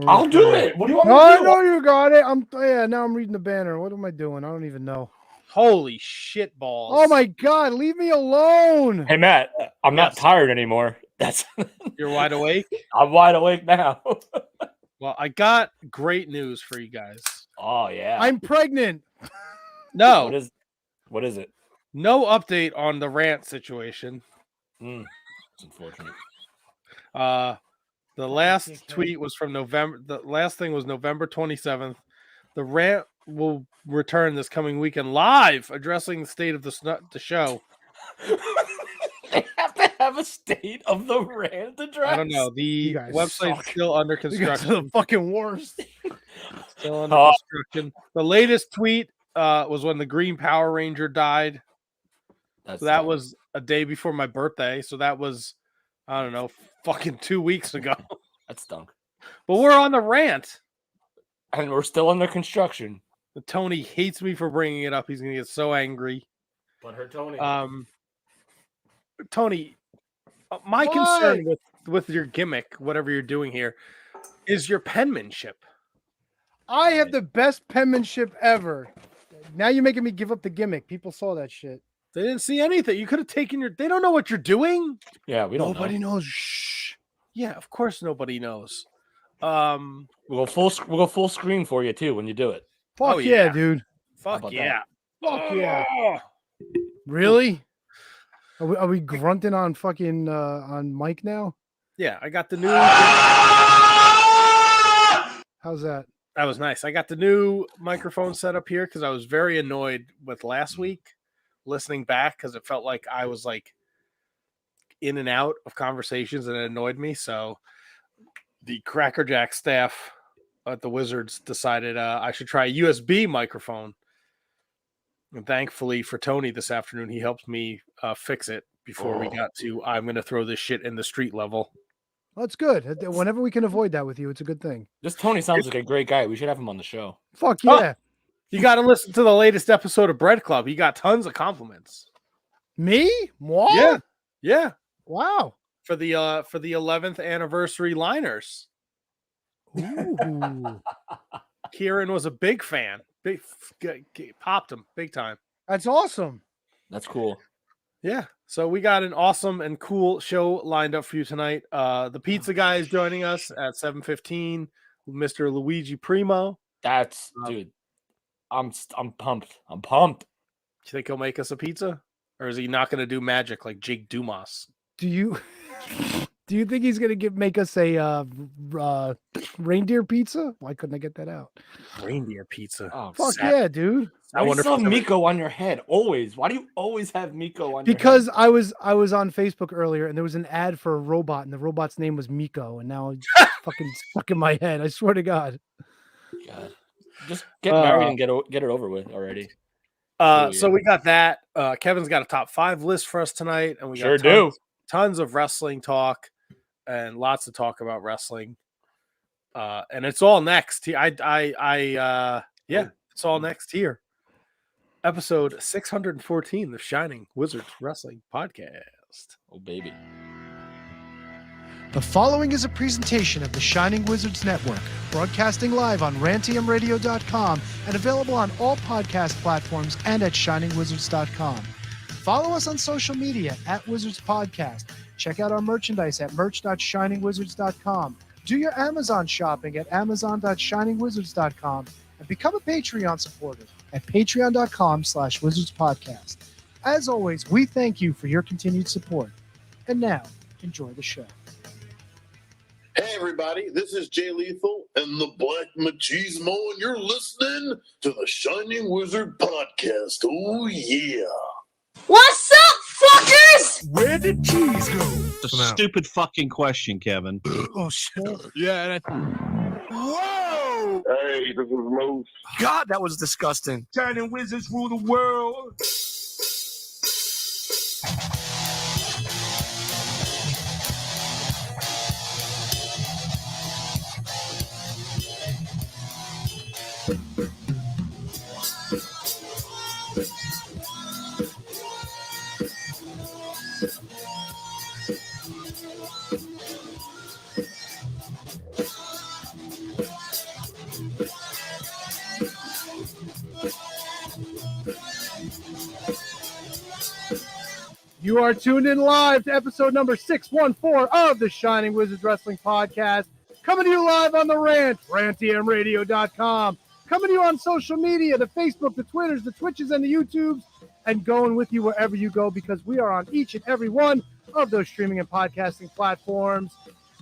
I'll do it. What do you want me No, to I do? know you got it. Now I'm reading the banner. What am I doing? I don't even know. Holy shit balls. Oh my God, leave me alone. Hey, Matt, I'm not Yes. tired anymore. That's You're wide awake? I'm wide awake now. Well, I got great news for you guys. Oh, yeah. I'm pregnant. No, What is it? no update on the rant situation. It's unfortunate. The last tweet was from November. The last thing was November 27th. The rant will return this coming weekend live, addressing the state of the show. They have to have a state of the rant address. I don't know. The You guys website's suck. still under You guys are construction. the fucking worst. Still under construction. The latest tweet was when the Green Power Ranger died. So that was a day before my birthday. So that was, I don't know, fucking 2 weeks ago. That stunk. But we're on the rant. And we're still under construction. Tony hates me for bringing it up. He's going to get so angry. But her Tony. Tony, my concern with your gimmick, whatever you're doing here, is your penmanship. I have the best penmanship ever. Now you're making me give up the gimmick. People saw that shit. They didn't see anything. You could have taken your. They don't know what you're doing. Yeah, we don't Nobody know. knows. Shh. Yeah, of course nobody knows. We'll go full screen for you too when you do it. Fuck Oh, yeah, yeah. dude. Fuck about yeah. Fuck yeah. Oh. Really? Are we grunting on fucking on mic now? Yeah, I got the new. How's that? That was nice. I got the new microphone set up here because I was very annoyed with last week listening back because it felt like I was like in and out of conversations and it annoyed me. So the Crackerjack staff at the Wizards decided I should try a USB microphone. And thankfully for Tony this afternoon, he helped me fix it before we got to I'm going to throw this shit in the street level. Well, it's good. Whenever we can avoid that with you, it's a good thing. This Tony sounds like a great guy. We should have him on the show. Fuck yeah. You got to listen to the latest episode of Bread Club. He got tons of compliments. Me? What? Yeah. Yeah. Wow. For the 11th anniversary liners. Ooh. Kieran was a big fan. Popped him big time. That's awesome. That's cool. Yeah. So we got an awesome and cool show lined up for you tonight. The pizza guy is joining us at 7:15. Mr. Luigi Primo. That's dude. I'm pumped. I'm pumped. You think he'll make us a pizza? Or is he not going to do magic like Jake Dumas? Do you think he's gonna make us a reindeer pizza? Why couldn't I get that out? Reindeer pizza. Oh, Fuck sad. yeah, dude. I Why wonder do you if still have Miko on your head always? Why do you always have Miko on Because your head? I was on Facebook earlier and there was an ad for a robot and the robot's name was Miko and now it's fucking stuck in my head. I swear to God. God. Just get married and get it over with already. So we got that. Kevin's got a top 5 list for us tonight, and we got tons of wrestling talk and lots to talk about wrestling. And it's all next. It's all next here. Episode 614, the Shining Wizards Wrestling Podcast. Oh baby. The following is a presentation of the Shining Wizards Network, broadcasting live on rantiumradio.com and available on all podcast platforms and at shiningwizards.com. Follow us on social media at Wizards Podcast. Check out our merchandise at merch.shiningwizards.com. Do your Amazon shopping at amazon.shiningwizards.com and become a Patreon supporter at patreon.com/wizardspodcast. As always, we thank you for your continued support. And now, enjoy the show. Hey everybody, this is Jay Lethal and the Black Machismo, and you're listening to the Shining Wizard Podcast. Oh yeah. What's up, fuckers? Where did cheese go? It's a stupid fucking question, Kevin. Oh shit! Yeah. Whoa! Hey, this is Moose. God, that was disgusting. Shining Wizards rule the world. You are tuned in live to episode number 614 of the Shining Wizards Wrestling Podcast. Coming to you live on the rant, rantmradio.com. Coming to you on social media, the Facebook, the Twitters, the Twitches, and the YouTubes, and going with you wherever you go because we are on each and every one of those streaming and podcasting platforms.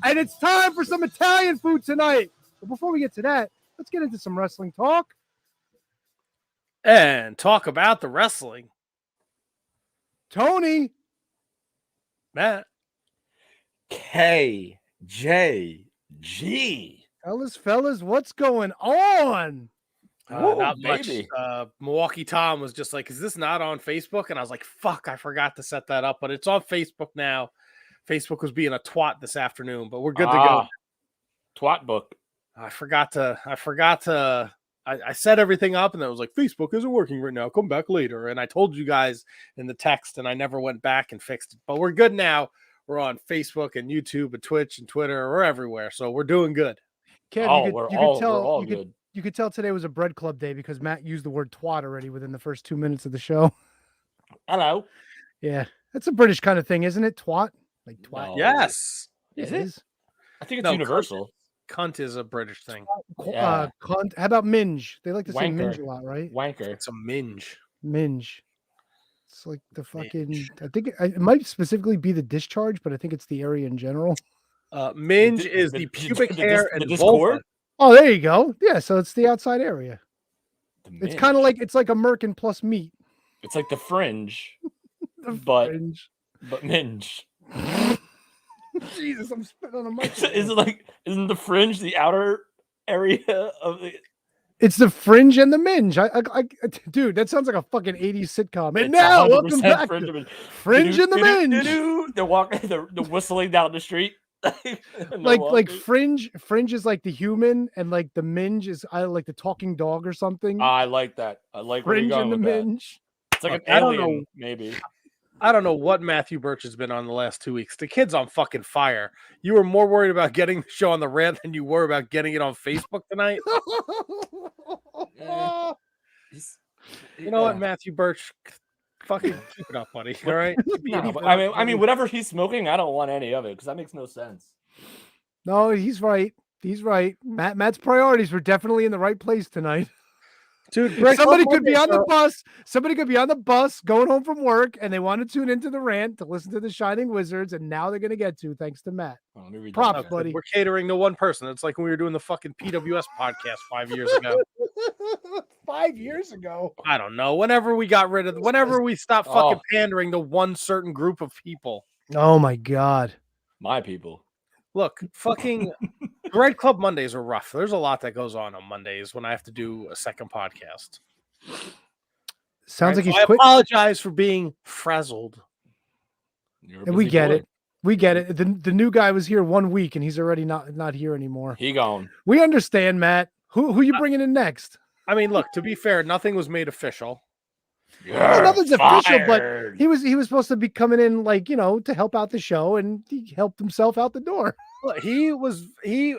And it's time for some Italian food tonight. But before we get to that, let's get into some wrestling talk. And talk about the wrestling. Tony. Matt. KJG. Fellas, what's going on? Not baby. much. Milwaukee Tom was just like, is this not on Facebook? And I was like, fuck, I forgot to set that up. But it's on Facebook now. Facebook was being a twat this afternoon, but we're good to go. Twat book. I forgot to I set everything up and then it was like, Facebook isn't working right now. Come back later. And I told you guys in the text and I never went back and fixed it. But we're good now. We're on Facebook and YouTube and Twitch and Twitter. We're everywhere. So we're doing good. Kev, you could tell today was a bread club day because Matt used the word twat already within the first 2 minutes of the show. Hello. Yeah. That's a British kind of thing, isn't it? Twat? Like twat. No. Yes. Is it? it? I think it's No, universal. Cunt is a British thing. Yeah. How about minge? They like to say Wanker. minge a lot, right? Wanker. It's a minge. Minge. It's like the fucking. I think it might specifically be the discharge, but I think it's the area in general. Minge is the pubic hair and vulva. Discord? Oh, there you go. Yeah, so it's the outside area. The It's minge. kind of like a merkin plus meat. It's like the fringe, The but fringe. minge. Jesus, I'm spitting on a Is microphone. it like, isn't the fringe the outer area of the? It's the fringe and the minge. Dude, that sounds like a fucking 80s sitcom. And It's now, 100% welcome back fringe to and Fringe and the Minge. Do-do-do-do-do. They're walking, they're whistling down the street. And they're Like walking. fringe is like the human, and like the minge is like the talking dog or something. I like that. I like where you're Fringe going and the with that. minge. It's like Look, an I don't alien, know. maybe. I don't know what Matthew Birch has been on the last 2 weeks. The kid's on fucking fire. You were more worried about getting the show on the rant than you were about getting it on Facebook tonight. You know what, Matthew Birch? Fucking keep it up, buddy. All right. No, but I mean, whatever he's smoking, I don't want any of it because that makes no sense. No, he's right. He's right. Matt's priorities were definitely in the right place tonight. Dude, Somebody could be on the bus. Somebody could be on the bus going home from work, and they want to tune into the rant to listen to the Shining Wizards, and now they're going to get to, thanks to Matt. Oh, let me read that Props, back. buddy. We're catering to one person. It's like when we were doing the fucking PWS podcast 5 years ago. 5 years ago. I don't know. Whenever we stopped fucking pandering to one certain group of people. Oh my God. My people. Look, fucking Red Club Mondays are rough. There's a lot that goes on Mondays when I have to do a second podcast. Sounds like So he's I quit. apologize for being frazzled. You're a And we busy get boy. it. We get it. The new guy was here 1 week, and he's already not here anymore. He gone. We understand, Matt. Who you bringing in next? I mean, look, to be fair, nothing was made official. Well, nothing's official, but fired. he was supposed to be coming in, like, to help out the show, and he helped himself out the door. Look, he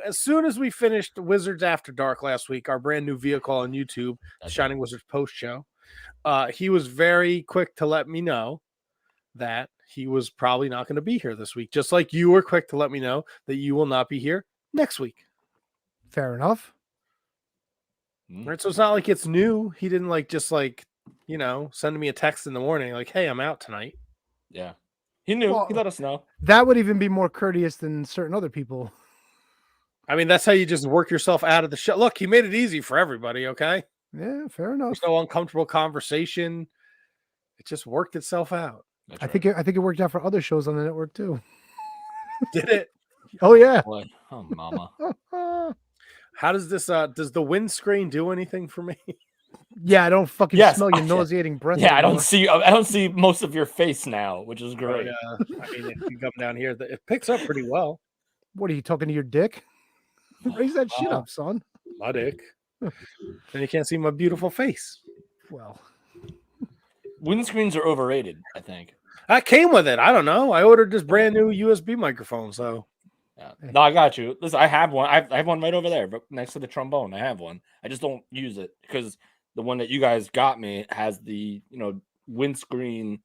as soon as we finished Wizards After Dark last week, our brand new vehicle on YouTube, That's Shining Wizards post show, he was very quick to let me know that he was probably not going to be here this week, just like you were quick to let me know that you will not be here next week. Fair enough. Right, so it's not like it's new. He didn't send me a text in the morning like, "Hey, I'm out tonight." Yeah. He knew. Well- He let us know. That would even be more courteous than certain other people. I mean, that's how you just work yourself out of the show. Look, he made it easy for everybody. Okay, Yeah, fair enough. there's no uncomfortable conversation. It just worked itself out. That's I right. think it worked out for other shows on the network too. Did it? Oh yeah. Boy. Oh, mama. How does this? Does the windscreen do anything for me? Yeah, I don't fucking Yes, smell your yeah. nauseating breath. Yeah, I don't anymore. see most of your face now, which is great. I mean, if you come down here, it picks up pretty well. What are you talking to your dick? Raise that shit Uh-huh. up, son. My dick. And you can't see my beautiful face. Well, Windscreens are overrated, I think. I came with it. I don't know. I ordered this brand new USB microphone, so Yeah. No, I got you. Listen, I have one. I have one right over there, but next to the trombone. I have one. I just don't use it because the one that you guys got me has the windscreen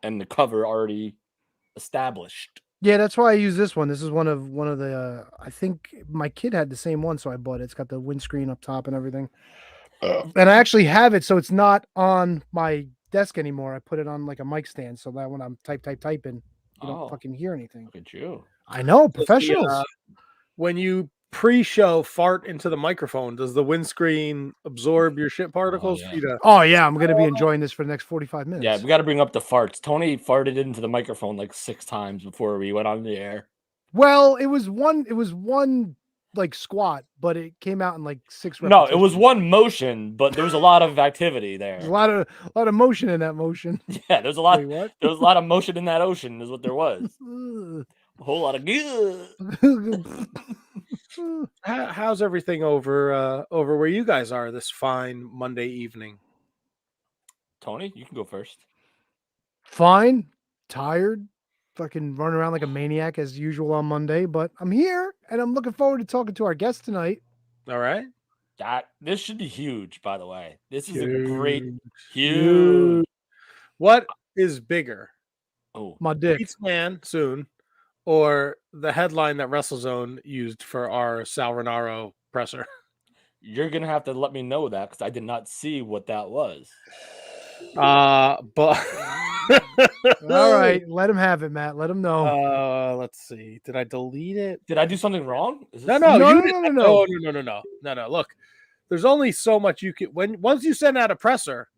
and the cover already established. Yeah, that's why I use this one. This is one of the. I think my kid had the same one, so I bought it. It's got the windscreen up top and everything. And I actually have it, so it's not on my desk anymore. I put it on like a mic stand, so that when I'm typing, you don't fucking hear anything. Look at you. I know, professionals. When you pre-show fart into the microphone, does the windscreen absorb your shit particles? yeah. Oh yeah, I'm gonna be enjoying this for the next 45 minutes. Yeah, we got to bring up the farts. Tony farted into the microphone like 6 times before we went on the air. Well, it was one like squat, but it came out in like 6 No, repetitions. it was one motion, but there was a lot of activity there. There's a lot of motion in that motion. Yeah, there's a lot. Wait, what? There was a lot of motion in that ocean, is what there was. A whole lot of good. How's everything over where you guys are this fine Monday evening? Tony, you can go first. Fine, tired, fucking running around like a maniac as usual on Monday, but I'm here and I'm looking forward to talking to our guest tonight. All right. This should be huge, by the way. This is a great, huge. Huge. What is bigger, Oh, My dick. Pizza Man soon, or the headline that WrestleZone used for our Sal Rinauro presser? you're gonna have to let me know that because I did not see what that was. But All right, let him have it, Matt. Let him know. let's see. Did I delete it? Did I do something wrong? Is No, this- no, No, you no, didn't. no. No. Look, there's only so much you can. Once you send out a presser,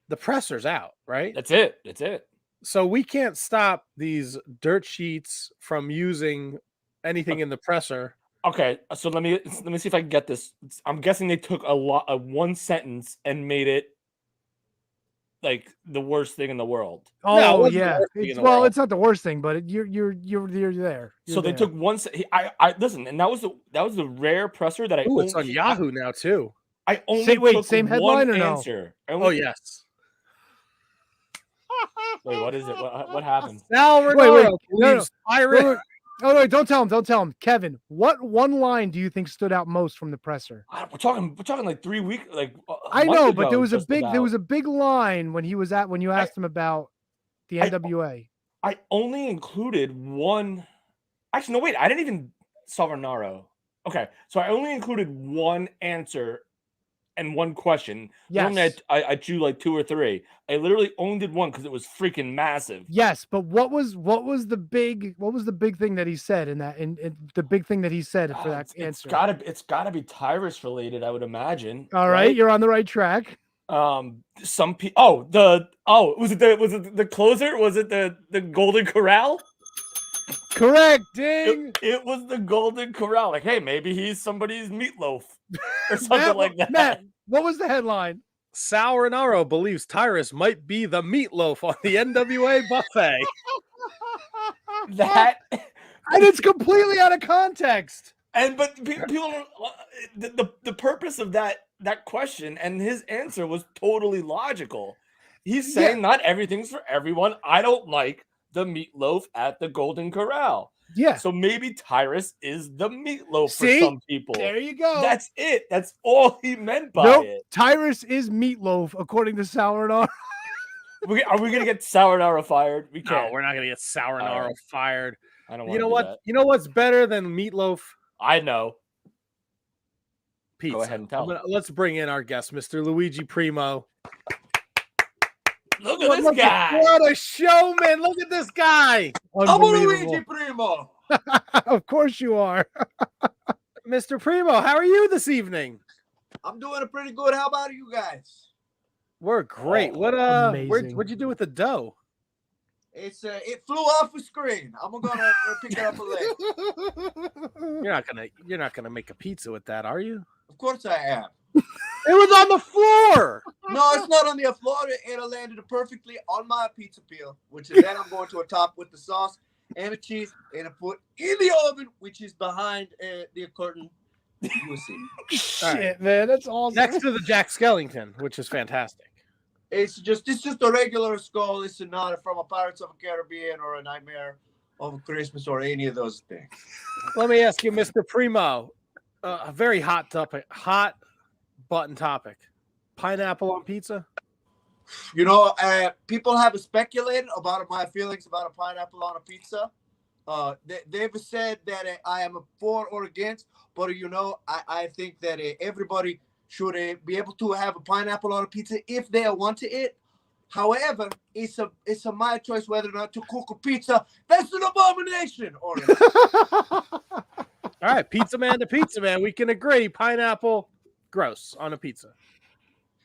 the presser's out, right? That's it. That's it. So we can't stop these dirt sheets from using anything in the presser. Okay, so let me see if I can get this. I'm guessing they took a one sentence and made it like the worst thing in the world. Oh No, it wasn't the yeah. worst thing in the Well, world. it's not the worst thing, but you're there. So they took one. I listen, and that was the rare presser that I. Ooh, it's on Yahoo now too. I only Wait, took same one headline or no? answer. I Oh only- yes. Wait, what is it? What happened? Sal Wait, Rinauro no. believes pirate. Wait. Oh wait, don't tell him. Kevin, what one line do you think stood out most from the presser? We're talking like 3 weeks. Like I month know, but ago, there was just about. a big line when you asked him about the NWA. I only included one. Actually, no, wait. I didn't even Savernaro. Okay, so I only included one answer and one question. Normally Yes. I drew like 2 or 3. I literally only did one because it was freaking massive. Yes, but what was the big thing that he said in that in the big thing that he said for that answer? It's gotta be Tyrus related, I would imagine. All right, you're on the right track. Some people. Was it the closer? Was it the Golden Corral? Correct, ding. It was the Golden Corral. Like, hey, maybe he's somebody's meatloaf or something like that. Matt, what was the headline? Sal Rinauro believes Tyrus might be the meatloaf on the NWA buffet. That And it's completely out of context. but people the purpose of that question and his answer was totally logical. He's saying not everything's for everyone. I don't like the meatloaf at the Golden Corral. Yeah. So maybe Tyrus is the meatloaf See? for some people. There you go. That's it. That's all he meant by Nope. it. Tyrus is meatloaf, according to Sourdough. Are we gonna get Sourdough fired? We No, can't. we're not gonna get Sal Rinauro right. fired. I don't You want know to what? That. You know what's better than meatloaf? I know. Pizza. Go ahead and tell. Let's bring in our guest, Mr. Luigi Primo. Look at this guy. What a showman! Look at this guy, Unbelievable. Primo. Of course you are. Mr. Primo. How are you this evening? I'm doing pretty good. How about you guys? We're great. Oh, What amazing. what'd you do with the dough? It's it flew off the screen. I'm gonna pick it up later. You're not gonna make a pizza with that, are you? Of course I am. It was on the floor. No, it's not on the floor. It landed perfectly on my pizza peel, which is then I'm going to top with the sauce and the cheese and I put in the oven, which is behind the curtain. You will see. Shit, man, that's awesome. Next to the Jack Skellington, which is fantastic. It's just a regular skull. It's not from a Pirates of the Caribbean or a Nightmare of Christmas or any of those things. Let me ask you, Mr. Primo, a very hot button topic. Pineapple on pizza? You know, people have speculated about my feelings about a pineapple on a pizza. They've said that I am for or against, but you know, I think that everybody should be able to have a pineapple on a pizza if they want it. However, it's a my choice whether or not to cook a pizza. That's an abomination. Or All right, pizza man to pizza man. We can agree. Pineapple, gross on a pizza.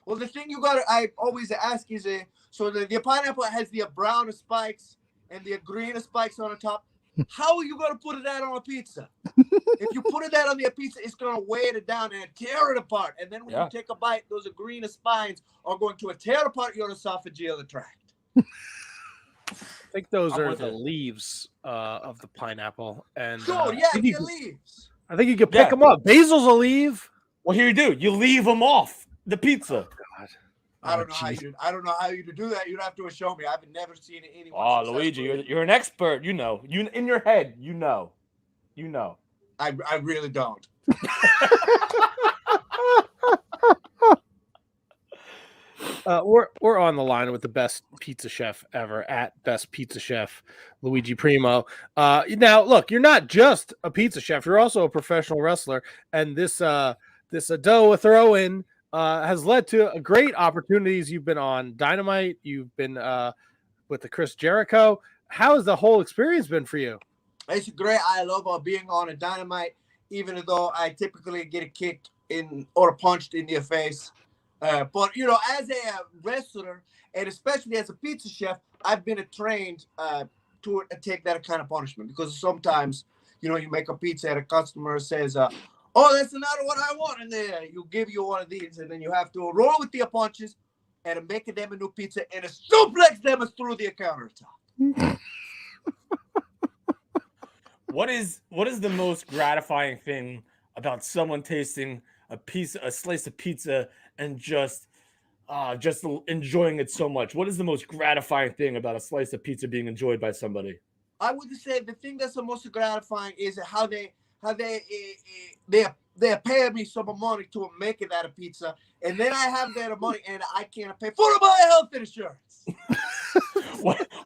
well, the thing I always ask is, so the pineapple has the brown spikes and the green spikes on the top. How are you gonna put that on a pizza? If you put that on the pizza, it's gonna weigh it down and tear it apart. And then when you take a bite, those green spines are going to tear apart your esophageal tract. I think those are with the it. leaves of the pineapple. And Sure, I yeah, think the leaves. I think you can pick them up. Basil's a leaf. Well, here you do. You leave them off the pizza. God. I don't know how you do that. You'd have to show me. I've never seen anyone. Oh, Luigi, you're an expert. You know. You in your head. You know. I really don't. We're on the line with the best pizza chef ever at Best Pizza Chef, Luigi Primo. Now, look, you're not just a pizza chef; you're also a professional wrestler, and this dough throw-in has led to great opportunities. You've been on Dynamite. You've been with the Chris Jericho. How has the whole experience been for you? It's great. I love being on a Dynamite, even though I typically get a kick in or punched in the face. But you know, as a wrestler and especially as a pizza chef, I've been trained to take that kind of punishment, because sometimes, you know, you make a pizza and a customer says, "Oh, that's not what I want," and then you give you one of these, and then you have to roll with the punches and make them a new pizza and suplex them through the countertop. What is the most gratifying thing about someone tasting a slice of pizza and just enjoying it so much? What is the most gratifying thing about a slice of pizza being enjoyed by somebody? I would say the thing that's the most gratifying is how they pay me some money to make it out of pizza, and then I have that money and I can't pay for my health insurance.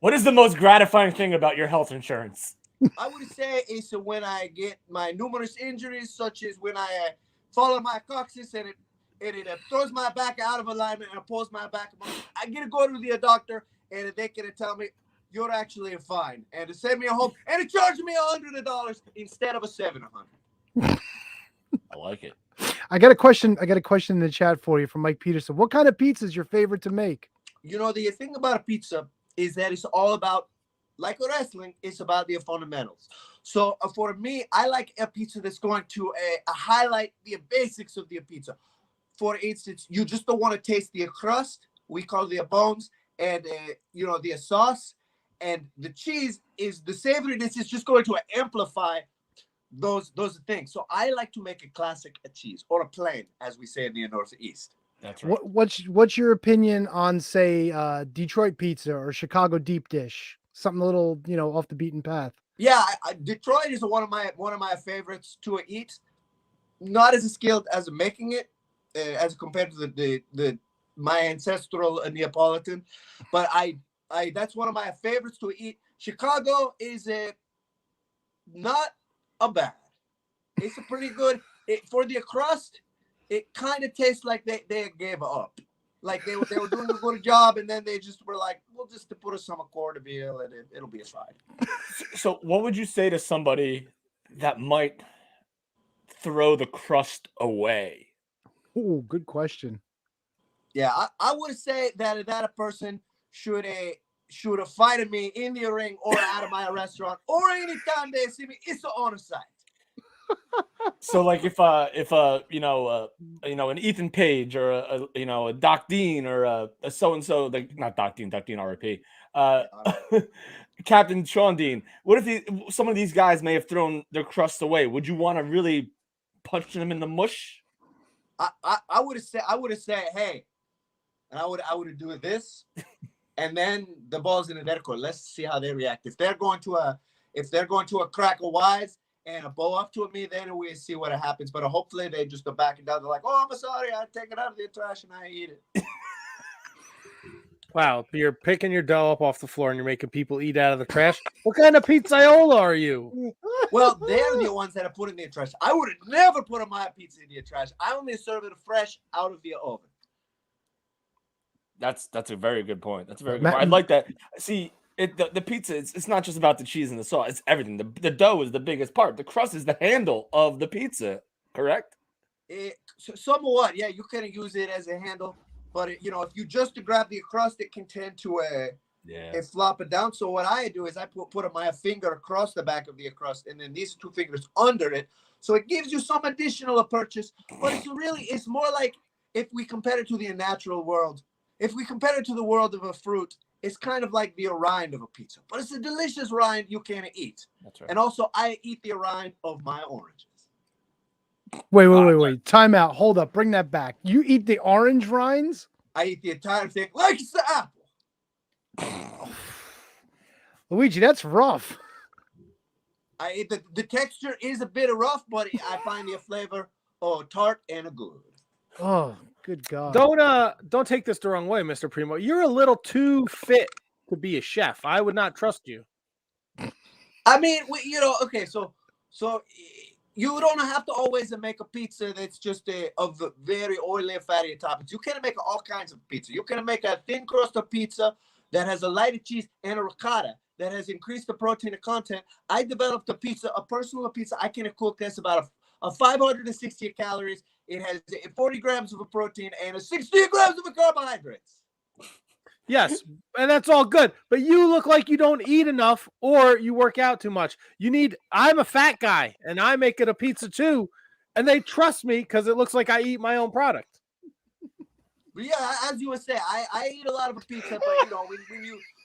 What is the most gratifying thing about your health insurance? I would say it's when I get my numerous injuries, such as when I fall on my coccyx and it throws my back out of alignment and pulls my back. I get to go to the doctor and they can tell me you're actually fine, and to send me home and to charge me $100 instead of $700. I like it. I got a question in the chat for you from Mike Peterson. What kind of pizza is your favorite to make? You know, the thing about a pizza is that it's all about, like wrestling, it's about the fundamentals. So for me, I like a pizza that's going to highlight the basics of the pizza. For instance, you just don't want to taste the crust. We call it the bones, and you know, the sauce and the cheese is the savoriness is just going to amplify those things. So I like to make a classic cheese, or a plain, as we say in the Northeast. That's right. What's your opinion on, say, Detroit pizza or Chicago deep dish? Something a little, you know, off the beaten path. Yeah, Detroit is one of my favorites to eat. Not as skilled as making it, as compared to my ancestral Neapolitan, but I that's one of my favorites to eat. Chicago is not a bad. It's a pretty good. For the crust, it kind of tastes like they gave up. Like they were doing a good job, and then they just were like, we'll just put some cornmeal and it'll be fine. So what would you say to somebody that might throw the crust away? Oh, good question. Yeah, I would say that a person should fight me in the ring or out of my restaurant, or anytime they see me, it's on site. So like if you know an Ethan Page or a Doc Dean or a so and so, like not Doc Dean RIP, Captain Sean Dean. What if some of these guys may have thrown their crust away? Would you want to really punch them in the mush? I would have said, hey, and I would do this, and then the ball's in the dead court. Let's see how they react. If they're going to a crack a wise and a bow up to me, then we see what happens. But hopefully they just go back and down. They're like, oh, I'm sorry, I take it out of the trash and I eat it. Wow, you're picking your dough up off the floor and you're making people eat out of the trash. What kind of pizzaiola are you? Well, they're the ones that are putting in the trash. I would never put my pizza in the trash. I only serve it fresh out of the oven. That's a very good point. That's a very good Matt- point. I like that. See, the pizza, it's not just about the cheese and the sauce. It's everything. The dough is the biggest part. The crust is the handle of the pizza, correct? Somewhat, yeah, you can use it as a handle. But, if you just grab the crust, it can tend to flop it down. So what I do is I put my finger across the back of the crust and then these two fingers under it. So it gives you some additional purchase. But it's more like if we compare it to the natural world. If we compare it to the world of a fruit, it's kind of like the rind of a pizza. But it's a delicious rind you can eat. That's right. And also, I eat the rind of my oranges. Wait. Time out. Hold up. Bring that back. You eat the orange rinds? I eat the entire thing like it's the apple. Luigi, that's rough. I eat the texture is a bit rough, but I find the flavor tart and good. Oh, good God. Don't take this the wrong way, Mr. Primo. You're a little too fit to be a chef. I would not trust you. I mean, okay, so you don't have to always make a pizza that's just of very oily and fatty toppings. You can make all kinds of pizza. You can make a thin crust of pizza that has a lighter cheese and a ricotta that has increased the protein content. I developed a personal pizza I can cook that's about a 560 calories. It has 40 grams of a protein and 60 grams of a carbohydrates. Yes, and that's all good. But you look like you don't eat enough or you work out too much. I'm a fat guy and I make it a pizza too. And they trust me because it looks like I eat my own product. But yeah, as you would say, I eat a lot of pizza, but when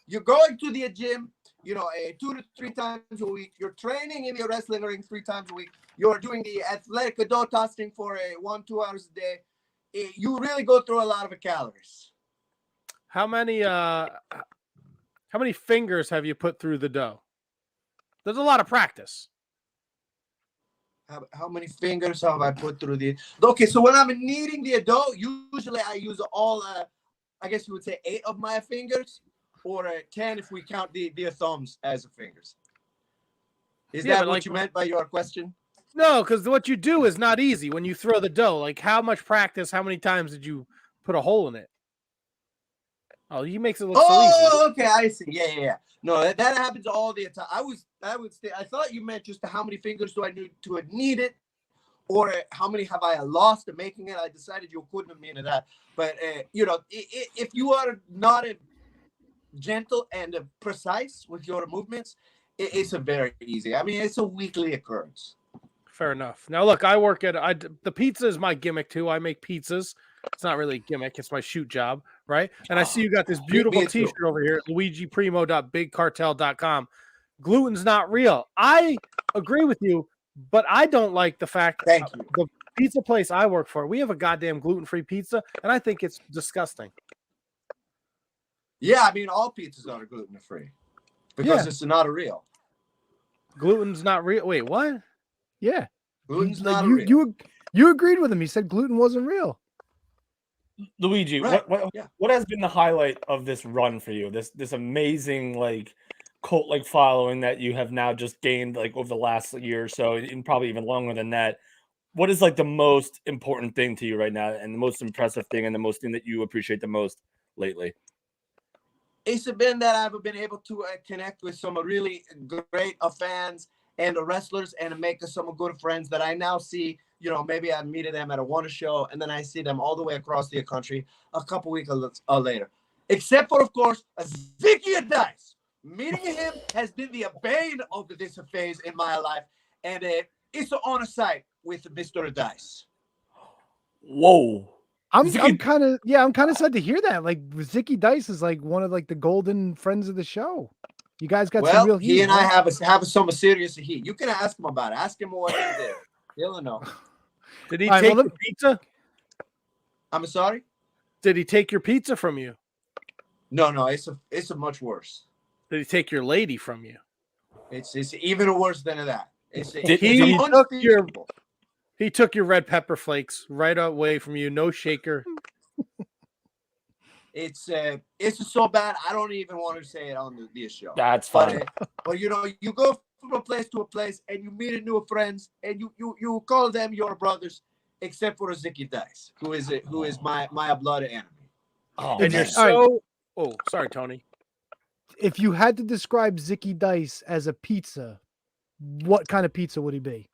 you're going to the gym, 2 to 3 times a week, you're training in your wrestling ring 3 times a week, you're doing the athletic dough toasting for 1-2 hours a day, you really go through a lot of calories. How many fingers have you put through the dough? There's a lot of practice. How many fingers have I put through the? Okay, so when I'm kneading the dough, usually I use all, I guess you would say 8 of my fingers, or 10 if we count the thumbs as fingers. Is that what you meant by your question? No, because what you do is not easy when you throw the dough. Like, how much practice? How many times did you put a hole in it? Oh, he makes it look so easy. Oh, okay, I see. Yeah. No, that happens all the time. I thought you meant just how many fingers do I need to knead it, or how many have I lost in making it. I decided you couldn't have meant that. But if you are not gentle and precise with your movements, it's a very easy. I mean, it's a weekly occurrence. Fair enough. Now, look, I work at the pizza is my gimmick too. I make pizzas. It's not really a gimmick. It's my shoot job, right? And I see you got this beautiful T-shirt over here at luigiprimo.bigcartel.com. Gluten's not real. I agree with you, but I don't like the fact Thank you. The pizza place I work for, we have a goddamn gluten-free pizza, and I think it's disgusting. Yeah, I mean, all pizzas are gluten-free because it's not a real. Gluten's not real. Wait, what? Yeah. Gluten's not real. You agreed with him. He said gluten wasn't real. Luigi, right. what has been the highlight of this run for you? This amazing cult following that you have now just gained over the last year or so, and probably even longer than that. What is the most important thing to you right now, and the most impressive thing, and the most thing that you appreciate the most lately? It's been that I've been able to connect with some really great fans and wrestlers and make some good friends that I now see. Maybe I meet them at one show and then I see them all the way across the country a couple weeks later. Except for, of course, Zicky Dice. Meeting him has been the bane of this phase in my life. And it's on site with Mr. Dice. Whoa. I'm kind of sad to hear that. Zicky Dice is one of the golden friends of the show. You guys got some real heat. He and I have some serious heat. You can ask him about it. Ask him what he did. He'll know. Did he take your pizza? I'm sorry? Did he take your pizza from you? No, it's a much worse. Did he take your lady from you? It's even worse than that. He took your red pepper flakes right away from you. No shaker. It's so bad. I don't even want to say it on this show. That's fine. But you know, you go from a place to a place and you meet a new friends and you call them your brothers, except for Zicky Dice, who is my blood enemy. Oh, And you're man. so. Oh, sorry, Tony. If you had to describe Zicky Dice as a pizza, what kind of pizza would he be?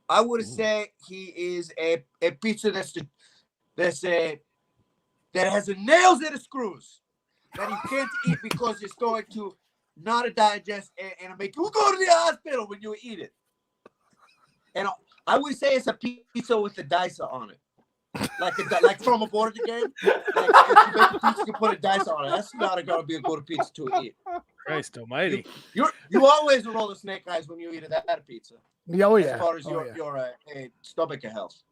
I would say he is a pizza that has the nails and the screws that he can't eat because it's going to not digest and make you go to the hospital when you eat it. And I would say it's a pizza with the dice on it. Like from a board game, like if you make a pizza, you put a dice on it. That's not gonna be a good pizza to eat. Christ Almighty! You always roll the snake eyes when you eat that pizza. Oh yeah. As far as your stomach health.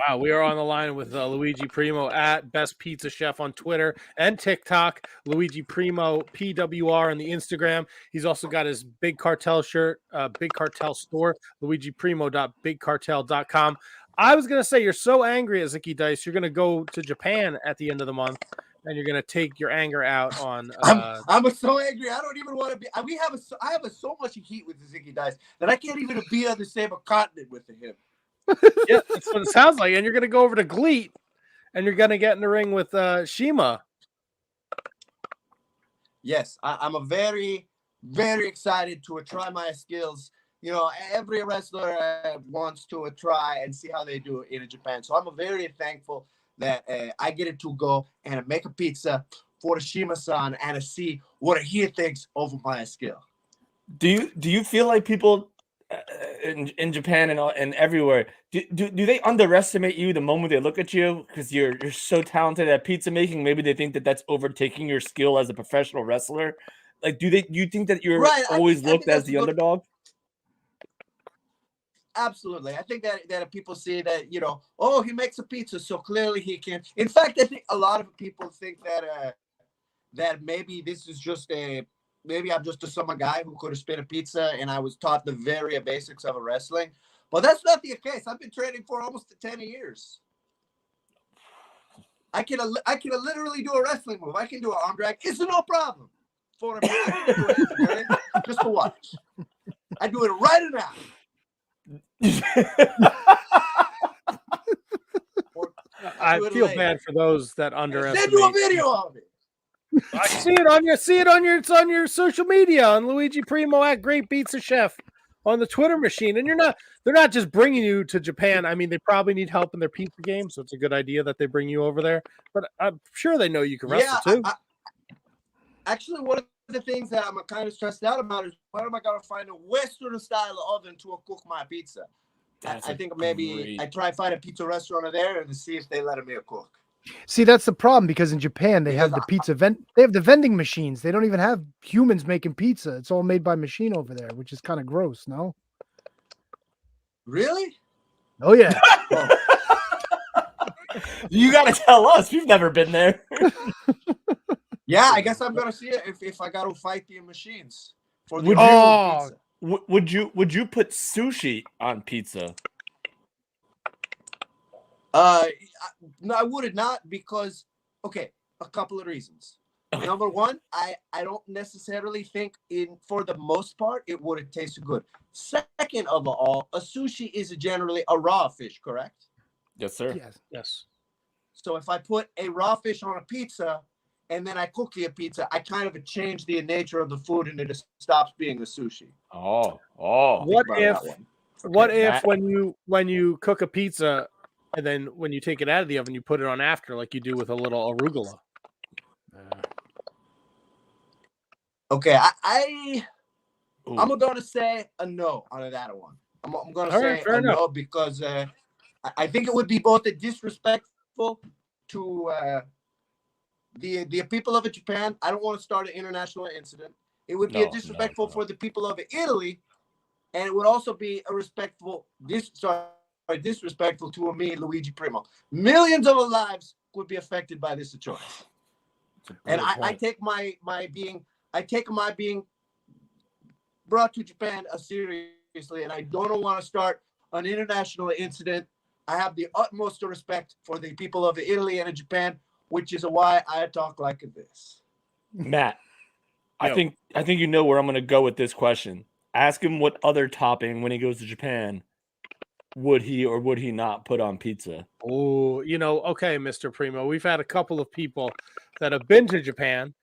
Wow, we are on the line with Luigi Primo at Best Pizza Chef on Twitter and TikTok. Luigi Primo PWR on the Instagram. He's also got his Big Cartel shirt, Big Cartel store, luigiprimo.bigcartel.com. I was gonna say you're so angry at Zicky Dice, you're gonna go to Japan at the end of the month, and you're gonna take your anger out on. I'm so angry. I don't even want to be. I have so much heat with the Zicky Dice that I can't even be on the same continent with him. Yeah, that's what it sounds like. And you're gonna go over to Gleet, and you're gonna get in the ring with Shima. Yes, I'm a very, very excited to try my skills. You know, every wrestler wants to try and see how they do in Japan. So I'm very thankful that I get it to go and make a pizza for Shima-san and see what he thinks over my skill. Do you feel like people in Japan and everywhere do they underestimate you the moment they look at you because you're so talented at pizza making? Maybe they think that that's overtaking your skill as a professional wrestler. Like, do you think that you're always looked as the underdog? Absolutely. I think that people see that, you know, oh, he makes a pizza, so clearly he can. In fact, I think a lot of people think that maybe this is just maybe I'm just a summer guy who could have spit a pizza and I was taught the very basics of wrestling. But that's not the case. I've been training for almost 10 years. I can literally do a wrestling move. I can do an arm drag. It's no problem for me. I can do it, okay? Just to watch. I do it right now. I feel bad for those that underestimate. Send you a video of it. I see it on it's on your social media on Luigi Primo at Great Pizza Chef on the Twitter machine. And they're not just bringing you to Japan. I mean, they probably need help in their pizza game, so it's a good idea that they bring you over there. But I'm sure they know you can wrestle too. Actually, one of the things that I'm kind of stressed out about is where am I going to find a Western style oven to cook my pizza? I think maybe I try to find a pizza restaurant there and see if they let me cook. See, that's the problem because in Japan they have the pizza they have the vending machines. They don't even have humans making pizza. It's all made by machine over there, which is kind of gross, no? Really? Oh yeah. You got to tell us. We've never been there. Yeah, I guess I'm gonna see it if I got to fight the machines for the pizza. Would you put sushi on pizza? No, I would not because a couple of reasons. Okay. Number one, I don't necessarily think for the most part it would taste good. Second of all, a sushi is generally a raw fish, correct? Yes, sir. Yes. So if I put a raw fish on a pizza and then I cook the pizza, I kind of change the nature of the food and it just stops being a sushi. Oh. What if when you cook a pizza and then when you take it out of the oven, you put it on after like you do with a little arugula? Okay, I'm going to say a no on that one. I'm going to say a no because I think it would be both disrespectful to the people of Japan. I don't want to start an international incident. It would be disrespectful for the people of Italy, and it would also be disrespectful to me, Luigi Primo. Millions of lives would be affected by this choice. And I take my being brought to Japan seriously, and I don't want to start an international incident I have the utmost respect for the people of Italy and Japan, which is why I talk like this. Matt, I Yo. think you know where I'm going to go with this question. Ask him what other topping when he goes to Japan would he or would he not put on pizza? Oh, okay, Mr. Primo. We've had a couple of people that have been to Japan.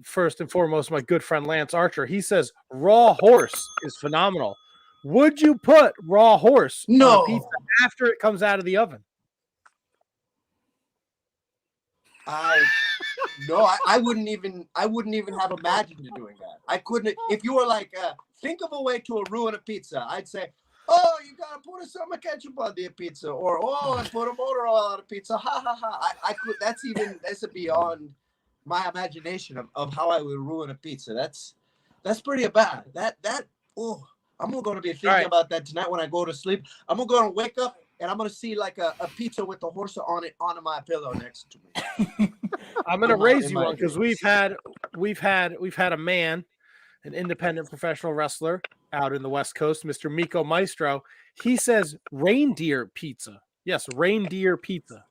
First and foremost, my good friend Lance Archer. He says raw horse is phenomenal. Would you put raw horse on No. a pizza after it comes out of the oven? I wouldn't even have imagined doing that. I couldn't. If you were like, think of a way to ruin a pizza, I'd say, oh, you gotta put a summer ketchup on the pizza, or and put a motor oil on a pizza. Ha ha ha! I could. That's beyond my imagination of how I would ruin a pizza. That's pretty bad. I'm going to be thinking about that tonight when I go to sleep. I'm going to wake up and I'm going to see like a pizza with the horse on it on my pillow next to me. I'm going to raise you one because we've had a man, an independent professional wrestler out in the West Coast, Mr. Miko Maestro. He says reindeer pizza. Yes, reindeer pizza.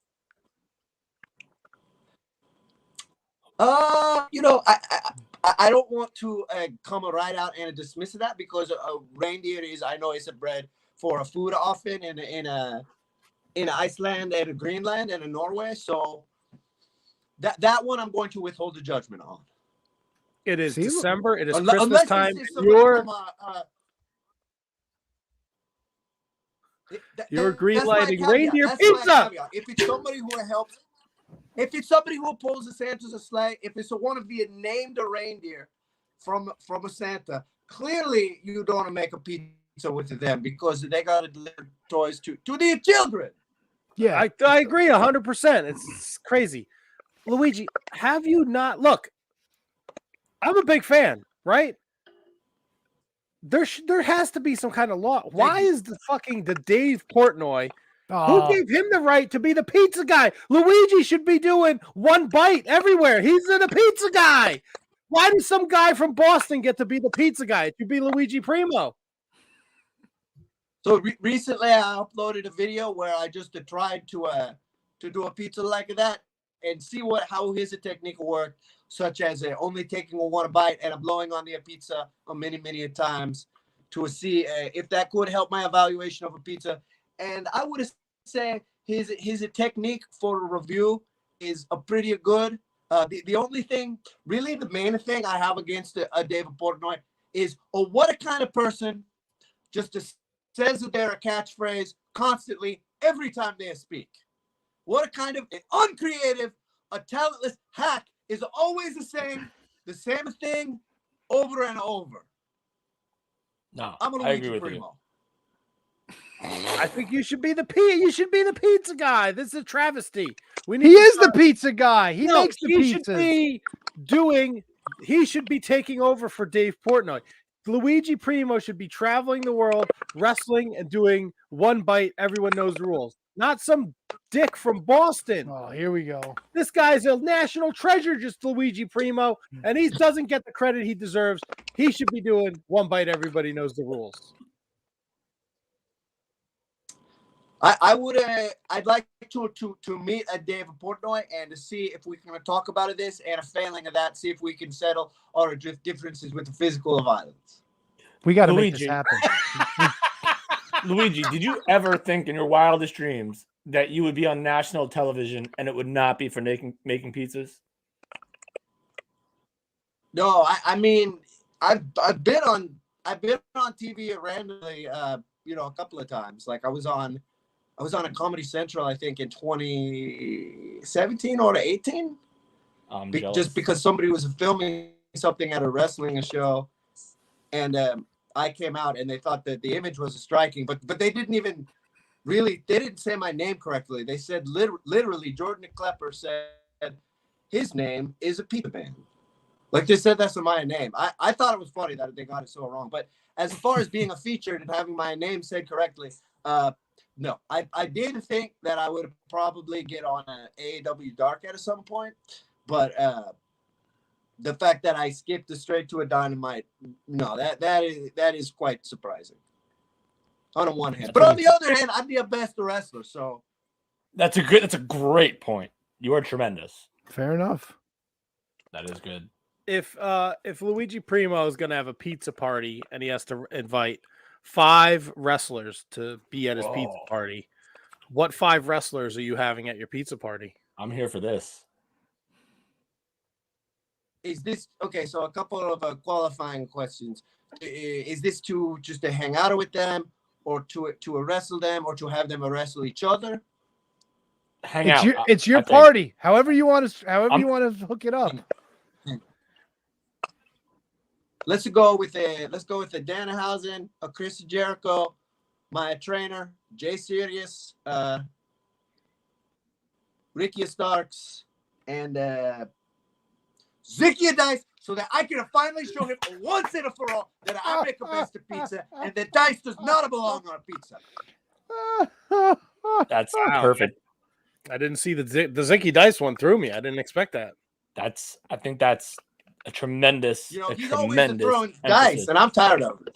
I don't want to come right out and dismiss that because a reindeer is a bread for a food often in Iceland and Greenland and in Norway. So that one I'm going to withhold the judgment on. It is December. It is Unless Christmas time. You're green lighting reindeer pizza. If it's somebody who helps. If it's somebody who pulls a Santa's sleigh, if it's one of the named reindeer from a Santa, clearly you don't want to make a pizza with them because they got to deliver toys to the children. Yeah, I agree 100%. It's crazy. Luigi, have you not? Look, I'm a big fan, right? There has to be some kind of law. Why is the Dave Portnoy? Who gave him the right to be the pizza guy? Luigi should be doing one bite everywhere. He's the pizza guy. Why does some guy from Boston get to be the pizza guy? It should be Luigi Primo. So recently I uploaded a video where I just tried to do a pizza like that and see how his technique worked, such as only taking one bite and blowing on the pizza many times to see if that could help my evaluation of a pizza. And I would say his technique for a review is a pretty good. The only thing, really, the main thing I have against David Portnoy is, what a kind of person just says that they're a catchphrase constantly every time they speak. What a kind of uncreative, a talentless hack is always the same thing over and over. No, I agree with you. I think you should be the pizza guy. This is a travesty. He is the pizza guy. He makes the pizzas. He should be taking over for Dave Portnoy. Luigi Primo should be traveling the world, wrestling and doing one bite. Everyone knows the rules. Not some dick from Boston. Oh, here we go. This guy's a national treasure, just Luigi Primo, and he doesn't get the credit he deserves. He should be doing one bite. Everybody knows the rules. I'd like to meet David Portnoy and to see if we can talk about this, and a failing of that, see if we can settle our differences with the physical violence. We got to make this happen. Luigi, did you ever think in your wildest dreams that you would be on national television and it would not be for making pizzas? No, I mean I've been on TV randomly, a couple of times. Like I was on a Comedy Central, I think, in 2017 or 18. Just because somebody was filming something at a wrestling show, and I came out, and they thought that the image was striking, but they didn't say my name correctly. They said literally Jordan Klepper said his name is a pizza man. Like they said that's my name. I thought it was funny that they got it so wrong. But as far as being a featured and having my name said correctly, no, I did think that I would probably get on an AEW Dark at some point, but the fact that I skipped straight to a Dynamite, no, that is quite surprising. On the one hand, but on the other hand, I'd be a best wrestler. So That's a great point. You are tremendous. Fair enough. That is good. If Luigi Primo is going to have a pizza party and he has to invite 5 wrestlers to be at his pizza party, what 5 wrestlers are you having at your pizza party? I'm here for this. is this okay? So a couple of qualifying questions. Is this just to hang out with them, or to wrestle them, or to have them wrestle each other? Hang out. It's your I think. party. However you want to hook it up. Let's go with a Danhausen, a Chris Jericho, my trainer, Jay Sirius, Ricky Starks, and Zicky Dice, so that I can finally show him once and for all that I make a best of pizza, and that Dice does not belong on pizza. That's Wow. perfect. I didn't see the Zicky Dice one through me. I didn't expect that. I think that's a tremendous. You know, a he's always tremendous throwing emphasis. dice, and I'm tired of it.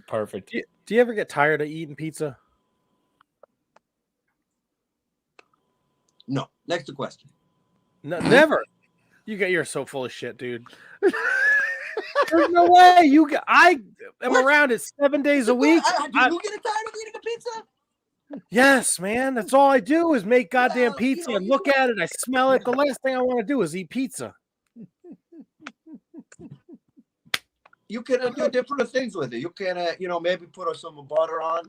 Perfect. Do you ever get tired of eating pizza? No. Next question. No, never. You're so full of shit, dude. There's no way I am around it 7 days a week. Do you get tired of eating a pizza? Yes, man. That's all I do is make goddamn Well, pizza you know, and look at it. I smell it. The last thing I want to do is eat pizza. You can do different things with it. You can, maybe put some butter on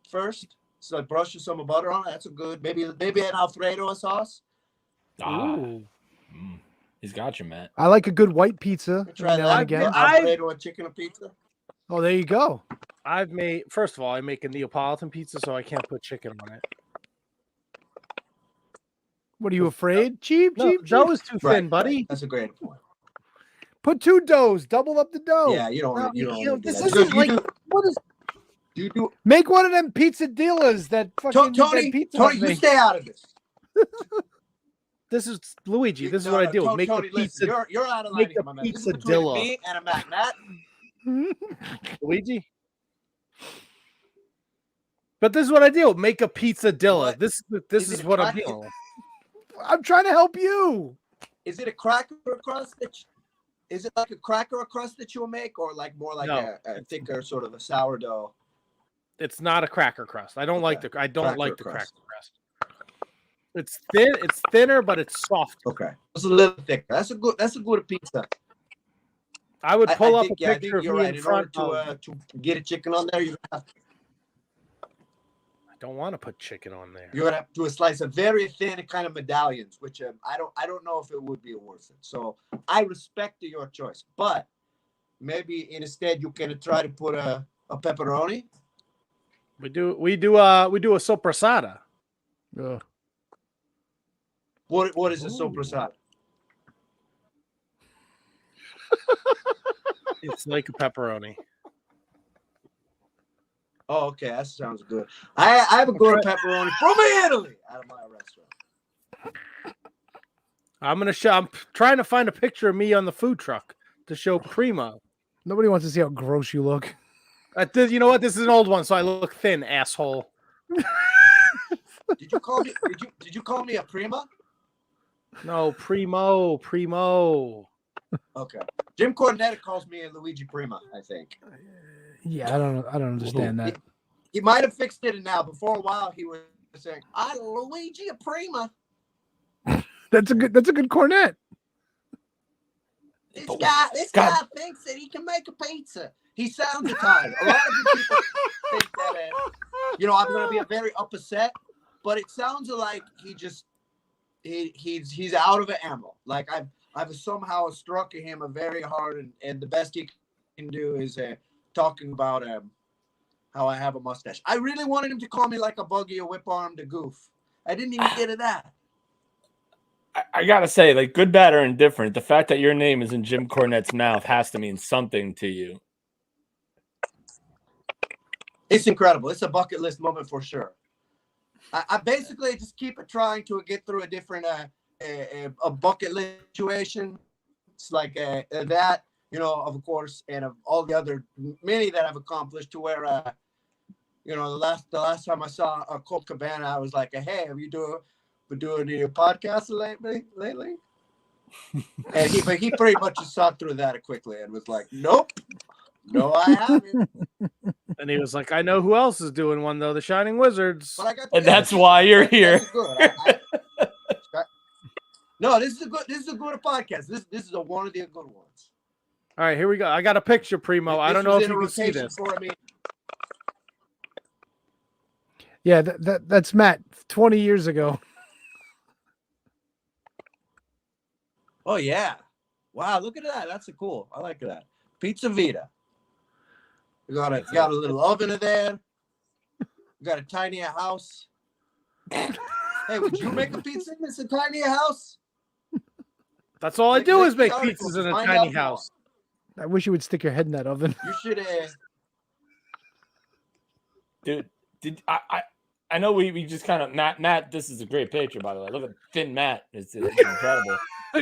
first. So brush some butter on. That's a good. Maybe an Alfredo sauce. Ooh. He's got you, Matt. I like a good white pizza. Try now that and again. Alfredo and chicken pizza. Oh, there you go. First of all, I make a Neapolitan pizza, so I can't put chicken on it. What are you afraid? Cheap. Dough is too thin, Right, buddy. right. That's a great point. Put 2 doughs. Double up the dough. Yeah, you don't. No, You don't. you know, wanna do this that. isn't like what is Do you do? Make one of them pizza dealers that fucking Tony, that pizza Tony, Hut you makes. stay out of this. this is Luigi. This is No, what I no, do. Tony, Make a Tony, pizza. listen, you're out of line make here, a my man. This is pizza between Dilla. me and a Matt. Luigi. But this is what I do. Make a pizza dilla. What? This Is is it what I'm crack- dealing with. I'm trying to help you. Is it a cracker crust is it like a cracker crust that you'll make, or like more like No. a thicker sort of a sourdough? It's not a cracker crust. I don't like Okay. the Cracker cracker crust. crust. It's thin. It's thinner, but it's soft. Okay, it's a little thicker. That's a good pizza. I would pull up think, a I picture think of you're me right. in In order front of. to get a chicken on there, you're gonna I don't want to put chicken on there. have to do a slice of very thin kind of medallions, which I don't know if it would be worth it. So I respect your choice, but maybe instead you can try to put a pepperoni. We do a sopressata. Ugh. What is a sopressata? It's like a pepperoni. Oh, okay, that sounds good. I have a good pepperoni from Italy out of my restaurant. I'm trying to find a picture of me on the food truck to show Primo. Nobody wants to see how gross you look. You know what? This is an old one, so I look thin, asshole. Did you call me? Did you call me a prima? No, Primo. Okay. Jim Cornette calls me a Luigi Prima, I think. Yeah, I don't understand that. He might have fixed it now. Before a while, he was saying, "I Luigi a Prima." That's a good cornet. This guy thinks that he can make a pizza. He sounds Italian. A lot of people think that, I'm going to be a very upset, but it sounds like he's out of ammo. Like I've somehow struck him very hard, and the best he can do is talking about how I have a mustache. I really wanted him to call me like a buggy, a whip arm, a goof. I didn't even get to that. I gotta say, like, good, bad, or indifferent, the fact that your name is in Jim Cornette's mouth has to mean something to you. It's incredible. It's a bucket list moment for sure. I basically just keep trying to get through a different a bucket list situation. It's like that, of course, and of all the other many that I've accomplished, to where the last time I saw Colt Cabana, I was like, hey, have you been doing any podcasts lately? And he pretty much just saw through that quickly and was like, nope, no, I haven't. And he was like, I know who else is doing one though, the Shining Wizards. But I got And that's why you're here. Good. No, this is a good podcast. This is one of the good ones. All right, here we go. I got a picture, Primo. I don't know if you can see this. Yeah, that's Matt 20 years ago. Oh yeah! Wow, look at that. That's cool. I like that. Pizza Vita. We got a little oven in there. We got a tiny house. Hey, would you make a pizza in this tiny house? That's all I do is make pizzas in a tiny house. I wish you would stick your head in that oven. You should. Dude, I know we just kind of Matt. This is a great picture, by the way. Look at thin Matt. It's incredible.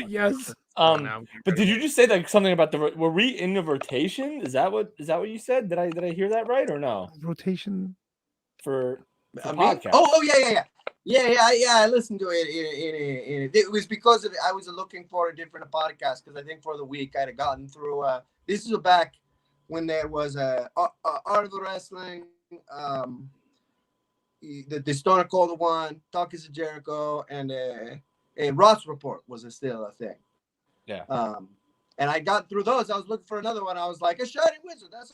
Yes. But did you just say like something about were we in the rotation? Is that what you said? Did I hear that right or no? Rotation for podcast. Oh yeah. I listened to it. It was because I was looking for a different podcast, because I think for the week I'd have gotten through. This is back when there was Art of the Wrestling, the Stone Cold one, Talk Is Jericho, and a Ross Report was still a thing. Yeah. And I got through those. I was looking for another one. I was like, a Shining Wizard. That's a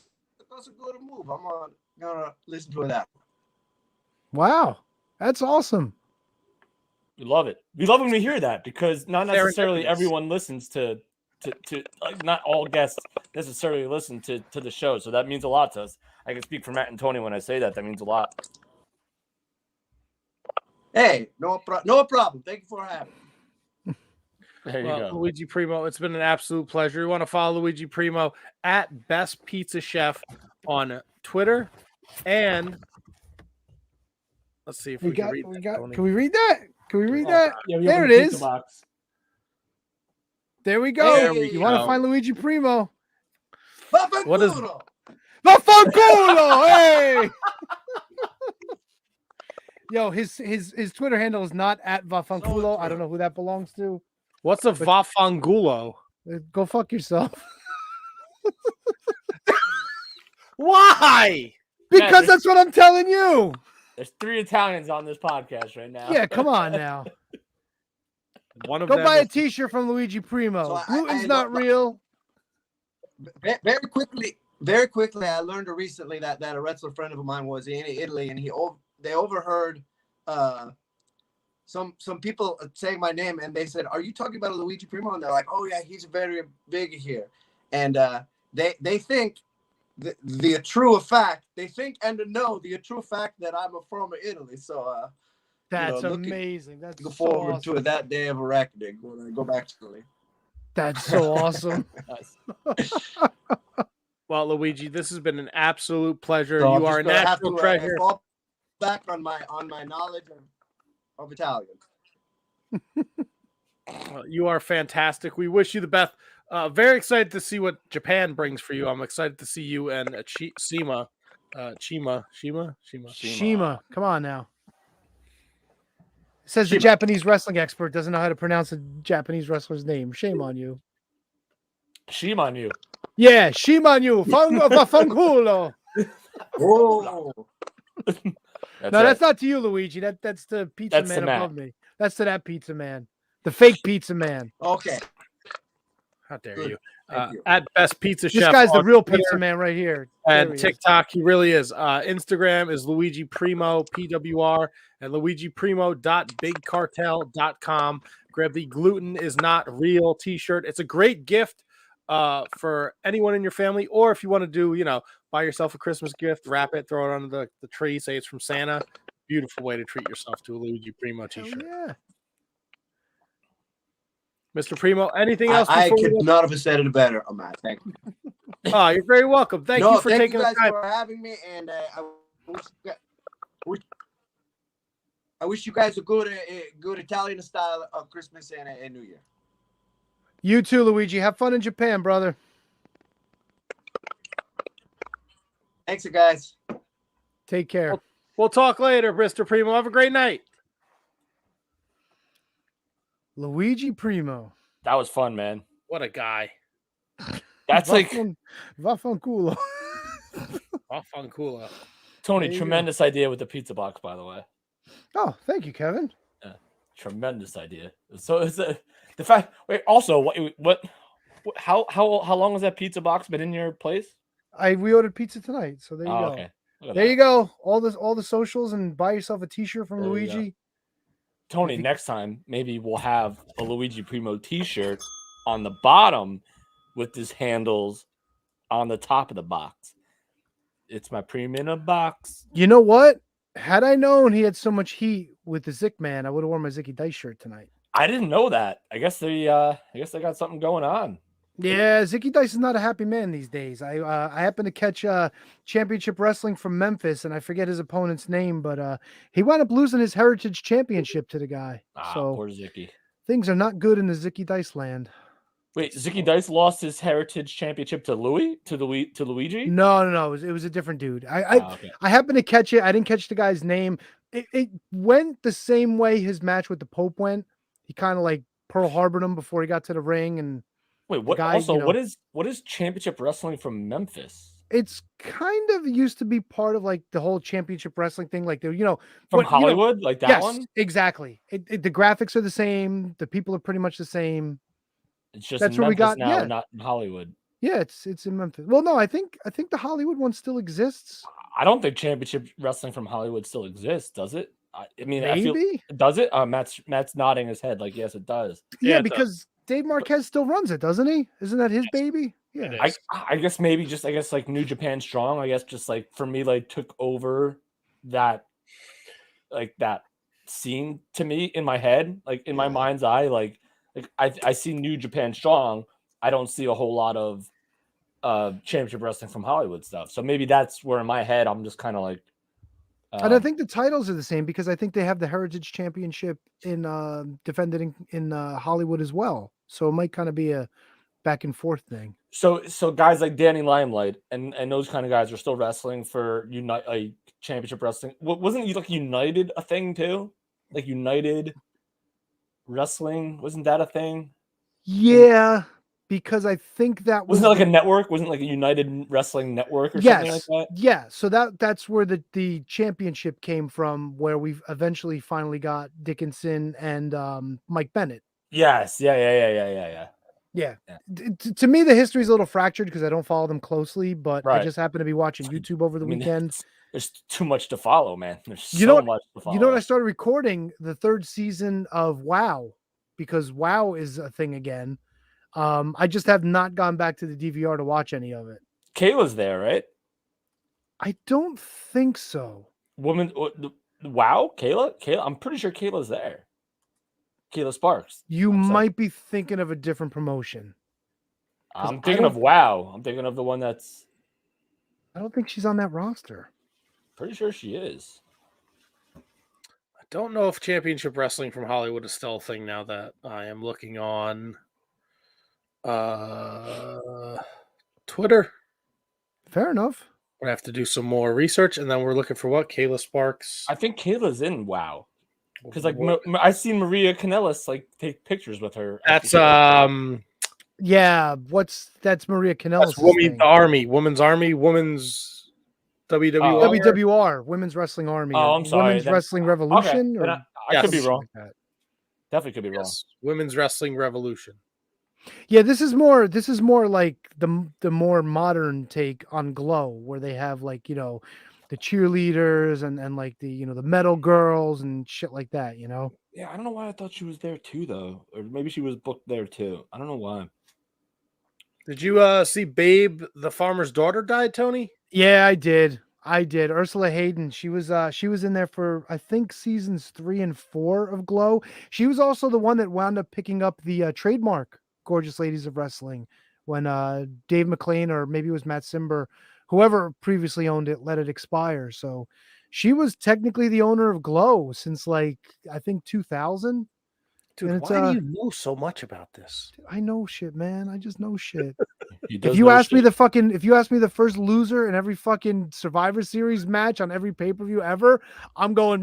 good move. I'm gonna listen to that. Wow, that's awesome. We love it. We love when we hear that, because not necessarily everyone listens to like, not all guests necessarily listen to the show. So that means a lot to us. I can speak for Matt and Tony when I say that. That means a lot. Hey, no problem. Thank you for having me. There you go. Luigi Primo, it's been an absolute pleasure. You want to follow Luigi Primo at Best Pizza Chef on Twitter, and let's see if we can read that. Can we read that? Can we read that? Yeah, there it is. Box. There we go. There we you want to find Luigi Primo? What is Vaffanculo? Hey. Yo, his Twitter handle is not at Vaffanculo. I don't know who that belongs to. What's a Vaffanculo? Go fuck yourself. Why? Because that's what I'm telling you. There's 3 Italians on this podcast right now. Yeah, come on now. One of Go them buy a T-shirt from Luigi Primo. So Gluten's not real. Very quickly, I learned recently that a wrestler friend of mine was in Italy, and they overheard some people saying my name, and they said, "Are you talking about Luigi Primo?" And they're like, "Oh yeah, he's very big here." And they think the true fact. They think and know the true fact that I'm from Italy. So that's amazing. That's look so forward awesome. to that day of reckoning when I go back to Italy. That's so awesome. Well, Luigi, this has been an absolute pleasure. So you are a natural treasure. Fall back on my knowledge of Italian. You are fantastic. We wish you the best. Very excited to see what Japan brings for you. I'm excited to see you and Shima. Shima. Come on now. It says the Japanese wrestling expert doesn't know how to pronounce a Japanese wrestler's name. Shame on you. Shame on you. Yeah, shame on you. Vaffanculo. Oh. That's not to you, Luigi. That's the pizza man above me. That's to that pizza man. The fake pizza man. Okay. How dare you? You. At Best Pizza Chef. This guy's the real Twitter pizza man right here. And TikTok, he really is. Instagram is Luigi Primo, PWR, and luigiprimo.bigcartel.com. Grab the Gluten is Not Real t-shirt. It's a great gift for anyone in your family, or if you want to do, buy yourself a Christmas gift, wrap it, throw it under the tree, say it's from Santa. Beautiful way to treat yourself to a Luigi Primo t-shirt. Yeah. Mr. Primo, anything else? I could not have said it better, Matt. Thank you. Oh, you're very welcome. Thank you for taking the time. For having me, and I wish you guys a good Italian style of Christmas and New Year. You too, Luigi. Have fun in Japan, brother. Thanks, guys. Take care. We'll talk later, Mr. Primo. Have a great night. Luigi Primo. That was fun, man. What a guy. That's like Vaffanculo. Vaffanculo. Tony. There you go. Tremendous idea with the pizza box, by the way. Oh, thank you, Kevin. Tremendous idea. So it's the fact. Wait, also, what? How long has that pizza box been in your place? We ordered pizza tonight, so there you go. Okay. Look at There that. you go. All the socials, and buy yourself a T-shirt from There you go. Luigi. Tony, next time maybe we'll have a Luigi Primo T-shirt on the bottom with his handles on the top of the box. It's my Primo in a box. You know what? Had I known he had so much heat with the Zick Man, I would have worn my Zicky Dice shirt tonight. I didn't know that. I guess they got something going on. Yeah, Zicky Dice is not a happy man these days. I happened to catch championship wrestling from Memphis, and I forget his opponent's name, but he wound up losing his Heritage Championship to the guy. So Poor Zicky. things are not good in the Zicky Dice land. Wait, Zicky Dice lost his Heritage Championship to Luigi? No. It was a different dude. I Okay. happened to catch it. I didn't catch the guy's name. It went the same way his match with the Pope went. He kind of like Pearl Harbored him before he got to the ring, and Wait, what? guy, Also, you know- what is Championship Wrestling from Memphis? it's kind of used to be part of like the whole championship wrestling thing. Like, From what- Hollywood, like that yes, one? exactly. The graphics are the same. The people are pretty much the same. It's just That's in where we Memphis got- now, yeah. not in Hollywood. Yeah, it's in Memphis. Well, no, I think the Hollywood one still exists. I don't think Championship Wrestling from Hollywood still exists, does it? I mean, I feel Maybe. does it? Matt's nodding his head like yes, it does. Yeah, Yeah, it because Dave Marquez still runs it, doesn't he? Isn't that his baby? Yeah. It I guess maybe just like New Japan Strong. I guess just like for me, like took over that scene to me in my head, like in my mind's eye. Like I see New Japan Strong. I don't see a whole lot of Championship Wrestling from Hollywood stuff. So maybe that's where in my head I'm just kind of like. And I think the titles are the same because I think they have the Heritage Championship in defended in Hollywood as well. So it might kind of be a back and forth thing. So guys like Danny Limelight and those kind of guys are still wrestling for Championship Wrestling. Wasn't like United a thing too? Like United Wrestling, wasn't that a thing? Yeah, because I think that was Wasn't it like a network? Wasn't it like a United Wrestling Network or something like that? Yeah. So that's where the championship came from, where we've eventually finally got Dickinson and Mike Bennett. Yes. Yeah. Yeah. To me, the history is a little fractured because I don't follow them closely, but I Right. just happened to be watching YouTube over the I mean, weekend. There's too much to follow, man. There's You know so what- much to follow. You know what? I started recording the third season of WoW because WoW is a thing again. I just have not gone back to the DVR to watch any of it. Kayla's there, right? I don't think so. Woman, wow, Kayla. I'm pretty sure Kayla's there. Kayla Sparks. You I'm sorry. might be thinking of a different promotion. I'm I thinking of don't- WoW. I'm thinking of the one that's I don't think she's on that roster. pretty sure she is. I don't know if Championship Wrestling from Hollywood is still a thing now that I am looking on Twitter. Fair enough. I have to do some more research, and then we're looking for what? Kayla Sparks. I think Kayla's in WoW because like I seen Maria Kanellis like take pictures with her. That's Yeah, that's Maria Kanellis. that's Women's Army, Women's WWR. Oh. WWR, Women's Wrestling Army. Oh, or I'm sorry, Women's then- Wrestling Revolution. then or I could be Yes. wrong. like that. Definitely could be wrong. Yes, Women's Wrestling Revolution. Yeah, this is more like the more modern take on Glow, where they have like, the cheerleaders and like the metal girls and shit like that, Yeah, I don't know why I thought she was there too, though, or maybe she was booked there too. I don't know why. Did you see Babe, the farmer's daughter, died, Tony? Yeah, I did. Ursula Hayden. She was in there for I think seasons 3 and 4 of Glow. She was also the one that wound up picking up the trademark Gorgeous Ladies of Wrestling when Dave McLean, or maybe it was Matt Simber, whoever previously owned it, let it expire. So she was technically the owner of Glow since like I think 2000. Dude, And it's, why do you know so much about this? I know shit, man. I just know shit. He does If you know ask me shit. if you ask me the first loser in every fucking Survivor Series match on every pay-per-view ever, I'm going.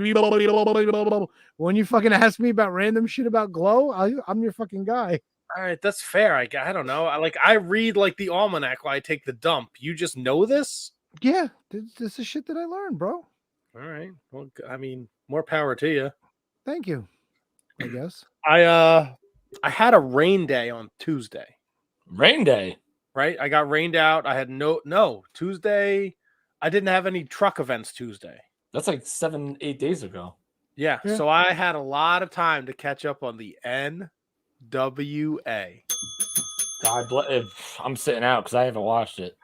When you fucking ask me about random shit about Glow, I'm your fucking guy. All right, that's fair. I don't know. I read like the almanac while I take the dump. You just know this? Yeah, this is shit that I learned, bro. All right. Well, I mean, more power to you. Thank you. I guess. I had a rain day on Tuesday. Rain Day. Right? I got rained out. I had no Tuesday. I didn't have any truck events Tuesday. That's like 7-8 days ago. Yeah. Yeah. So I had a lot of time to catch up on the NWA. God bless. I'm sitting out because I haven't watched it.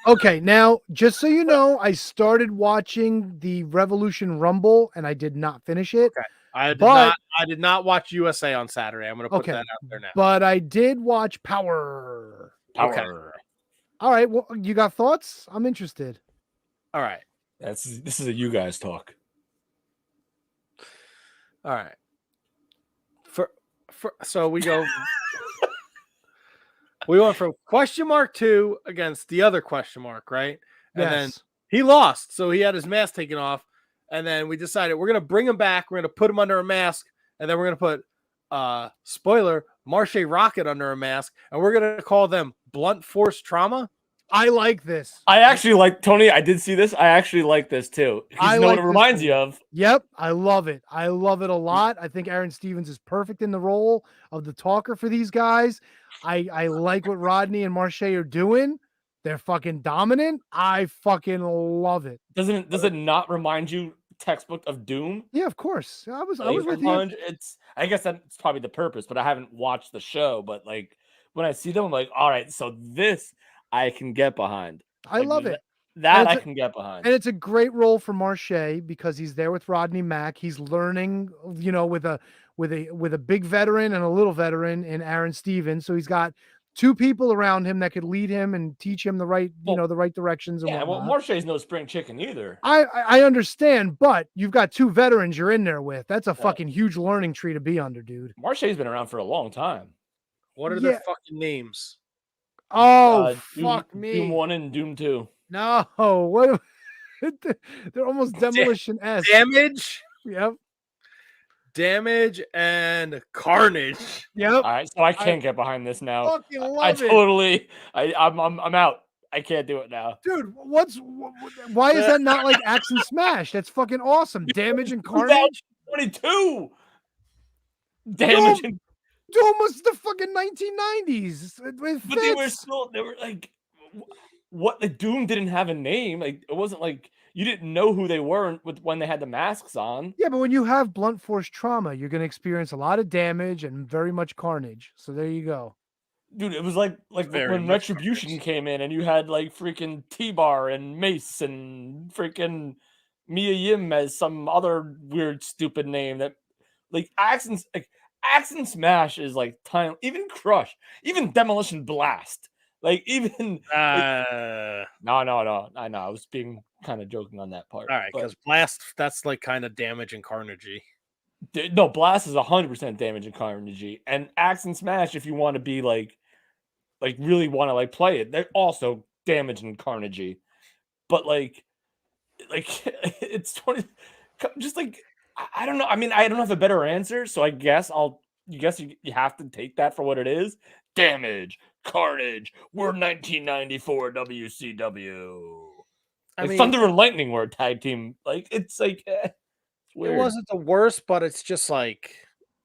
Okay, now just so you know, I started watching the Revolution Rumble and I did not finish it. Okay. I did not watch USA on Saturday. I'm going to put Okay. that out there now. But I did watch Power. Okay. All right, well, you got thoughts? I'm interested. All right. This is a you guys talk. All right. So we go. We went from question mark 2 against the other question mark, right? And then Yes. he lost, so he had his mask taken off. And then we decided we're gonna bring him back. We're gonna put him under a mask, and then we're gonna put spoiler Marche Rocket under a mask, and we're gonna call them Blunt Force Trauma. I like this. I actually like Tony. I did see this. I actually like this too. I You know like what it this reminds too. you of? Yep, I love it. I love it a lot. I think Aaron Stevens is perfect in the role of the talker for these guys. I like what Rodney and Marche are doing. They're fucking dominant. I fucking love it. Does it not remind you textbook of Doom? Yeah, of course. I was Like, with you. I guess that's probably the purpose, but I haven't watched the show. But like when I see them, I'm like, all right, so this I can get behind. I Like, love it. That And I it's can get behind. And it's a great role for Marche because he's there with Rodney Mack. He's learning, you know, with a big veteran and a little veteran in Aaron Stevens. So he's got two people around him that could lead him and teach him the right, the right directions and Yeah, well, whatnot. Marche's no spring chicken either. I understand, but you've got two veterans you're in there with. That's a fucking huge learning tree to be under, dude. Marche's been around for a long time. What are their fucking names? Oh, fuck me. Doom 1 and Doom 2. No, what? They're almost Demolition-esque. Damage. Yep. Damage and Carnage. Yep. All right, so I can't get behind this now. Fucking love I it. totally. I'm out. I can't do it now. Dude, why is that not like Axe and Smash? That's fucking awesome. Damage and Carnage. 22. Damage and Doom was the fucking 1990s. But they were like, what? The Doom didn't have a name. Like it wasn't like you didn't know who they were when they had the masks on. Yeah, but when you have blunt force trauma, you're going to experience a lot of damage and very much carnage. So there you go. Dude, it was like when Retribution came in and you had like freaking T-Bar and Mace and freaking Mia Yim as some other weird stupid name that like Axe and Smash is like time, even Crush, even Demolition Blast. Like even no. I know. I was being kind of joking on that part. All right, because Blast, that's like kind of Damage and Carnagey. No, Blast is 100% Damage and Carnagey, and Axe and Smash, if you want to be like really want to like play it, they're also Damage and Carnagey. But like it's 20. Just like I don't know. I mean, I don't have a better answer, so I guess you have to take that for what it is. Damage, Carnage. We're 1994 WCW. Like Thunder and Lightning were a tag team. Like it's like it's weird. It wasn't the worst, but it's just like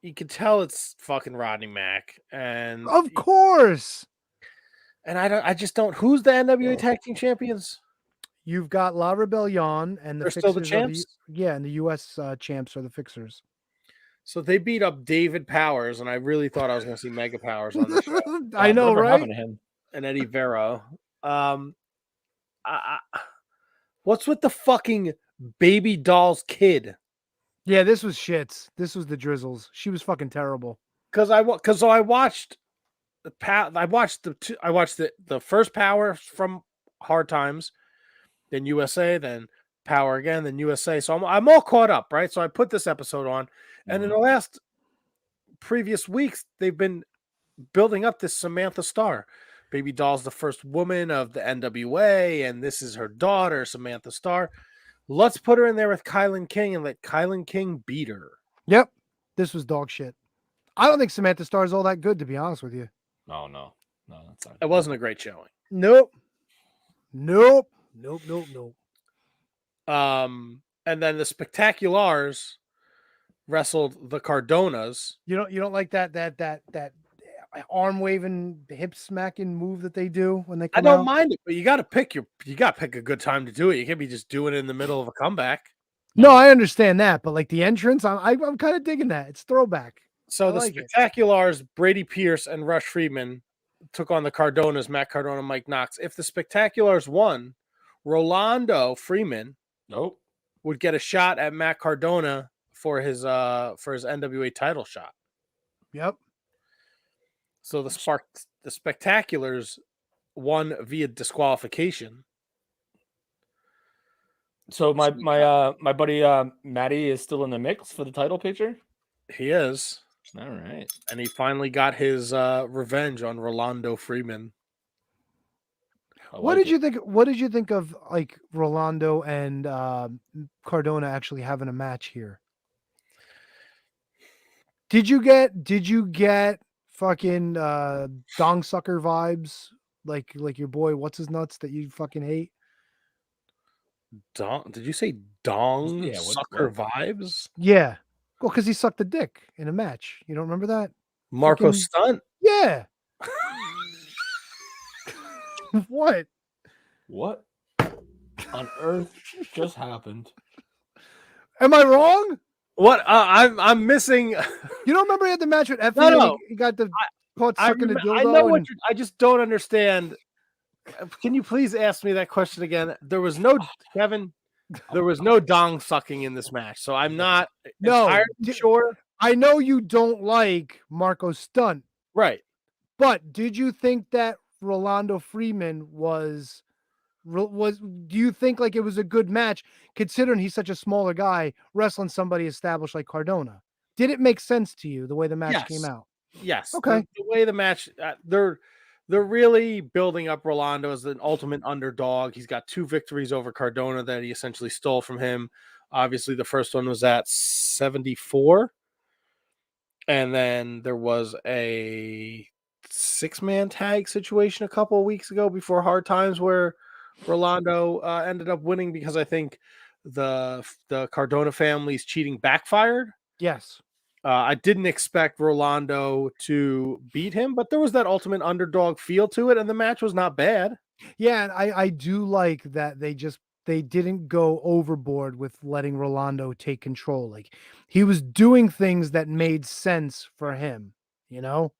you could tell it's fucking Rodney Mack, and of course. And I just don't. Who's the NWA Tag Team Champions? You've got La Rebellion and the They're still the champs. And the U.S. Champs are the Fixers. So they beat up David Powers, and I really thought I was going to see Mega Powers on the show. I know, right? To him? And Eddie Vero. What's with the fucking baby doll's kid? Yeah, this was shits. This was the Drizzles. She was fucking terrible. Because I watched the first Power from Hard Times, then USA, then Power again, then USA. So I'm all caught up, right? So I put this episode on, and in the last previous weeks they've been building up this Samantha Starr. Baby Doll's the first woman of the NWA, and this is her daughter, Samantha Starr. Let's put her in there with Kylan King and let Kylan King beat her. Yep. This was dog shit. I don't think Samantha Starr is all that good, to be honest with you. No, that's not. It wasn't a great showing. Nope. Nope. And then the Spectaculars wrestled the Cardonas. You don't like that arm waving, hip smacking move that they do when they I come don't out? mind it, but you got to pick a good time to do it. You can't be just doing it in the middle of a comeback. No, I understand that, but like the entrance, I'm kind of digging that. It's throwback. So I the like it. Spectaculars, Brady Pierce and Rush Friedman took on the Cardonas, Matt Cardona, Mike Knox. If the Spectaculars won, Rolando Freeman Nope. would get a shot at Matt Cardona for his NWA title shot. Yep. So the Spectaculars won via disqualification. So my buddy Matty is still in the mix for the title picture. He is. All right. And he finally got his revenge on Rolando Freeman. What did you think? What did you think of like Rolando and Cardona actually having a match here? Did you get fucking dong sucker vibes like your boy what's his nuts that you fucking hate? Did you say dong Yeah, sucker vibes? Yeah. Well, because he sucked the dick in a match. You don't remember that? Marco Fucking- Stunt? Yeah. What? What on earth just happened? Am I wrong? What? I'm missing. You don't remember he had the match with Effie? No, and no. He got the caught sucking the dildo. I know what and- I just don't understand. Can you please ask me that question again? There was no Kevin. There was no dong sucking in this match, so I'm not No, entirely sure. I know you don't like Marco Stunt, Right. but did you think that Rolando Freeman was? Do you think like it was a good match considering he's such a smaller guy wrestling somebody established like Cardona? Did it make sense to you the way the match Yes. came out? Yes. Okay. The way the match, they're really building up Rolando as an ultimate underdog. He's got 2 victories over Cardona that he essentially stole from him. Obviously, the first one was at 74. And then there was a 6-man tag situation a couple of weeks ago before Hard Times where Rolando ended up winning because I think the Cardona family's cheating backfired. Yes. I didn't expect Rolando to beat him, but there was that ultimate underdog feel to it, and the match was not bad. Yeah, and I do like that they didn't go overboard with letting Rolando take control. Like he was doing things that made sense for him, you know?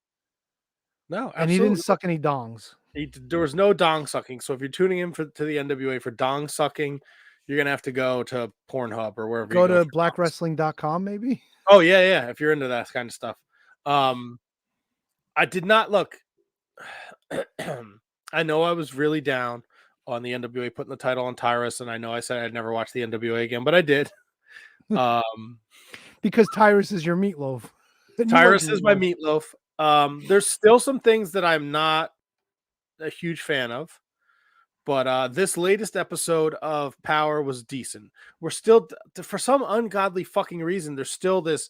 No, And he didn't suck any dongs. There was no dong sucking. So if you're tuning in to the NWA for dong sucking, you're gonna have to go to Pornhub or wherever. Go you to for dongs. blackwrestling.com maybe. Oh yeah, if you're into that kind of stuff. I did not look. I know I was really down on the NWA putting the title on Tyrus, and I know I said I'd never watch the NWA again, but I did. Because Tyrus is your meatloaf. And you Tyrus like is my meatloaf. There's still some things that I'm not a huge fan of, but this latest episode of Power was decent. We're still, for some ungodly fucking reason, there's still this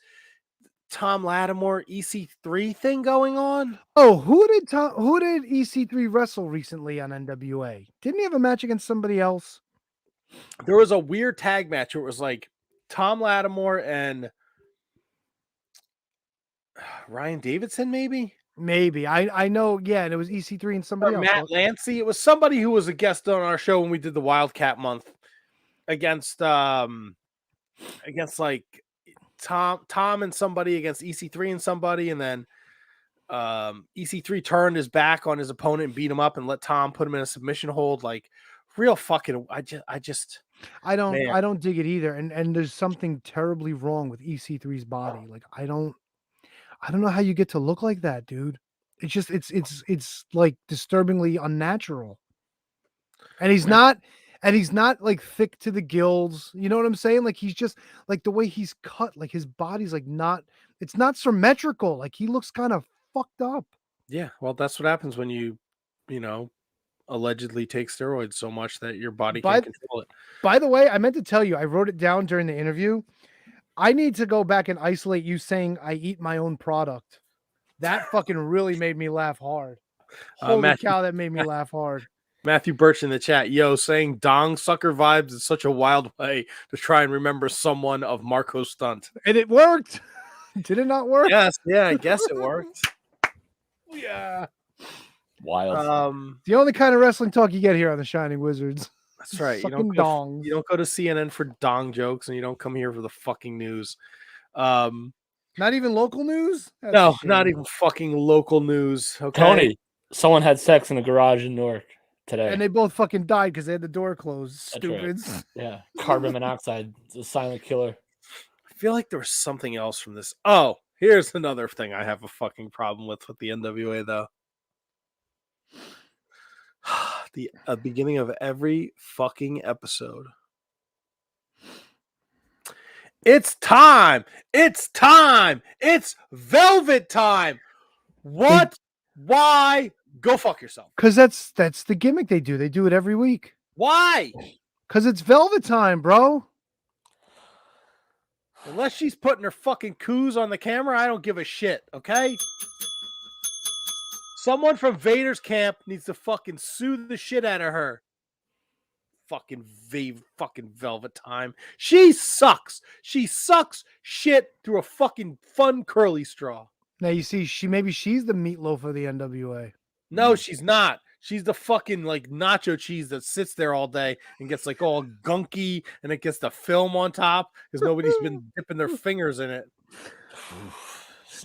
Tom Lattimore EC3 thing going on. Oh, who did EC3 wrestle recently on NWA? Didn't he have a match against somebody else? There was a weird tag match where it was like Tom Lattimore and Ryan Davidson, maybe. Maybe. I know, yeah, and it was EC3 and somebody Or else. Matt Lancey. It was somebody who was a guest on our show when we did the Wildcat month against like Tom and somebody against EC3 and somebody, and then EC3 turned his back on his opponent and beat him up and let Tom put him in a submission hold. Like real fucking I don't dig it either. And there's something terribly wrong with EC3's body. Like I don't know how you get to look like that, dude. It's just it's like disturbingly unnatural. And he's not like thick to the gills. You know what I'm saying? Like he's just like the way he's cut, like his body's like not, It's not symmetrical. Like he looks kind of fucked up. Yeah, well, that's what happens when you allegedly take steroids so much that your body can't control it. By the way, I meant to tell you, I wrote it down during the interview. I need to go back and isolate you saying I eat my own product. That fucking really made me laugh hard. Holy cow, that made me laugh hard. Matthew Birch in the chat, saying dong sucker vibes is such a wild way to try and remember someone of Marco's stunt. And it worked. Did it not work? Yes, yeah, I guess it worked. Yeah. Wild. The only kind of wrestling talk you get here on the Shining Wizards. That's right. You Fucking don't dongs. you don't go to CNN for dong jokes, and you don't come here for the fucking news. Not even local news? That's no, a shame. not even fucking local news. Okay, Tony, someone had sex in a garage in Newark today. And they both fucking died because they had the door closed. That's right. Stupids. Yeah, carbon monoxide, it's a silent killer. I feel like there was something else from this. Oh, here's another thing I have a fucking problem with the NWA though. The beginning of every fucking episode. It's time. It's time. It's velvet time. What? Why? Go fuck yourself. Because that's the gimmick they do. They do it every week. Why? Because it's velvet time, bro. Unless she's putting her fucking coos on the camera, I don't give a shit, okay? Someone from Vader's camp needs to fucking sue the shit out of her. Fucking velvet time. She sucks. She sucks shit through a fucking fun curly straw. Now you see, she's the meatloaf of the NWA. No, she's not. She's the fucking like nacho cheese that sits there all day and gets like all gunky and it gets the film on top because nobody's been dipping their fingers in it.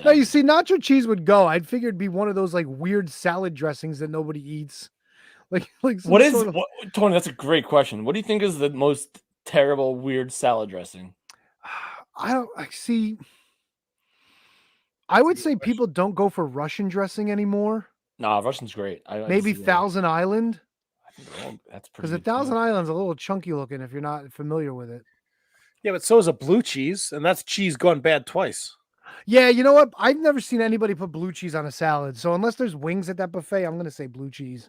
No, you see, nacho cheese would go. I'd figure it'd be one of those like weird salad dressings that nobody eats. Like what is Tony? That's a great question. What do you think is the most terrible, weird salad dressing? I would say people don't go for Russian dressing anymore. Nah, Russian's great. Maybe Thousand Island. That's because the Thousand Island's a little chunky looking if you're not familiar with it. Yeah, but so is a blue cheese, and that's cheese gone bad twice. Yeah, you know what? I've never seen anybody put blue cheese on a salad. So unless there's wings at that buffet, I'm going to say blue cheese.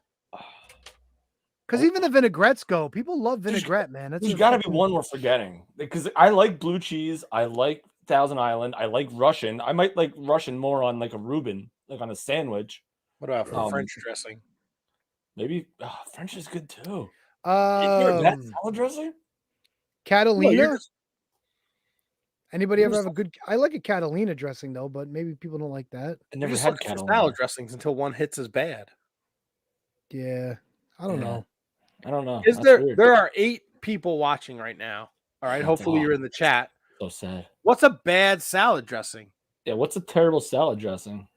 Because even the vinaigrettes go. People love vinaigrette, man. There's got to be one we're forgetting. Because I like blue cheese. I like Thousand Island. I like Russian. I might like Russian more on like a Reuben, like on a sandwich. What about French dressing? Maybe French is good too. Salad dressing? Catalina? Anybody ever have a good? I like a Catalina dressing though, but maybe people don't like that. I never had Catalina salad dressings until one hits as bad. Yeah, I don't know. I don't know. Is there are 8 people watching right now. All right, That's hopefully you're in the chat. So sad. What's a bad salad dressing? Yeah, what's a terrible salad dressing?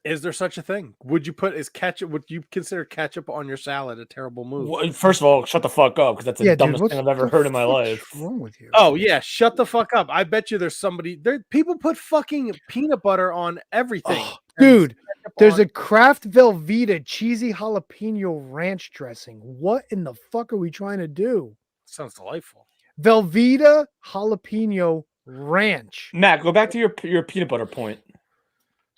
Is there such a thing? Would you consider ketchup on your salad a terrible move? Well, first of all, shut the fuck up because that's the dumbest thing I've ever heard in my life. What's wrong with you? Oh yeah, shut the fuck up. I bet you there's somebody there. People put fucking peanut butter on everything. Dude, there's a Kraft Velveeta cheesy jalapeno ranch dressing. What in the fuck are we trying to do? Sounds delightful. Velveeta jalapeno ranch. Matt, go back to your peanut butter point.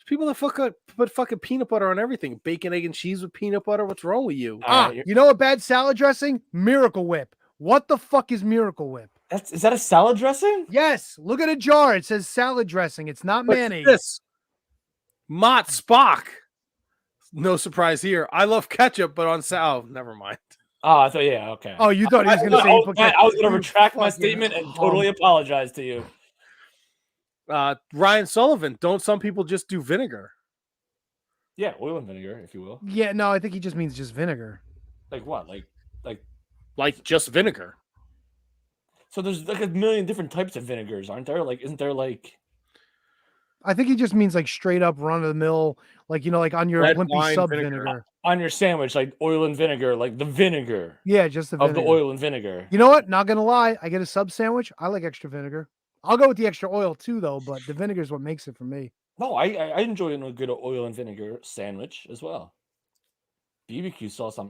People that put fucking peanut butter on everything. Bacon, egg, and cheese with peanut butter. What's wrong with you? You know a bad salad dressing? Miracle Whip. What the fuck is Miracle Whip? Is that a salad dressing? Yes. Look at a jar. It says salad dressing. It's not mayonnaise. This Mott Spock. No surprise here. I love ketchup, but on salad. Oh, never mind. Oh, I thought okay. Oh, you thought he was going to say? I was going to retract my statement and totally apologize to you. Ryan Sullivan, don't some people just do vinegar? Yeah, oil and vinegar, if you will. Yeah, no, I think he just means just vinegar. Like what? Like just vinegar. So there's like a million different types of vinegars, aren't there? Like, isn't there like? I think he just means like straight up run of the mill, like like on your wimpy sub vinegar. On your sandwich, like oil and vinegar, like the vinegar. Yeah, just the vinegar. Of the oil and vinegar. You know what? Not gonna lie, I get a sub sandwich. I like extra vinegar. I'll go with the extra oil too, though, but the vinegar is what makes it for me. No, I enjoy a good oil and vinegar sandwich as well. BBQ sauce on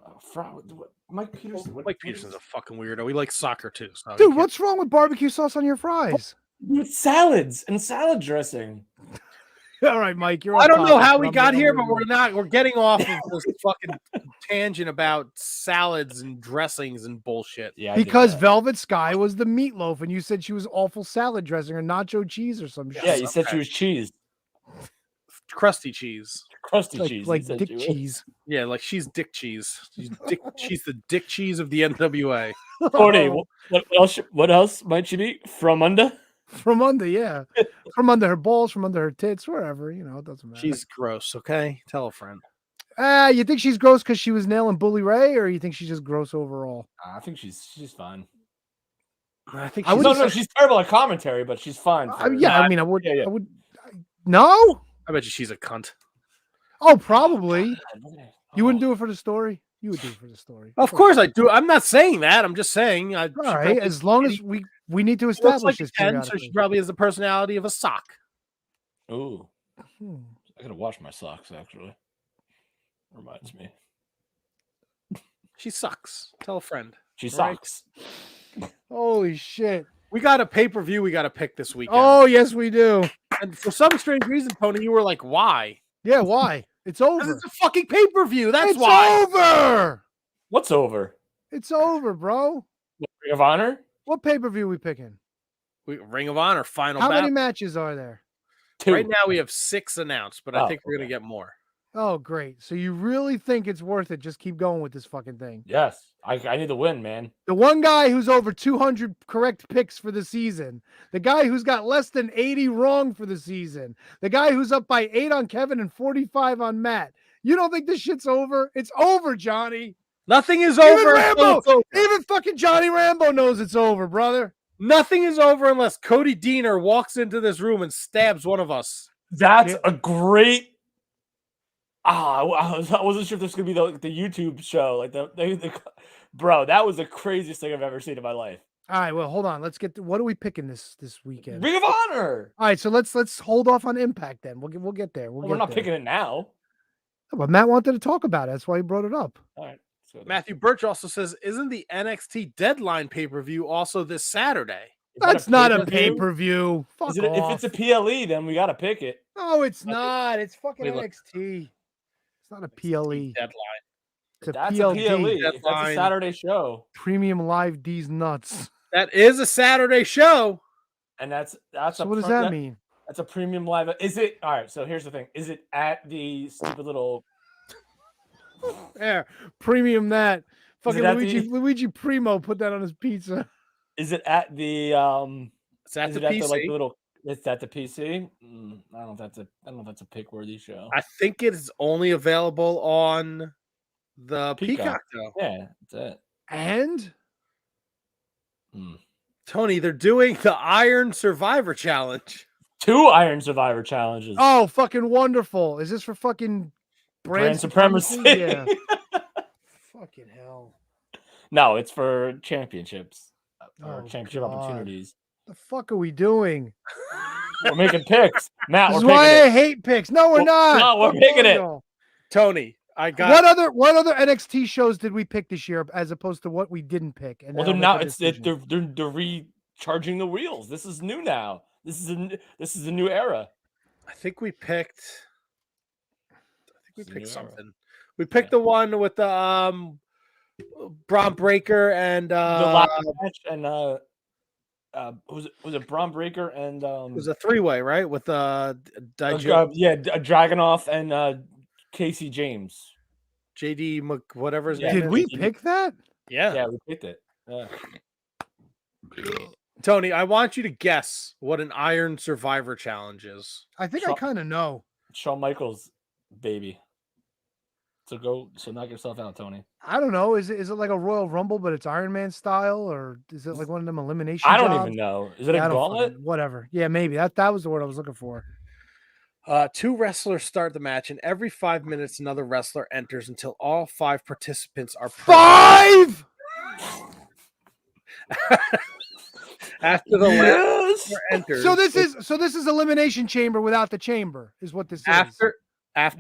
Mike Peterson. Mike Peterson's a fucking weirdo. He likes soccer too. Dude, what's wrong with barbecue sauce on your fries? With salads and salad dressing. All right, Mike, you're. I off don't know topic, how we I'm- got I'm here, gonna but leave. we're getting off of this fucking tangent about salads and dressings and bullshit. Yeah, I did Because that. Velvet Sky was the meatloaf, and you said she was awful salad dressing or nacho cheese or some shit. Yeah, you said Okay. she was cheese, Crusty cheese. crusty like cheese. like you said dick she was. Oh. cheese. Yeah, like she's dick cheese. She's the dick cheese of the NWA. Tony, what else? What else might she be from under? From under, yeah, from under her balls, from under her tits, wherever, you know, it doesn't matter. She's gross, okay? Tell a friend. You think she's gross because she was nailing Bully Ray, or you think she's just gross overall? I think she's fine. I think I she's wouldn't No, she's terrible at commentary, but she's fine. Yeah, I mean, I would, yeah. I would. No. I bet you she's a cunt. Oh, probably. You wouldn't do it for the story. You would do it for the story. Of course I do. I'm not saying that. I'm just saying. All right, as long as we need to she looks establish like a this. 10, so periodically. she probably has the personality of a sock. Ooh, Hmm. I gotta wash my socks. Actually, reminds me. She sucks. Tell a friend. She Right. sucks. Holy shit! We got a pay-per-view we got to pick this weekend. Oh yes, we do. And for some strange reason, Tony, you were like, why? Yeah, why? It's 'Cause over. it's a fucking pay-per-view. That's It's why. over. What's over? It's over, bro. Ring of Honor? What pay per view we picking? Ring of Honor final How battle. many matches are there? 2. Right now we have 6 announced, but I Oh, think we're gonna okay. get more. Oh, great. So you really think it's worth it? Just keep going with this fucking thing. Yes, I need to win, man. The one guy who's over 200 correct picks for the season, the guy who's got less than 80 wrong for the season, the guy who's up by 8 on Kevin and 45 on Matt. You don't think this shit's over? It's over, Johnny. Nothing is Even over. until Rambo, it's over. even fucking Johnny Rambo knows it's over, brother. Nothing is over unless Cody Deaner walks into this room and stabs one of us. That's Yeah. a great. I wasn't sure if this could be the YouTube show, like bro. That was the craziest thing I've ever seen in my life. All right, well, hold on. Let's get to, what are we picking this weekend? Ring of Honor. All right, so let's hold off on Impact then. We'll get there. We're not picking it now. But Matt wanted to talk about it. That's why he brought it up. All right. let's go there. Matthew Birch also says, "Isn't the NXT Deadline pay-per-view also this Saturday?" Is that That's not a pay-per-view? pay-per-view. Fuck Is it, off. if it's a PLE, then we gotta pick it. No, it's not. It's fucking Wait, look. NXT. It's not a PLE. Deadline. It's a That's PLD. a PLE. If that's a Deadline. Saturday show, Premium Live D's nuts. That is a Saturday show. and that's So a what does pre- that mean? That's a premium live. Is it all right? So here's the thing: is it at the stupid little? There, premium that. Fucking at Luigi, the- Luigi Primo put that on his pizza. Is it at the? It's at Is the it at PC. the like little? It's at the PC. I don't know if that's a. I don't know if that's a pick worthy show. I think it is only available on the Peacock, though. Yeah, that's it. And Hmm. Tony, they're doing the Iron Survivor Challenge. 2 Iron Survivor challenges. oh, fucking wonderful. Is this for fucking brand supremacy. Yeah. Fucking hell. No, it's for championships or Oh, championship God. opportunities. The fuck are we doing? We're making picks, Matt. This is We're picking why I it. hate picks. No, we're Well, not. no, we're Fuck picking it. y'all. Tony, I got What other NXT shows did we pick this year as opposed to what we didn't pick? And Well, then they're I'll now make a it's decision. they're recharging the wheels. This is new now. This is a new era. I think we picked It's a new era. something. We picked the one with the Braun Breaker and The last match and was it Braun Breaker and it was a 3-way, right? With Dragunov and Casey James. JD whatever his Yeah. name Did is. we pick that? Yeah. Yeah, we picked it. Yeah. Tony, I want you to guess what an Iron Survivor Challenge is. I think I Shawn- kind of know. Shawn Michaels, baby. So knock yourself out, Tony. I don't know. Is it like a Royal Rumble, but it's Iron Man style, or is it like one of them elimination? I don't jobs? even know. Is it Yeah, I a don't gauntlet? fucking- whatever. Yeah, maybe that was the word I was looking for. 2 wrestlers start the match, and every 5 minutes, another wrestler enters until all 5 participants are present. 5. After the last Yes. wrestler enters. So this is elimination chamber without the chamber, is what this is. after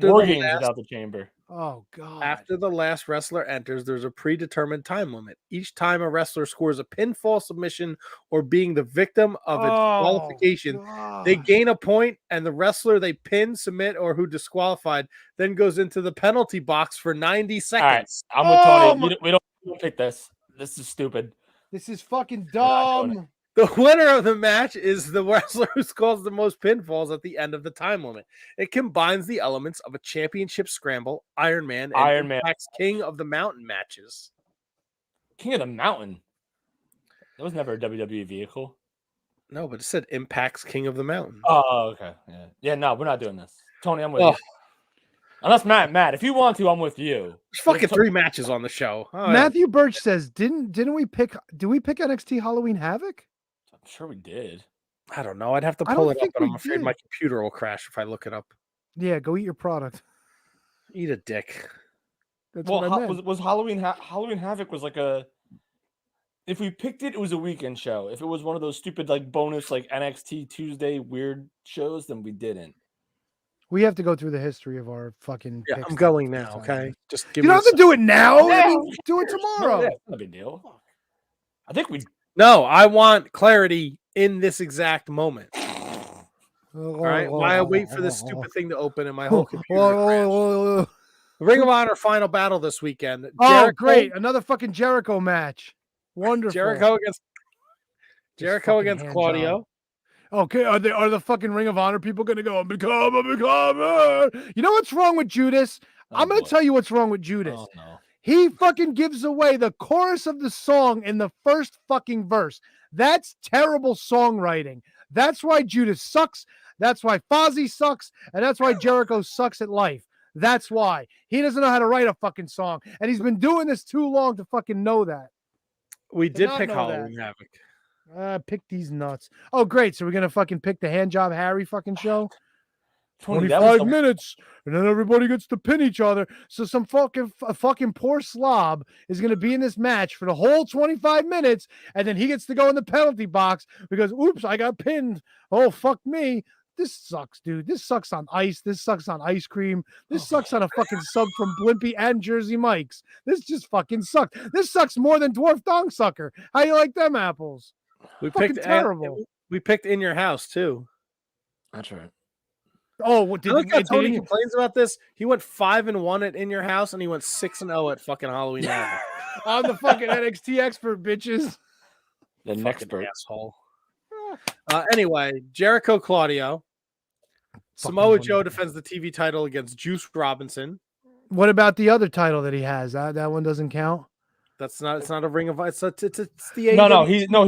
War the games last, without the chamber. Oh God. After the last wrestler enters, there's a predetermined time limit. Each time a wrestler scores a pinfall, submission, or being the victim of a disqualification, they gain a point, and the wrestler they pin, submit, or who disqualified then goes into the penalty box for 90 seconds. All right, I'm with Tony. We don't pick this. This is stupid. This is fucking not doing dumb. The winner of the match is the wrestler who scores the most pinfalls at the end of the time limit. It combines the elements of a championship scramble, Iron Man, and Impact's King of the Mountain matches. King of the Mountain? That was never a WWE vehicle. No, but it said Impact's King of the Mountain. Oh, okay. Yeah, no, we're not doing this. Tony, I'm with you. Unless Matt, if you want to, I'm with you. There's fucking 3 matches on the show. Matthew Birch says, did we pick NXT Halloween Havoc? I'm sure we did. I don't know. I'd have to pull it up, but I'm afraid my computer will crash if I look it up. Yeah, go eat your product. Eat a dick. That's what I meant. Was Halloween Havoc was like a. If we picked it, it was a weekend show. If it was one of those stupid like bonus like NXT Tuesday weird shows, then we didn't. We have to go through the history of our fucking. Yeah, I'm going now. Okay, just give you me. don't have to do it now. Yeah. I mean, do it tomorrow. Yeah, not a big deal. I think we. No, I want clarity in this exact moment. All right, why I wait for this stupid thing to open in my whole computer. Ring of Honor final battle this weekend. Oh, great! Another fucking Jericho match. Wonderful. Jericho against Claudio. Okay, are the fucking Ring of Honor people gonna go become a? You know what's wrong with Judas? I'm gonna tell you what's wrong with Judas. Oh, no. He fucking gives away the chorus of the song in the first fucking verse. That's terrible songwriting. That's why Judas sucks. That's why Fozzy sucks. And that's why Jericho sucks at life. That's why. He doesn't know how to write a fucking song. And he's been doing this too long to fucking know that. We did pick Halloween Havoc. Pick these nuts. Oh, great. So we're going to fucking pick the Handjob Harry fucking show? 25 minutes, and then everybody gets to pin each other. So some fucking poor slob is going to be in this match for the whole 25 minutes, and then he gets to go in the penalty box because, oops, I got pinned. Oh, fuck me. This sucks, dude. This sucks on ice. This sucks on ice cream. This sucks on a fucking sub from Blimpie and Jersey Mike's. This just fucking sucks. This sucks more than Dwarf Dong Sucker. How you like them apples? We fucking picked terrible. We picked In Your House too. That's right. Oh, what did Tony complains about this? He went 5-1 at In Your House, and he went 6-0 at fucking Halloween Havoc. I'm the fucking NXT expert, bitches. The next asshole. Anyway, Jericho Claudio. Samoa Joe defends the TV title against Juice Robinson. What about the other title that he has? That one doesn't count. It's not a Ring of It's the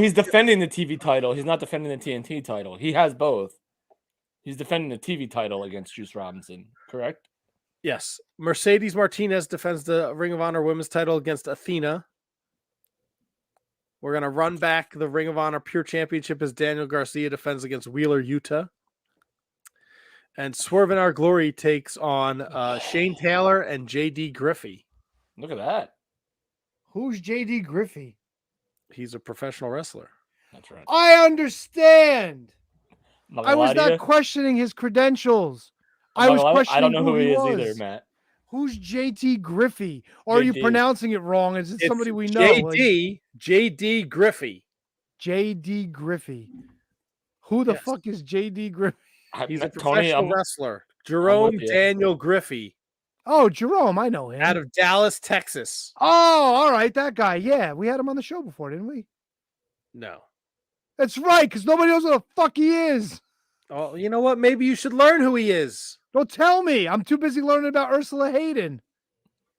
he's defending the TV title. He's not defending the TNT title. He has both. He's defending the TV title against Juice Robinson, correct? Yes. Mercedes Martinez defends the Ring of Honor Women's title against Athena. We're going to run back the Ring of Honor Pure Championship as Daniel Garcia defends against Wheeler Yuta. And Swerve in Our Glory takes on Shane Taylor and J.D. Griffey. Look at that. Who's J.D. Griffey? He's a professional wrestler. That's right. I understand. I was not you. questioning his credentials. I was questioning I don't know who he is was. either, Matt. Who's JT Griffey? Or are you pronouncing it wrong? Is it somebody we know? J.D. Griffey. J.D. Griffey. Who the fuck is J.D. Griffey? He's a professional wrestler. Jerome Daniel Griffey. Oh, Jerome. I know him. Out of Dallas, Texas. Oh, all right. That guy. Yeah. We had him on the show before, didn't we? No. That's right, because nobody knows who the fuck he is. Oh, you know what? Maybe you should learn who he is. Don't tell me. I'm too busy learning about Ursula Hayden.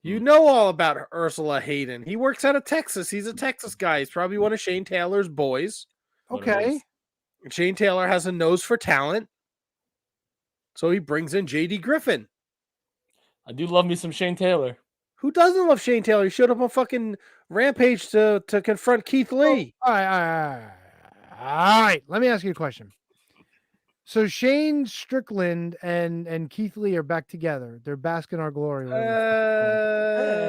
You know all about Ursula Hayden. He works out of Texas. He's a Texas guy. He's probably one of Shane Taylor's boys. Okay. Shane Taylor has a nose for talent. So he brings in J.D. Griffin. I do love me some Shane Taylor. Who doesn't love Shane Taylor? He showed up on fucking Rampage to confront Keith Lee. All right. Let me ask you a question. So Shane Strickland and Keith Lee are back together. They're basking our glory.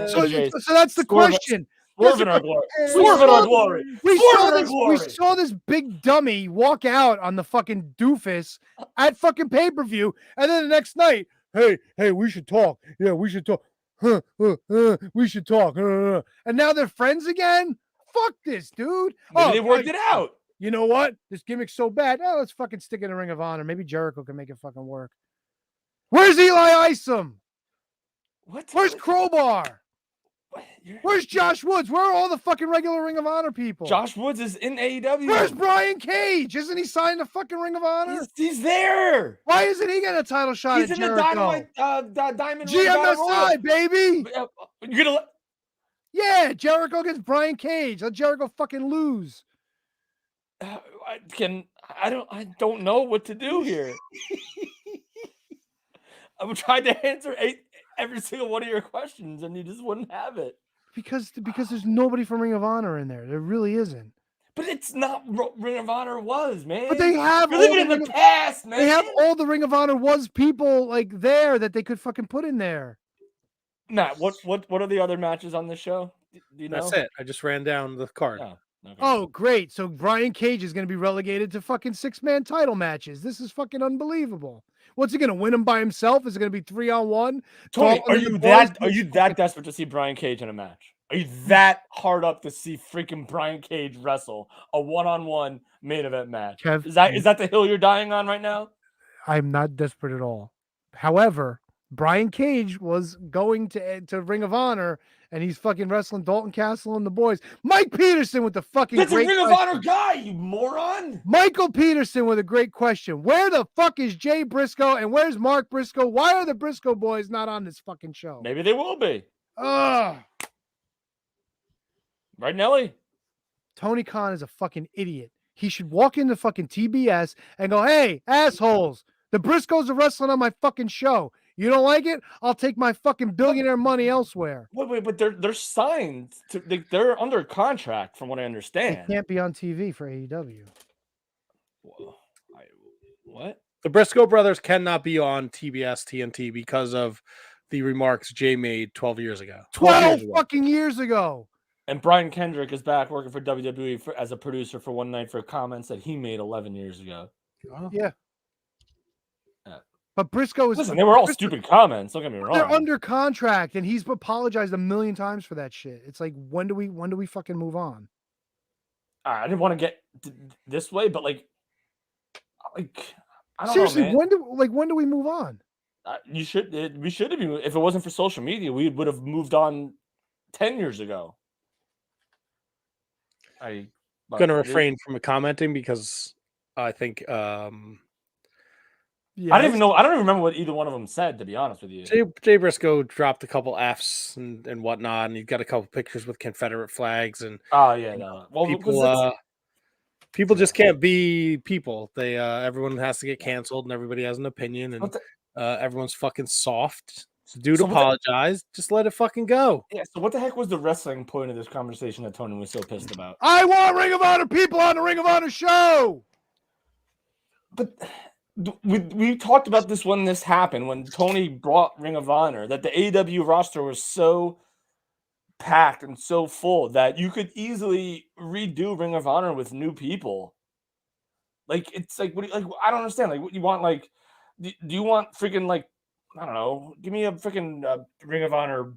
So that's the question. Swerve in our glory. Swerve in our glory. We saw this big dummy walk out on the fucking doofus at fucking pay-per-view, and then the next night, hey, we should talk. Yeah, we should talk. We should talk. And now they're friends again? Fuck this, dude. Maybe they worked it out. You know what? This gimmick's so bad. Oh, let's fucking stick it in Ring of Honor. Maybe Jericho can make it fucking work. Where's Eli Isom? Where's Crowbar? Where's Josh Woods? Where are all the fucking regular Ring of Honor people? Josh Woods is in AEW. Where's Brian Cage? Isn't he signed to fucking Ring of Honor? He's there. Why isn't he getting a title shot He's at in the Jericho? Diamond Ring Battle Royal. GMSI, baby. You're gonna Yeah, Jericho against Brian Cage. Let Jericho fucking lose. I don't know what to do here. I'm trying to answer every single one of your questions, and you just wouldn't have it. Because there's nobody from Ring of Honor in there. There really isn't. But it's not what Ring of Honor was, man. But they have You're living in the past, man. They have all the Ring of Honor was people like there that they could fucking put in there. Matt, what are the other matches on this show? Do you know? That's it. I just ran down the card. Oh, okay. Oh, great. So Brian Cage is going to be relegated to fucking 6-man title matches. This is fucking unbelievable. What's he going to win them by himself? Is it going to be 3-on-1? Tony, are you that desperate to see Brian Cage in a match? Are you that hard up to see freaking Brian Cage wrestle a 1-on-1 main event match? Kev, Is that the hill you're dying on right now? I'm not desperate at all. However, Brian Cage was going to Ring of Honor, and he's fucking wrestling Dalton Castle and the boys. Mike Peterson with the fucking That's a great Ring of question. Honor guy, you moron. Michael Peterson with a great question. Where the fuck is Jay Briscoe and where's Mark Briscoe? Why are the Briscoe boys not on this fucking show? Maybe they will be. Ugh. Right, Nelly? Tony Khan is a fucking idiot. He should walk into fucking TBS and go, hey, assholes, the Briscoes are wrestling on my fucking show. You don't like it? I'll take my fucking billionaire money elsewhere. Wait, but they're signed. They're under contract, from what I They understand. can't be on TV for AEW. What? The Briscoe brothers cannot be on TBS TNT because of the remarks Jay made 12 years ago. 12 fucking years ago. And Brian Kendrick is back working for WWE as a producer for One Night for comments that he made 11 years ago. Yeah. But Briscoe is. Listen, they were all stupid comments. Don't get me wrong. They're under contract, and he's apologized a million times for that shit. It's like, when do we fucking move on? I didn't want to get this way, but like I don't Seriously, know, man. when do we move on? We should have been. If it wasn't for social media, we would have moved on 10 years ago. I'm going to refrain from commenting because I think Yeah, I don't even know. I don't even remember what either one of them said, to be honest with you. Jay Briscoe dropped a couple Fs and whatnot, and he's got a couple pictures with Confederate flags and Oh yeah, no. Well, people just can't be people. They everyone has to get canceled, and everybody has an opinion, and everyone's fucking soft. So dude, apologize. Just let it fucking go. Yeah. So what the heck was the wrestling point of this conversation that Tony was so pissed about? I want Ring of Honor people on the Ring of Honor show. But we talked about this when this happened, when Tony brought Ring of Honor, that the AEW roster was so packed and so full that you could easily redo Ring of Honor with new people. Like, it's like, I don't understand. Like, what you want? Like, do you want freaking, like, I don't know, give me a freaking Ring of Honor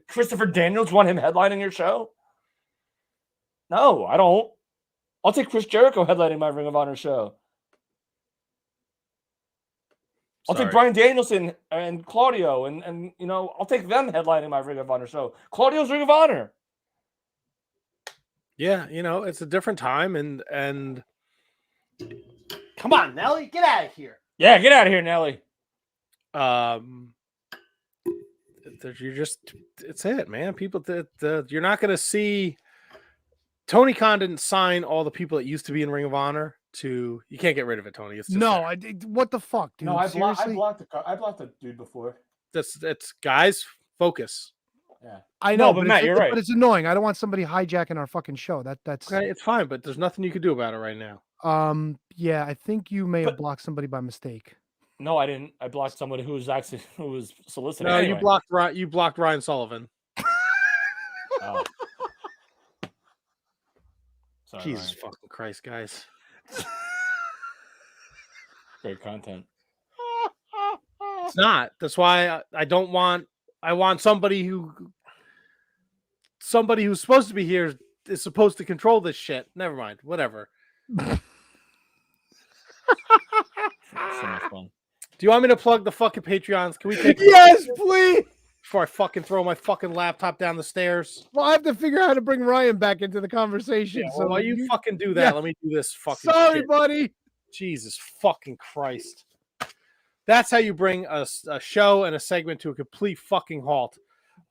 Christopher Daniels? You want him headlining your show? No, I don't. I'll take Chris Jericho headlining my Ring of Honor show. I'll take Bryan Danielson and Claudio and you know, I'll take them headlining my Ring of Honor show. Claudio's Ring of Honor. Yeah, you know, it's a different time and Come on, Nelly, get out of here. Yeah, get out of here, Nelly. You're just, it's it, man. People that you're not going to see. Tony Khan didn't sign all the people that used to be in Ring of Honor to. You can't get rid of it, Tony. It's just No, what the fuck, dude? No, I Seriously? blocked the dude before. It's guys, focus. Yeah, I know, but Matt, you're right. But it's annoying. I don't want somebody hijacking our fucking show. That's Okay, it's fine, but there's nothing you can do about it right now. Yeah, I think you may have blocked somebody by mistake. No, I didn't. I blocked somebody who was soliciting. No, anyway. you blocked Ryan Sullivan. Oh. Sorry, Jesus Ryan. fucking Christ, guys. Great content. It's not. That's why I don't want. I want somebody who's supposed to be here is supposed to control this shit. Never mind. Whatever. So much fun. Do you want me to plug the fucking Patreons? Can we take Yes, please. before I fucking throw my fucking laptop down the stairs? Well, I have to figure out how to bring Ryan back into the conversation. Yeah, so well, while you fucking do that, Yeah. let me do this fucking sorry, shit. buddy. Jesus fucking Christ. That's how you bring a show and a segment to a complete fucking halt.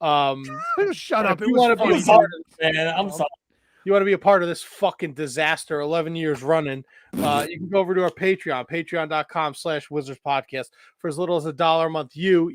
Shut up. If It you was wanna be funny. a part Man, I'm sorry. You want to be a part of this fucking disaster 11 years running, you can go over to our Patreon, patreon.com/Wizards Podcast. For as little as $1 a month, you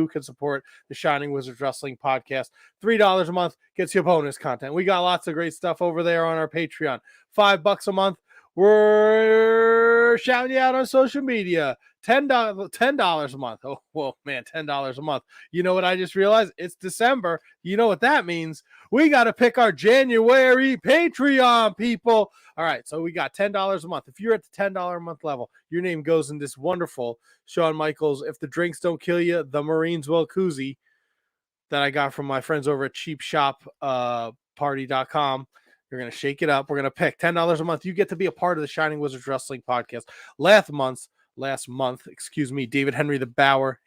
can support the Shining Wizards Wrestling Podcast. $3 a month gets you bonus content. We got lots of great stuff over there on our Patreon. $5 a month, we're shouting you out on social media. $10 a month. Oh, whoa, man, $10 a month. You know what I just realized? It's December. You know what that means? We got to pick our January Patreon, people. All right, so we got $10 a month. If you're at the $10 a month level, your name goes in this wonderful Shawn Michaels, If the Drinks Don't Kill You, the Marines Will koozie that I got from my friends over at cheapshopparty.com. You're going to shake it up. We're going to pick $10 a month. You get to be a part of the Shining Wizards Wrestling Podcast. Last month, David Henry the Bower.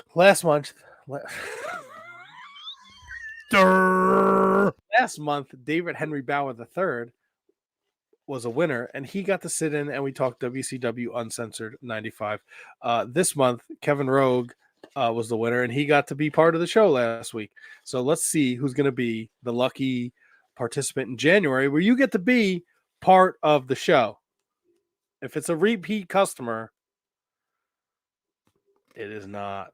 Last month, David Henry Bower III was a winner, and he got to sit in and we talked WCW Uncensored 95. This month, Kevin Rogue was the winner, and he got to be part of the show last week. So let's see who's going to be the lucky participant in January, where you get to be part of the show. If it's a repeat customer, it is not.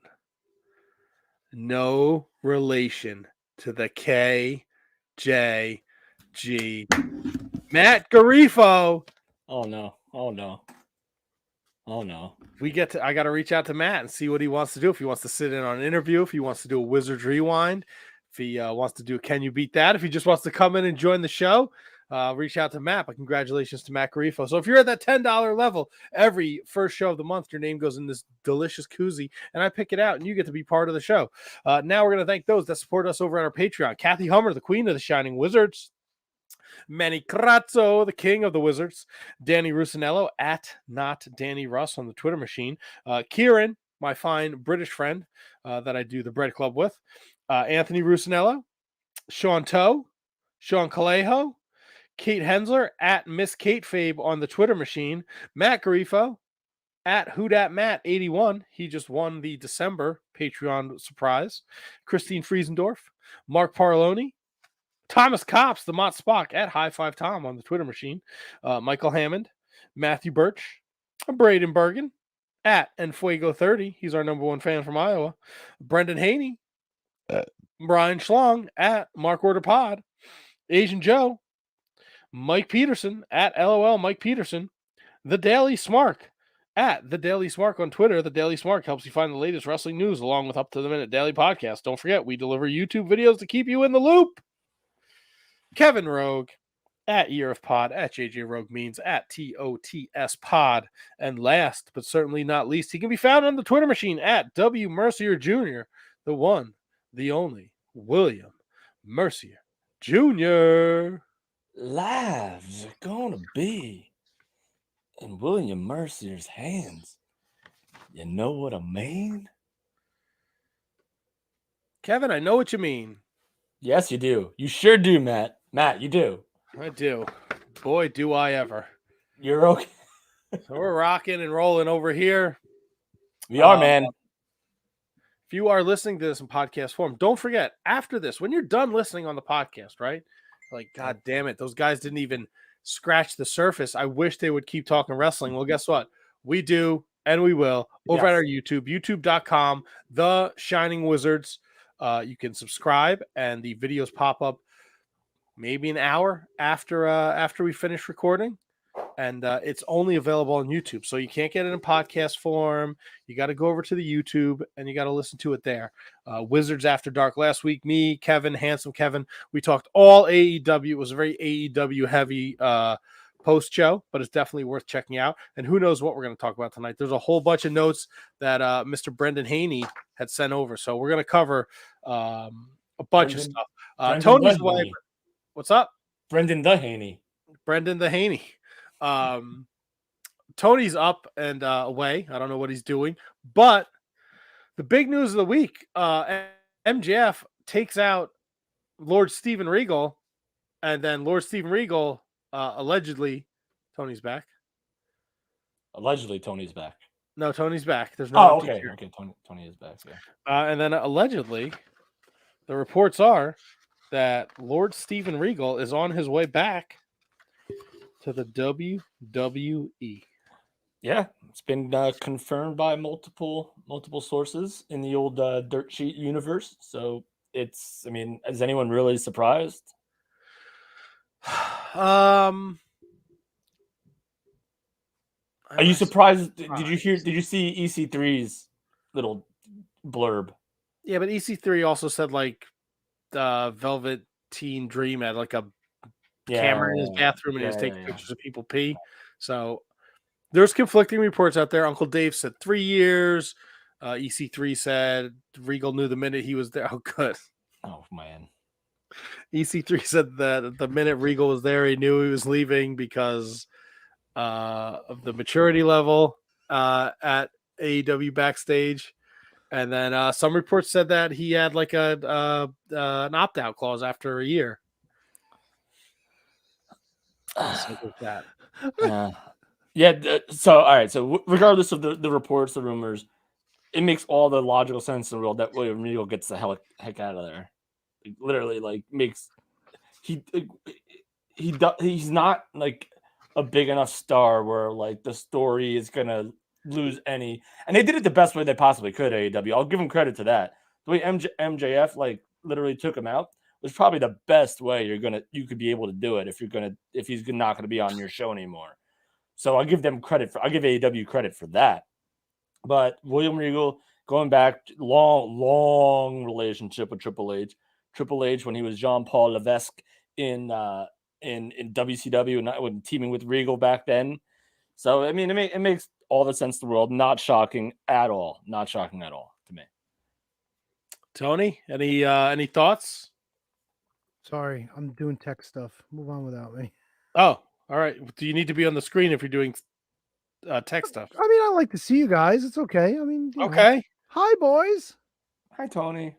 No relation to the KJG. Matt Garifo. Oh no. I got to reach out to Matt and see what he wants to do. If he wants to sit in on an interview, if he wants to do a Wizards Rewind, if he wants to do Can You Beat That, if he just wants to come in and join the show, reach out to Matt. But congratulations to Matt Garifo. So if you're at that $10 level, every first show of the month, your name goes in this delicious koozie, and I pick it out, and you get to be part of the show. Now we're going to thank those that support us over on our Patreon. Kathy Hummer, the queen of the Shining Wizards. Manny Crazzo, the king of the Wizards. Danny Rusinello, at not Danny Russ on the Twitter machine. Kieran, my fine British friend that I do the Bread Club with. Anthony Rusinello. Sean Toe. Sean Calejo. Kate Hensler, at Miss Kate Fabe on the Twitter machine. Matt Garifo, at WhoDatMatt81. He just won the December Patreon surprise. Christine Friesendorf. Mark Parloni. Thomas Cops, the Mott Spock, at High Five Tom on the Twitter machine. Michael Hammond. Matthew Birch. Braden Bergen. At Enfuego30. He's our number one fan from Iowa. Brendan Haney. Brian Schlong, at Mark Order Pod. Asian Joe. Mike Peterson, at LOL Mike Peterson. The Daily Smark, at The Daily Smark on Twitter. The Daily Smark helps you find the latest wrestling news along with up-to-the-minute daily podcasts. Don't forget, we deliver YouTube videos to keep you in the loop. Kevin Rogue, at Year of Pod, at JJ Rogue Means, at TOTS Pod. And last but certainly not least, he can be found on the Twitter machine at W. Mercier Jr., the one, the only, William Mercier Jr. Lives are gonna be in William Mercier's hands. You know what I mean? Kevin, I know what you mean. Yes, you do. You sure do, Matt. Matt, you do. I do. Boy, do I ever. You're okay. So we're rocking and rolling over here. We are, man. If you are listening to this in podcast form, don't forget, after this, when you're done listening on the podcast, right? Like, God damn it, those guys didn't even scratch the surface. I wish they would keep talking wrestling. Well, guess what? We do, and we will, over at our YouTube, youtube.com, The Shining Wizards. You can subscribe, and the videos pop up maybe an hour after we finish recording. And it's only available on YouTube. So you can't get it in podcast form. You got to go over to the YouTube and you got to listen to it there. Wizards After Dark last week, me, Kevin, Handsome Kevin, we talked all AEW. It was a very AEW heavy post show, but it's definitely worth checking out. And who knows what we're going to talk about tonight. There's a whole bunch of notes that Mr. Brendan Haney had sent over. So we're going to cover a bunch of stuff. Tony's wife. What's up? Brendan the Haney. Brendan the Haney. Tony's up and away. I don't know what he's doing. But the big news of the week, MJF takes out Lord Steven Regal, and then Lord Steven Regal allegedly, Tony's back. Allegedly, Tony's back. No, Tony's back. There's no. Okay. Here. Okay, Tony is back. Yeah. And then allegedly, the reports are that Lord Steven Regal is on his way back to the WWE. Yeah, it's been confirmed by multiple sources in the old Dirt Sheet universe. So it's, I mean, is anyone really surprised? Are you surprised? Did you see EC3's little blurb? Yeah, but EC3 also said like Velvet Teen Dream had like a camera in his bathroom and he was taking pictures of people pee. So there's conflicting reports out there. Uncle Dave said 3 years. EC3 said Regal knew the minute he was there. Oh, good. Oh, man. EC3 said that the minute Regal was there, he knew he was leaving because of the maturity level at AEW backstage. And then some reports said that he had like an opt-out clause after a year. With that. So, all right. So, regardless of the reports, the rumors, it makes all the logical sense in the world that William Regal gets the heck out of there. Like, literally, like he's not like a big enough star where like the story is gonna lose any. And they did it the best way they possibly could. AEW, I'll give them credit to that. The way MJF like literally took him out was probably the best way you could be able to do it if he's not gonna be on your show anymore. So I'll give AEW credit for that. But William Regal going back, long relationship with Triple H. Triple H when he was Jean-Paul Levesque in WCW and when teaming with Regal back then. So I mean, it makes all the sense in the world. Not shocking at all. Not shocking at all to me. Tony, any thoughts? Sorry, I'm doing tech stuff. Move on without me. Oh, all right. Do you need to be on the screen if you're doing tech stuff? I mean, I like to see you guys. It's okay. I mean, okay. Hi, boys. Hi, Tony.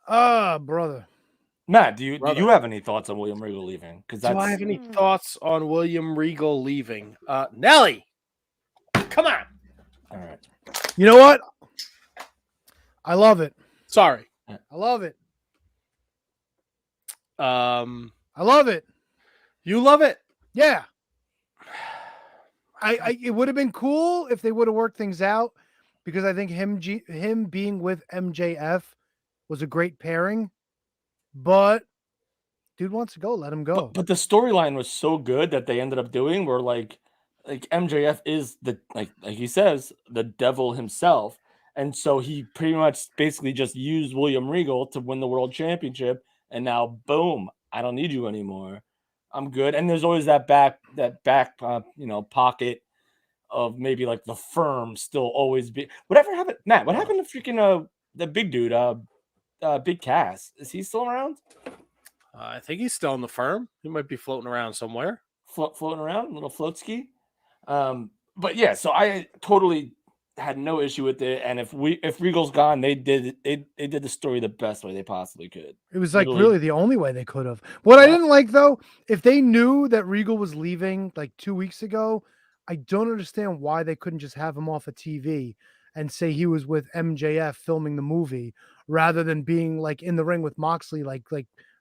Brother. Matt, do you have any thoughts on William Regal leaving? Do I have any thoughts on William Regal leaving? Nelly, come on. All right. You know what? I love it. Sorry. I love it. I love it. You love it? Yeah. It would have been cool if they would have worked things out because I think him being with MJF was a great pairing. But dude wants to go, let him go. But the storyline was so good that they ended up doing where like MJF is like he says, the devil himself. And so he pretty much basically just used William Regal to win the world championship. And now, boom, I don't need you anymore. I'm good. And there's always that back pocket of maybe like the firm still always be. Whatever happened, Matt? What happened to freaking the big dude, Big Cass? Is he still around? I think he's still in the firm. He might be floating around somewhere. Floating around, little float ski. But yeah, so I totally had no issue with it. And if Regal's gone, they did the story the best way they possibly could. It was like really the only way they could have. What I didn't like though, if they knew that Regal was leaving like 2 weeks ago, I don't understand why they couldn't just have him off of TV and say he was with MJF filming the movie rather than being like in the ring with Moxley, like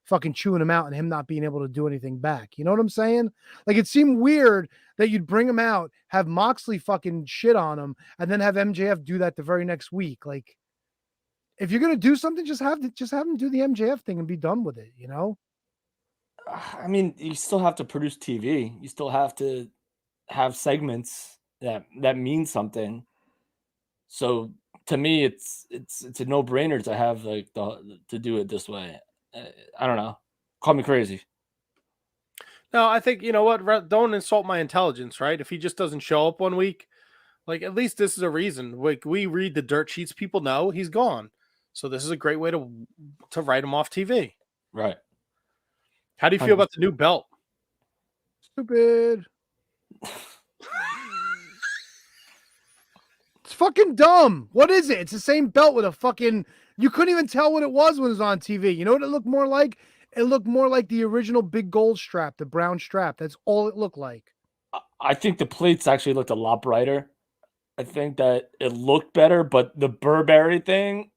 fucking chewing him out and him not being able to do anything back. You know what I'm saying? Like it seemed weird that you'd bring him out, have Moxley fucking shit on him, and then have MJF do that the very next week. Like, if you're gonna do something, just have him do the MJF thing and be done with it. You know? I mean, you still have to produce TV. You still have to have segments that mean something. So to me, it's a no-brainer to have to do it this way. I don't know. Call me crazy. No, I think you know what. Don't insult my intelligence, right? If he just doesn't show up one week, like at least this is a reason. Like we read the dirt sheets, people know he's gone, so this is a great way to write him off TV. Right. How do you feel about the new belt? Stupid. It's fucking dumb. What is it? It's the same belt with a fucking. You couldn't even tell what it was when it was on TV. You know what it looked more like? It looked more like the original big gold strap, the brown strap. That's all it looked like. I think the plates actually looked a lot brighter. I think that it looked better, but the Burberry thing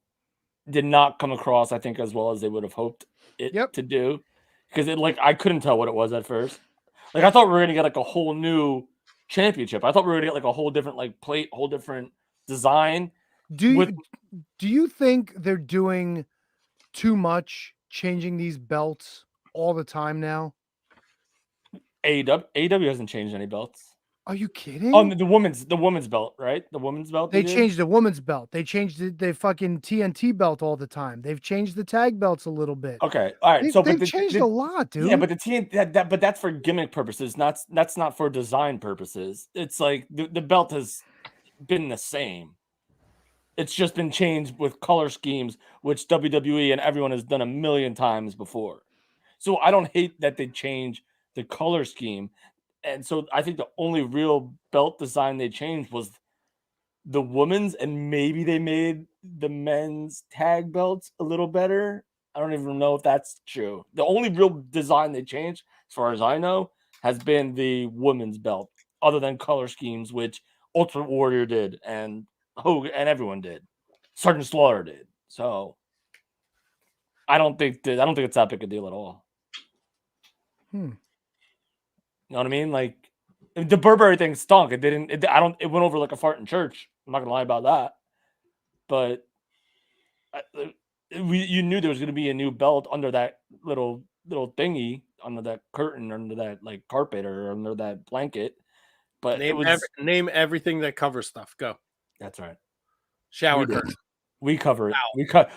did not come across, I think, as well as they would have hoped it to do. Because I couldn't tell what it was at first. Like I thought we were gonna get like a whole new championship. I thought we were gonna get like a whole different like plate, whole different design. Do you think they're doing too much changing these belts all the time now? AEW hasn't changed any belts. Are you kidding? Oh, the women's belt, right? The women's belt. They changed the women's belt. They changed the fucking TNT belt all the time. They've changed the tag belts a little bit. Okay, all right. They've changed a lot, dude. Yeah, but the TNT but that's for gimmick purposes. That's not for design purposes. It's like the belt has been the same. It's just been changed with color schemes, which WWE and everyone has done a million times before. So I don't hate that they change the color scheme. And so I think the only real belt design they changed was the women's, and maybe they made the men's tag belts a little better. I don't even know if that's true. The only real design they changed, as far as I know, has been the women's belt, other than color schemes, which Ultimate Warrior did, and Hogan, and everyone did. Sergeant Slaughter did. So I don't think it's that big a deal at all. You know what I mean? Like the Burberry thing stunk. It went over like a fart in church. I'm not gonna lie about that. But you knew there was gonna be a new belt under that little thingy, under that curtain, under that like carpet, or under that blanket. But name everything that covers stuff. Go. That's right. Shower curtain. We cover it.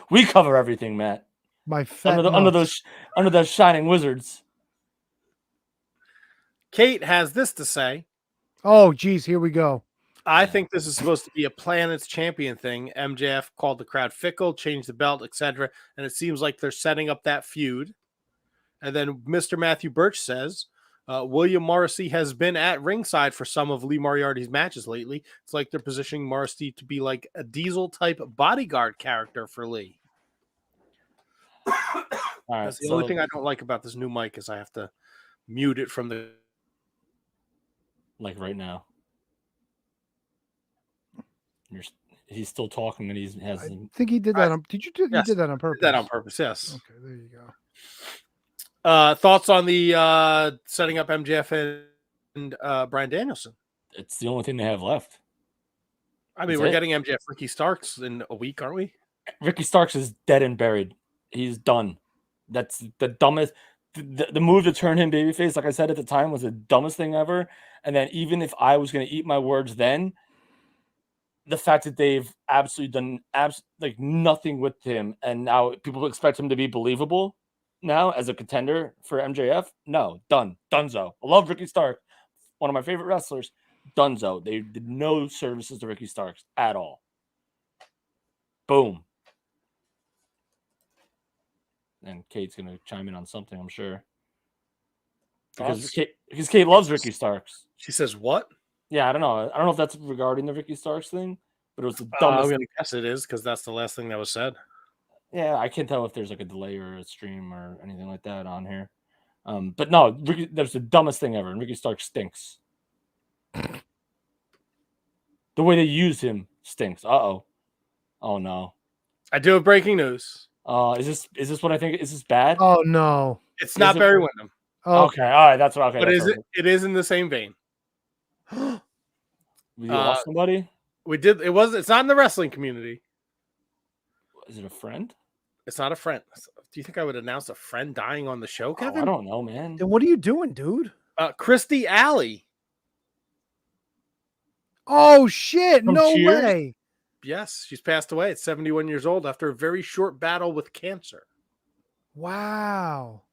We cover everything, Matt. My fat under those shining wizards. Kate has this to say. Oh, geez, here we go. I think this is supposed to be a Planets Champion thing. MJF called the crowd fickle, changed the belt, etc. And it seems like they're setting up that feud. And then Mr. Matthew Birch says, William Morrissey has been at ringside for some of Lee Moriarty's matches lately. It's like they're positioning Morrissey to be like a Diesel-type bodyguard character for Lee. That's the only thing I don't like about this new mic is I have to mute it from the... Like right now. He's still talking, and I think he did that. You did that on purpose? Did that on purpose, yes. Okay, there you go. Thoughts on the setting up MJF and Bryan Danielson? It's the only thing they have left. I mean, we're getting MJF Ricky Starks in a week, aren't we? Ricky Starks is dead and buried. He's done. That's the dumbest. The move to turn him babyface, like I said at the time, was the dumbest thing ever. And then even if I was going to eat my words then, the fact that they've absolutely done like nothing with him, and now people expect him to be believable now as a contender for MJF. No, Dunzo. I love Ricky Stark, one of my favorite wrestlers. Dunzo. They did no services to Ricky Starks at all. Boom. And Kate's gonna chime in on something, I'm sure. Because Kate loves Ricky Starks. She says what? Yeah, I don't know. I don't know if that's regarding the Ricky Starks thing, but it was the dumbest. I'm gonna guess it is because that's the last thing that was said. Yeah, I can't tell if there's like a delay or a stream or anything like that on here. But no, that's the dumbest thing ever. And Ricky Starks stinks. The way they use him stinks. Oh no. I do have breaking news. Is this what I think? Is this bad? Oh no. It's not Barry Windham. Oh. Okay, all right, that's what. Okay, but it is in the same vein. We lost somebody. We did. It's not in the wrestling community. Is it a friend? It's not a friend. Do you think I would announce a friend dying on the show, Kevin? I don't know, man. Then what are you doing, dude? Christy Alley. Oh shit! No Cheers? way. Yes, she's passed away at 71 years old after a very short battle with cancer. Wow.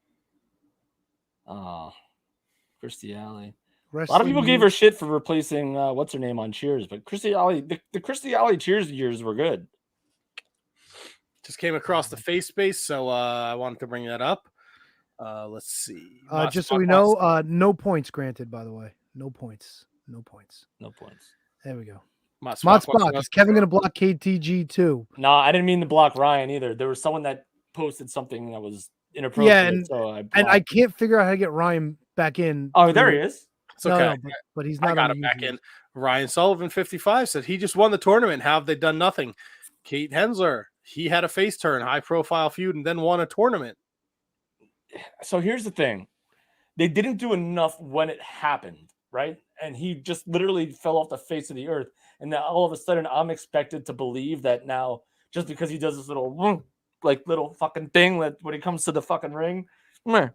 Christy Alley. A Wrestling lot of people gave news. her shit for replacing what's her name on Cheers, but Christy Alley, the Christy Alley Cheers years were good. Just came across the face space, so I wanted to bring that up. Let's see. Just so we know, no points granted. By the way, no points. No points. There we go. Mod Spock, is Kevin going to block KTG too? No, I didn't mean to block Ryan either. There was someone that posted something that was inappropriate. Yeah, and I can't figure out how to get Ryan back in. Oh, there he is. It's okay. No, but he's not. I got him back in. Ryan Sullivan, 55, said he just won the tournament. How have they done nothing? Kate Hensler, he had a face turn, high profile feud, and then won a tournament. So here's the thing. They didn't do enough when it happened, right? And he just literally fell off the face of the earth. And now all of a sudden I'm expected to believe that now just because he does this little fucking thing that when he comes to the fucking ring, like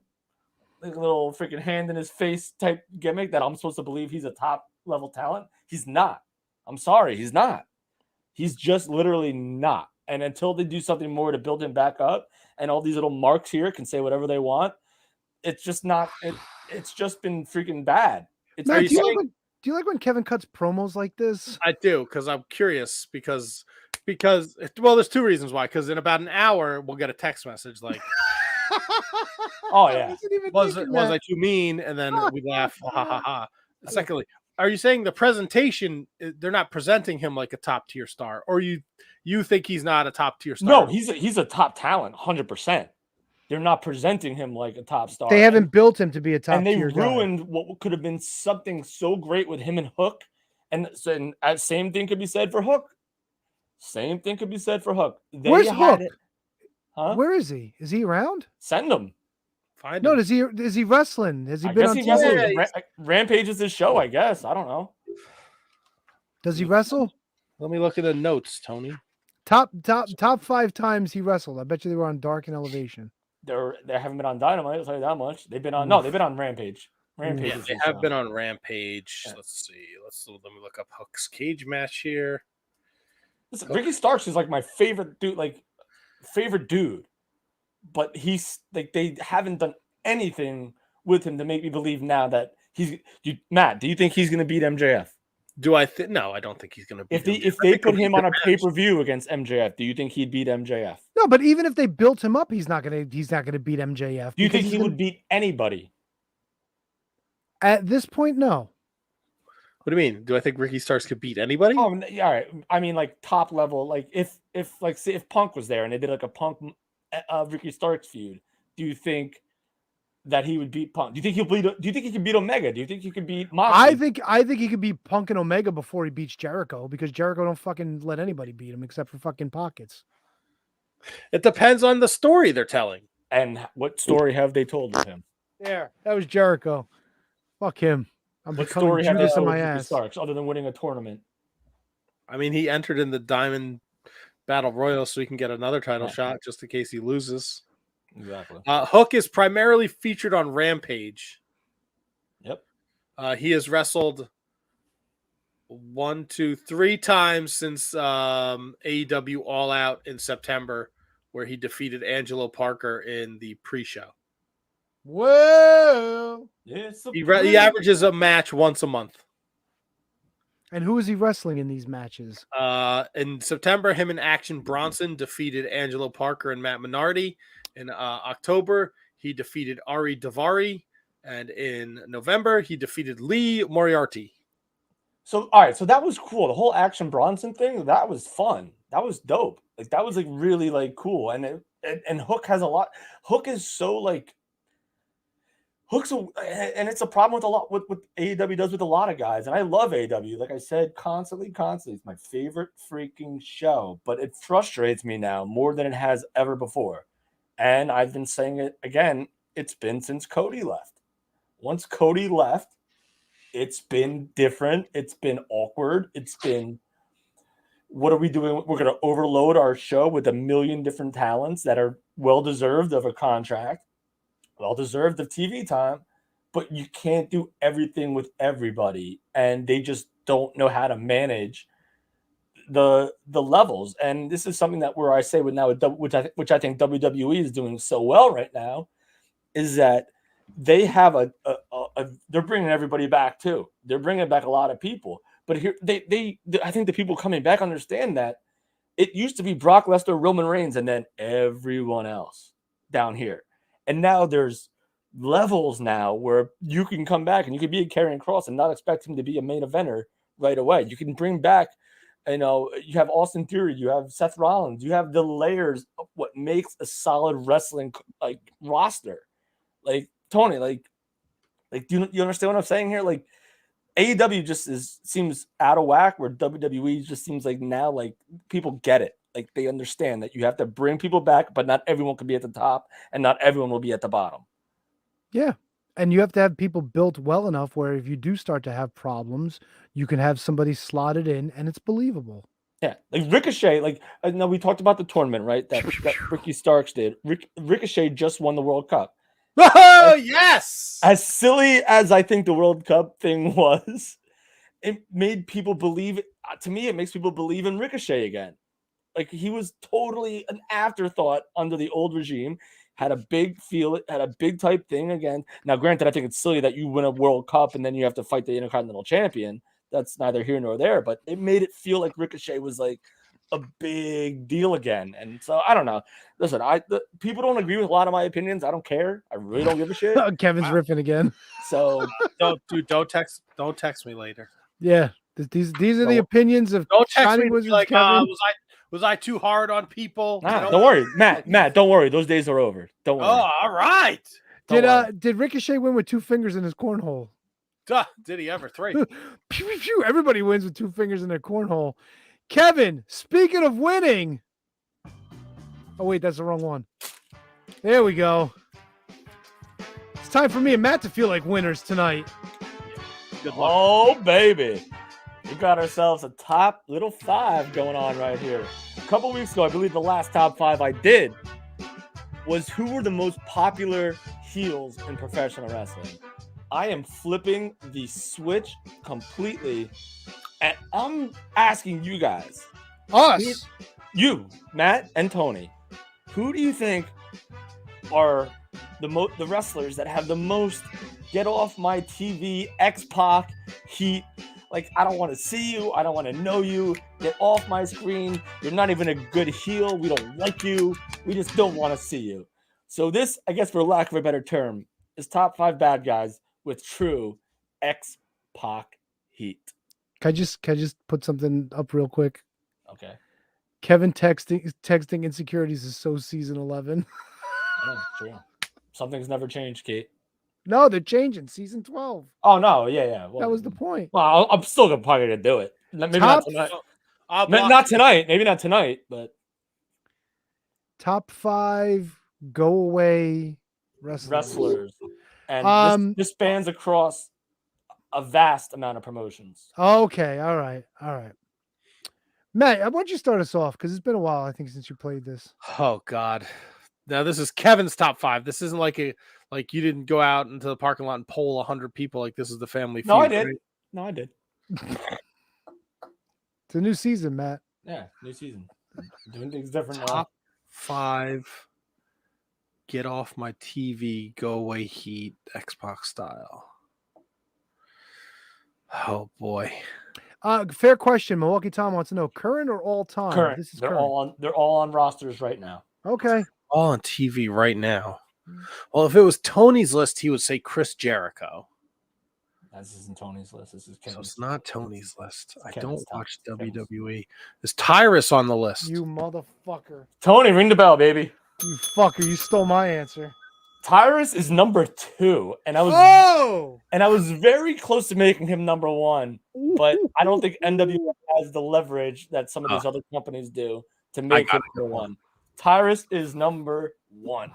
a little freaking hand in his face type gimmick that I'm supposed to believe he's a top level talent. He's not. I'm sorry, he's not. He's just literally not. And until they do something more to build him back up, and all these little marks here can say whatever they want, it's just not. It's just been freaking bad. Matt, do you like when Kevin cuts promos like this? I do, because I'm curious. Because well, there's two reasons why. Because in about an hour, we'll get a text message like, "Oh yeah, was I too mean?" And then we laugh, ha ha ha. Secondly, are you saying the presentation? They're not presenting him like a top tier star, or you think he's not a top tier star? No, he's a top talent, 100%. They're not presenting him like a top star. They haven't built him to be a top tier, and tier they ruined what could have been something so great with him and Hook. And same thing could be said for Hook. Same thing could be said for Hook. Where's Hook? Huh? Where is he? Is he around? Send him. Find no, him. is he wrestling? Has he been on TV? Rampage is his show, I guess. I don't know. Does he wrestle? Let me look at the notes, Tony. Top 5 times he wrestled. I bet you they were on Dark and Elevation. They haven't been on Dynamite. I'll tell you that much. They've been on Rampage. Rampage. Yeah, they have been on Rampage. Yeah. Let's see. Let me look up Hook's cage match here. Listen, Ricky Starks is like my favorite dude. But he's like, they haven't done anything with him to make me believe now that Matt, do you think he's going to beat MJF? No, I don't think he's going to beat him. If they put him on a pay-per-view against MJF, do you think he'd beat MJF? No, but even if they built him up, he's not going to beat MJF. Do you think he would beat anybody? At this point, no. What do you mean? Do I think Ricky Starks could beat anybody? Oh, yeah, all right. I mean, like top level. Like if Punk was there and they did like a Punk Ricky Starks feud, do you think that he would beat Punk? Do you think he could beat Omega? Do you think he could beat Moxley? I think he could beat Punk and Omega before he beats Jericho, because Jericho don't fucking let anybody beat him except for fucking pockets. It depends on the story they're telling. And what story have they told of him? Yeah, that was Jericho. Fuck him. What story have they told Ricky Starks other than winning a tournament? I mean, he entered in the Diamond Battle Royal so he can get another title shot just in case he loses. Exactly. Hook is primarily featured on Rampage. Yep. He has wrestled 3 times since AEW All Out in September, where he defeated Angelo Parker in the pre-show. Whoa! He averages a match once a month. And who is he wrestling in these matches? In September, him and Action Bronson defeated Angelo Parker and Matt Minardi. In October, he defeated Ari Daivari. And in November, he defeated Lee Moriarty. So, all right. So that was cool. The whole Action Bronson thing, that was fun. That was dope. Like, that was like really like cool. And Hook has a lot. Hook is so like, and it's a problem with what AEW does with a lot of guys. And I love AEW. Like I said, constantly. It's my favorite freaking show. But it frustrates me now more than it has ever before. And I've been saying it again. It's been since Cody left. Once Cody left, it's been different. It's been awkward. It's been, what are we doing? We're going to overload our show with 1 million different talents that are well-deserved of a contract. Well-deserved of TV time, but you can't do everything with everybody, and they just don't know how to manage the levels. And this is something that where I say with now, which I think WWE is doing so well right now, is that they have they're bringing everybody back too. They're bringing back a lot of people. But here, I think the people coming back understand that it used to be Brock Lesnar, Roman Reigns, and then everyone else down here. And now there's levels now where you can come back and you can be a Karrion Kross and not expect him to be a main eventer right away. You can bring back, you have Austin Theory, you have Seth Rollins, you have the layers of what makes a solid wrestling like roster. Like Tony, like do you understand what I'm saying here? Like AEW just seems out of whack, where WWE just seems like now like people get it. Like they understand that you have to bring people back, but not everyone can be at the top and not everyone will be at the bottom. Yeah. And you have to have people built well enough where if you do start to have problems, you can have somebody slotted in and it's believable. Yeah, like Ricochet, like now we talked about the tournament, right? That Ricky Starks did. Ricochet just won the World Cup. Oh, yes. As silly as I think the World Cup thing was, it made people believe. To me, it makes people believe in Ricochet again. Like he was totally an afterthought under the old regime. Had a big type thing again. Now, granted, I think it's silly that you win a World Cup and then you have to fight the Intercontinental Champion. That's neither here nor there, but it made it feel like Ricochet was like a big deal again. And so I don't know. Listen, people don't agree with a lot of my opinions. I don't care. I really don't give a shit. Kevin's riffing again. So don't text me later. Yeah, these are the opinions of don't text Shining me Wizards. like Kevin. was I too hard on people? Nah, don't worry, Matt. Don't worry. Those days are over. Don't worry. Oh, all right. Did Ricochet win with 2 fingers in his cornhole? Did he ever? 3? Pew, pew, pew. Everybody wins with 2 fingers in their cornhole. Kevin, speaking of winning. Oh, wait, that's the wrong one. There we go. It's time for me and Matt to feel like winners tonight. Good luck. Oh, baby. We got ourselves a top little 5 going on right here. A couple weeks ago, I believe the last top 5 I did was who were the most popular heels in professional wrestling. I am flipping the switch completely, and I'm asking you guys, you, Matt and Tony, who do you think are the wrestlers that have the most get off my TV, X-Pac heat? Like, I don't want to see you. I don't want to know you. Get off my screen. You're not even a good heel. We don't like you. We just don't want to see you. So this, I guess for lack of a better term, is top 5 bad guys with true X-Pac heat. Can I just put something up real quick? Okay. Kevin texting insecurities is so season 11. Oh, true. Something's never changed, Kate. No, they're changing season 12. Oh no, yeah. Well, that was the point. Well, I'm still probably gonna do it. Maybe not tonight. Not tonight. Maybe not tonight, but top 5 go away wrestlers. And this spans across a vast amount of promotions. Okay, all right. Matt, why don't you start us off? Because it's been a while, I think, since you played this. Oh God. Now this is Kevin's top 5. This isn't like you didn't go out into the parking lot and poll 100 people like this is the Family Feud. No, I did. Right? No, I did. It's a new season, Matt. Yeah, new season. Doing things different. Top 5 get off my TV, go away heat, Xbox style. Oh boy. Fair question. Milwaukee Tom wants to know current or all time? Current. This is they're current. they're all on rosters right now. Okay. All on TV right now. Well, if it was Tony's list, he would say Chris Jericho. This isn't Tony's list. This is Kevin's. So it's not Tony's list. I Kevin's don't watch Kevin's. WWE. Is Tyrus on the list? You motherfucker. Tony, ring the bell, baby. You fucker. You stole my answer. Tyrus is number 2, and I was very close to making him number 1, but I don't think NWA has the leverage that some of these other companies do to make him number 1. Tyrus is number 1.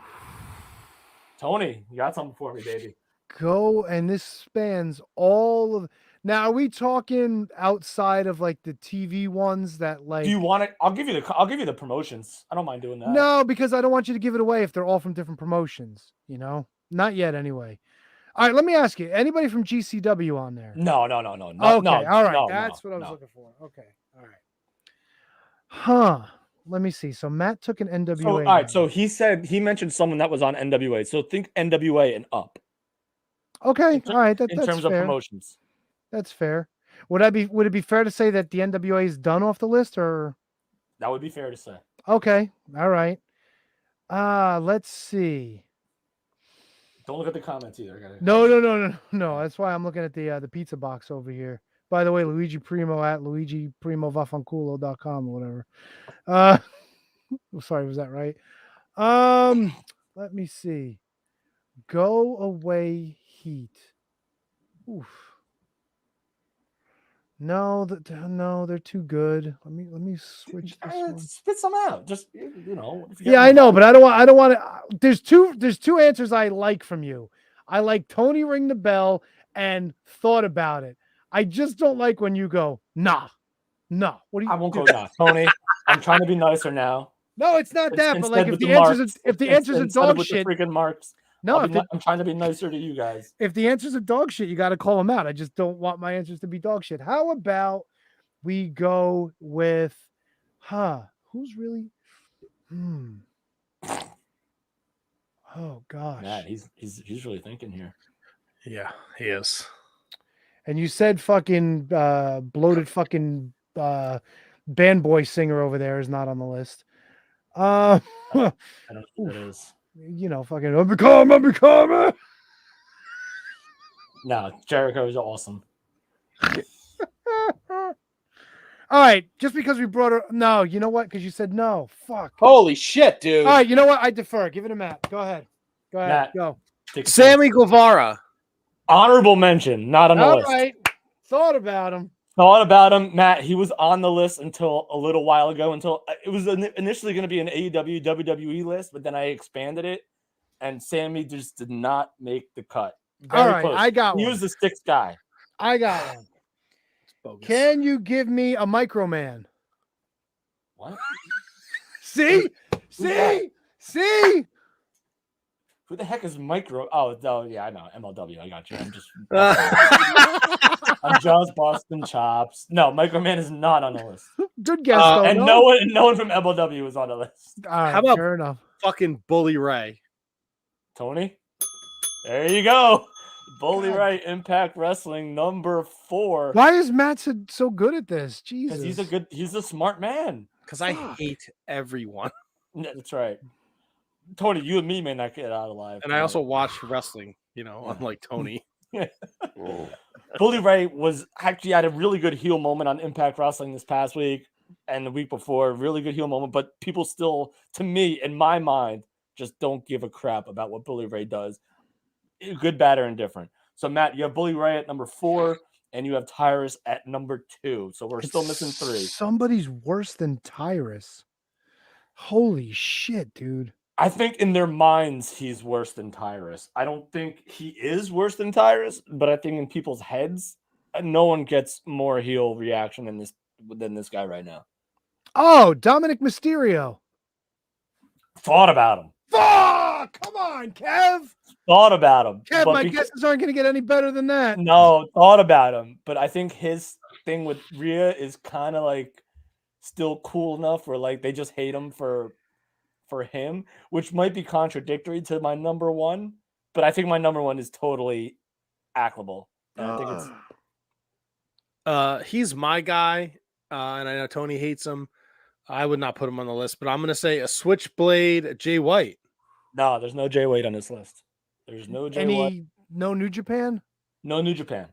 Tony, you got something for me, baby. Go, and this spans all of. Now, are we talking outside of like the TV ones that like? Do you want it? I'll give you the promotions. I don't mind doing that. No, because I don't want you to give it away if they're all from different promotions. You know, not yet anyway. All right, let me ask you: anybody from GCW on there? No. Okay, No, all right, no, that's what I was no. looking for. Okay, all right. Huh. Let me see. So Matt took an NWA. So, all right. So he mentioned someone that was on NWA. So think NWA and up. Okay, all right. in That's terms of fair. promotions. That's fair. Would it be fair to say that the NWA is done off the list, or That would be fair to say. okay, all right. Let's see. Don't look at the comments either. No. That's why I'm looking at the pizza box over here. By the way, Luigi Primo at LuigiPrimoVaffanculo.com or whatever. Sorry, was that right? Let me see. Go away heat. Oof. No, they're too good. Let me switch this one. Spit some out. Just if you Yeah, I know, but I don't want to. There's two answers I like from you. I like Tony ring the bell and thought about it. I just don't like when you go, nah. What do you? I won't go nah, Tony. I'm trying to be nicer now. No, it's not that. But like, if the answer's a dog shit, freaking marks. No, I'm trying to be nicer to you guys. If the answer's a dog shit, you got to call them out. I just don't want my answers to be dog shit. How about we go with, who's really? Oh gosh, Matt, he's really thinking here. Yeah, he is. And you said fucking bloated fucking band boy singer over there is not on the list. I don't know who that is. Fucking I'm becoming. No, Jericho is awesome. All right, just because we brought her. No, you know what? Because you said no. Fuck. Holy shit, dude. All right, you know what? I defer. Give it to Matt. Go ahead. Matt, Go. Sammy Guevara. Honorable mention, not on the All list. right. Thought about him. Matt. He was on the list until a little while ago. Until it was initially going to be an AEW WWE list, but then I expanded it, and Sammy just did not make the cut. Very All right, close. I got He one. was the sixth guy. I got one. Bogus. Can you give me a Microman? What? See? Who the heck is Micro? Oh, yeah, I know. MLW. I got you. I'm just Boston Chops. No, Microman is not on the list. Good guess, though. And no one from MLW is on the list. All right, How about fair enough. fucking Bully Ray? Tony? There you go. Bully Ray, Impact Wrestling, number 4. Why is Matt so good at this? Jesus. Because he's a smart man. Because I hate everyone. That's right. Tony, you and me may not get out alive. And I also watch wrestling, unlike Tony. Bully Ray was actually had a really good heel moment on Impact Wrestling this past week and the week before. Really good heel moment, but people still, to me, in my mind, just don't give a crap about what Bully Ray does. Good, bad, or indifferent. So, Matt, you have Bully Ray at number 4, and you have Tyrus at number 2. So we're still missing 3. Somebody's worse than Tyrus. Holy shit, dude. I think in their minds he's worse than Tyrus. I don't think he is worse than Tyrus, but I think in people's heads, no one gets more heel reaction than this guy right now. Oh, Dominic Mysterio. Thought about him. Fuck! Come on, Kev. Thought about him. Kev, but my guesses aren't going to get any better than that. No, thought about him. But I think his thing with Rhea is kind of like still cool enough where like they just hate him for him, which might be contradictory to my number 1. But I think my number 1 is totally actable. And I think it's he's my guy, and I know Tony hates him. I would not put him on the list, but I'm going to say a Switchblade Jay White. no, there's no Jay White on this list. There's no Jay White. No New Japan? No New Japan.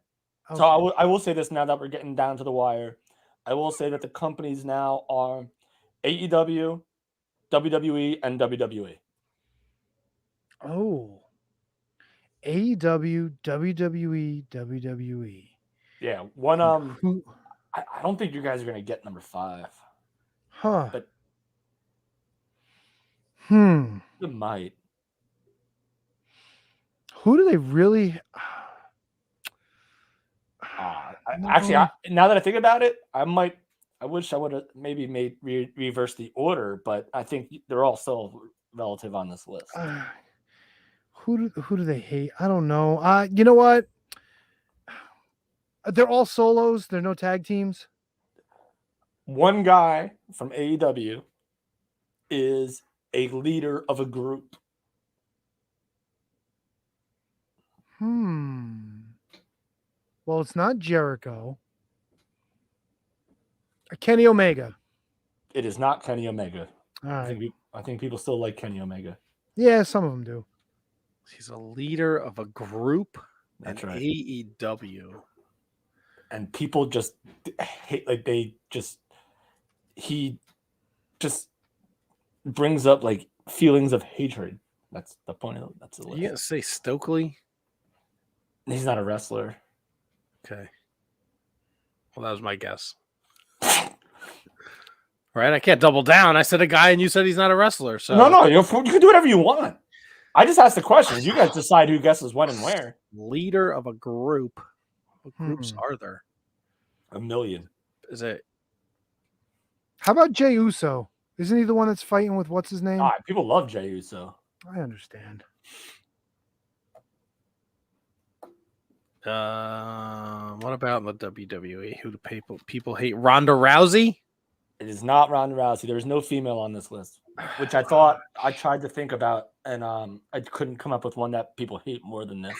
Okay. So I will say this now that we're getting down to the wire. I will say that the companies now are AEW, WWE, and WWE. Oh. AEW, WWE, WWE. Yeah, one Who? I don't think you guys are gonna get number 5. Huh. But You might. Who do they really? Now that I think about it, I wish I would have maybe reversed the order, but I think they're all still relative on this list. Who do they hate? I don't know. You know what? They're all solos. There are no tag teams. One guy from AEW is a leader of a group. Hmm. Well, it's not Jericho. Kenny Omega. It is not Kenny Omega. All right. I think people still like Kenny Omega. Yeah, some of them do. He's a leader of a group That's in right. AEW. And people just hate, he just brings up like feelings of hatred. That's the point of that's the list. You gonna say Stokely? He's not a wrestler. Okay. Well, that was my guess. Right? I can't double down. I said a guy and you said he's not a wrestler. So No, you can do whatever you want. I just asked the questions. You guys decide who guesses when and where. Leader of a group. What groups are there? A million. Is it How about Jey Uso? Isn't he the one that's fighting with what's his name? People love Jey Uso. I understand. What about the WWE? Who do people hate? Ronda Rousey? It is not Ronda Rousey. There is no female on this list, which I thought I tried to think about, and I couldn't come up with one that people hate more than this.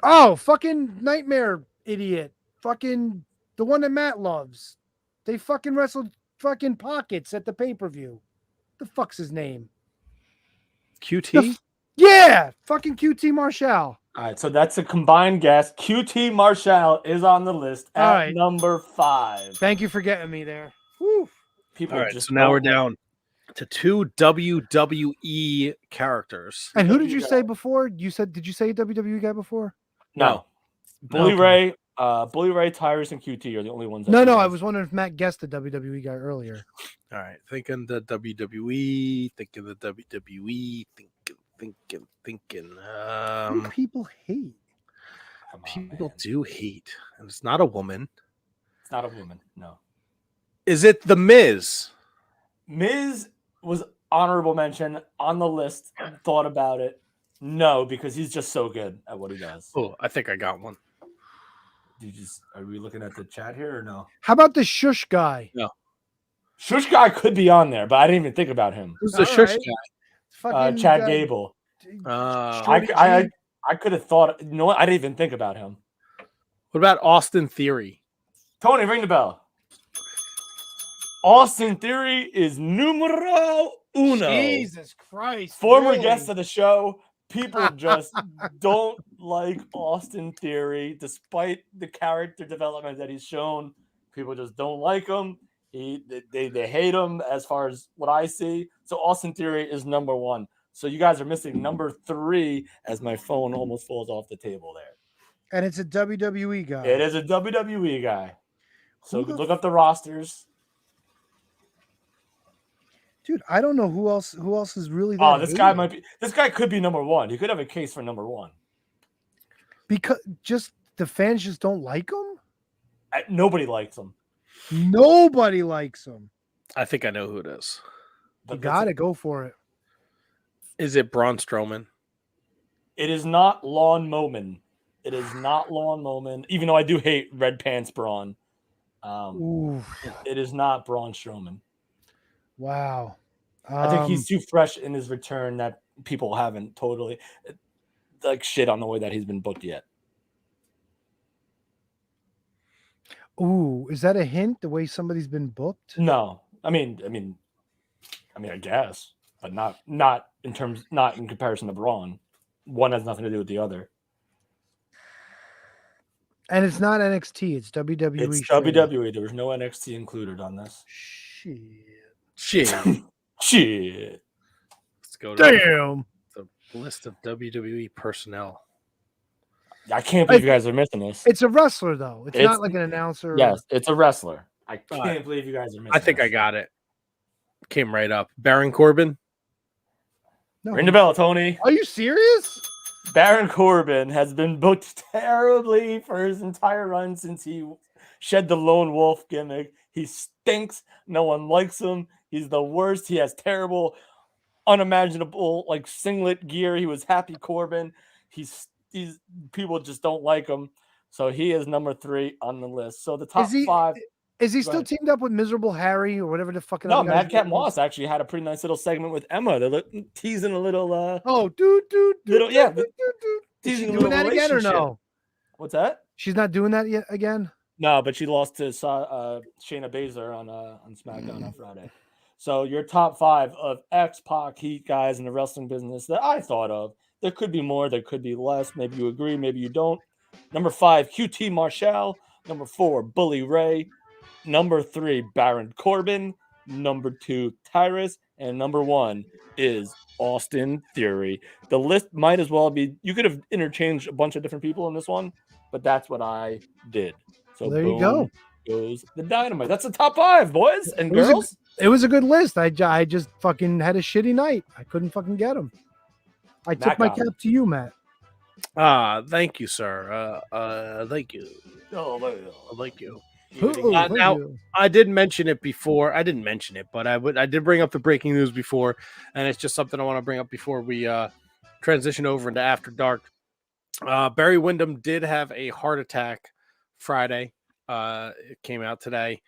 Oh, fucking Nightmare idiot. Fucking the one that Matt loves. They fucking wrestled fucking Pockets at the pay-per-view. The fuck's his name? QT? Yeah, fucking QT Marshall. All right, so that's a combined guess. QT Marshall is on the list at All right. number 5. Thank you for getting me there. Woo. People All right, just so now we're don't- down to 2 WWE characters. And who did you say before? Did you say a WWE guy before? No. Bully Okay. Ray, Tyrus, and QT are the only ones. No, I was wondering if Matt guessed the WWE guy earlier. All right, thinking the WWE, thinking the WWE, thinking. Who do people hate? Come on, People man. do hate, and it's not a woman. It's not a woman. No. Is it The Miz? Miz was honorable mention on the list. Thought about it. No, because he's just so good at what he does. Oh, I think I got one. Are we looking at the chat here or no? How about the Shush guy? Shush guy could be on there, but I didn't even think about him. Who's the All shush right. guy? Fucking Chad Gable. Shorty I G. could have thought. You know what? I didn't even think about him. What about Austin Theory? Tony, ring the bell. Austin Theory is numero uno. Jesus Christ. Former really? guest of the show. People just don't like Austin Theory, despite the character development that he's shown. People just don't like him. They hate him as far as what I see. So Austin Theory is number 1. So you guys are missing number 3 as my phone almost falls off the table there. And it's a WWE guy. It is a WWE guy. So Who the look up the rosters. Dude, I don't know who else is really there. Oh, this guy could be number 1. He could have a case for number 1. Because just the fans just don't like him? Nobody likes him. Nobody likes him. I think I know who it is. You gotta go for it. Is it Braun Strowman? It is not Lawn Moman. It is not Lawn Moman, even though I do hate Red Pants Braun. Ooh, It is not Braun Strowman. wow. I think he's too fresh in his return that people haven't totally like shit on the way that he's been booked yet. Ooh, is that a hint? The way somebody's been booked? No, I mean, I guess, but not in comparison to Braun. One has nothing to do with the other. And it's not NXT. It's WWE. It's straight up. WWE. There was no NXT included on this. Shit. Shit. Shit. Let's go to Damn. the list of WWE personnel. I can't believe you guys are missing this. It's a wrestler though. It's It's- not like an announcer. Yes, it's a wrestler. I All can't right. believe you guys are missing I think I this. got it. Came right up. Baron Corbin. No. Ring the bell, Tony. Are you serious? Baron Corbin has been booked terribly for his entire run since he shed the lone wolf gimmick. He stinks. No one likes him. He's the worst. He has terrible, unimaginable like singlet gear. He was Happy Corbin. He's people just don't like him. So he is number 3 on the list. So the top 5. Is he Go still ahead. teased up with Miserable Harry or whatever the fucking No, other guy's Madcap name was? Moss actually had a pretty nice little segment with Emma. They're teasing a little Oh, dude. Little- yeah, Is he teasing a doing little that again or no? What's that? She's not doing that yet again. No, but she lost to Shayna Baszler on SmackDown on Friday. So your top 5 of X-Pac Heat guys in the wrestling business that I thought of. There could be more, there could be less. Maybe you agree, maybe you don't. Number 5, QT Marshall. Number 4, Bully Ray. Number 3, Baron Corbin. Number 2, Tyrus. And number 1 is Austin Theory. The list might as well be, you could have interchanged a bunch of different people in this one, but that's what I did. So There you go. Goes the Dynamite. That's the top 5, boys and It was a- girls. It was a good list. I just fucking had a shitty night. I couldn't fucking get them. I tip my got 'em. cap to you, Matt. Thank you, sir. Thank you. Thank you. Thank now- you. I did mention it before. I didn't mention it, but I did bring up the breaking news before, and it's just something I want to bring up before we transition over into After Dark. Barry Windham did have a heart attack Friday. It came out today,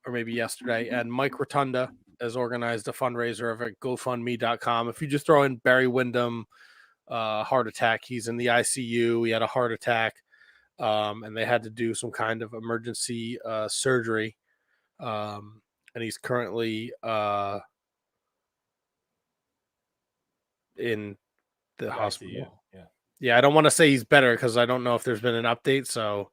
or maybe yesterday, and Mike Rotunda has organized a fundraiser over at GoFundMe.com. If you just throw in Barry Windham heart attack, he's in the ICU. He had a heart attack. And they had to do some kind of emergency surgery. And he's currently in the hospital. Yeah, I don't want to say he's better because I don't know if there's been an update. So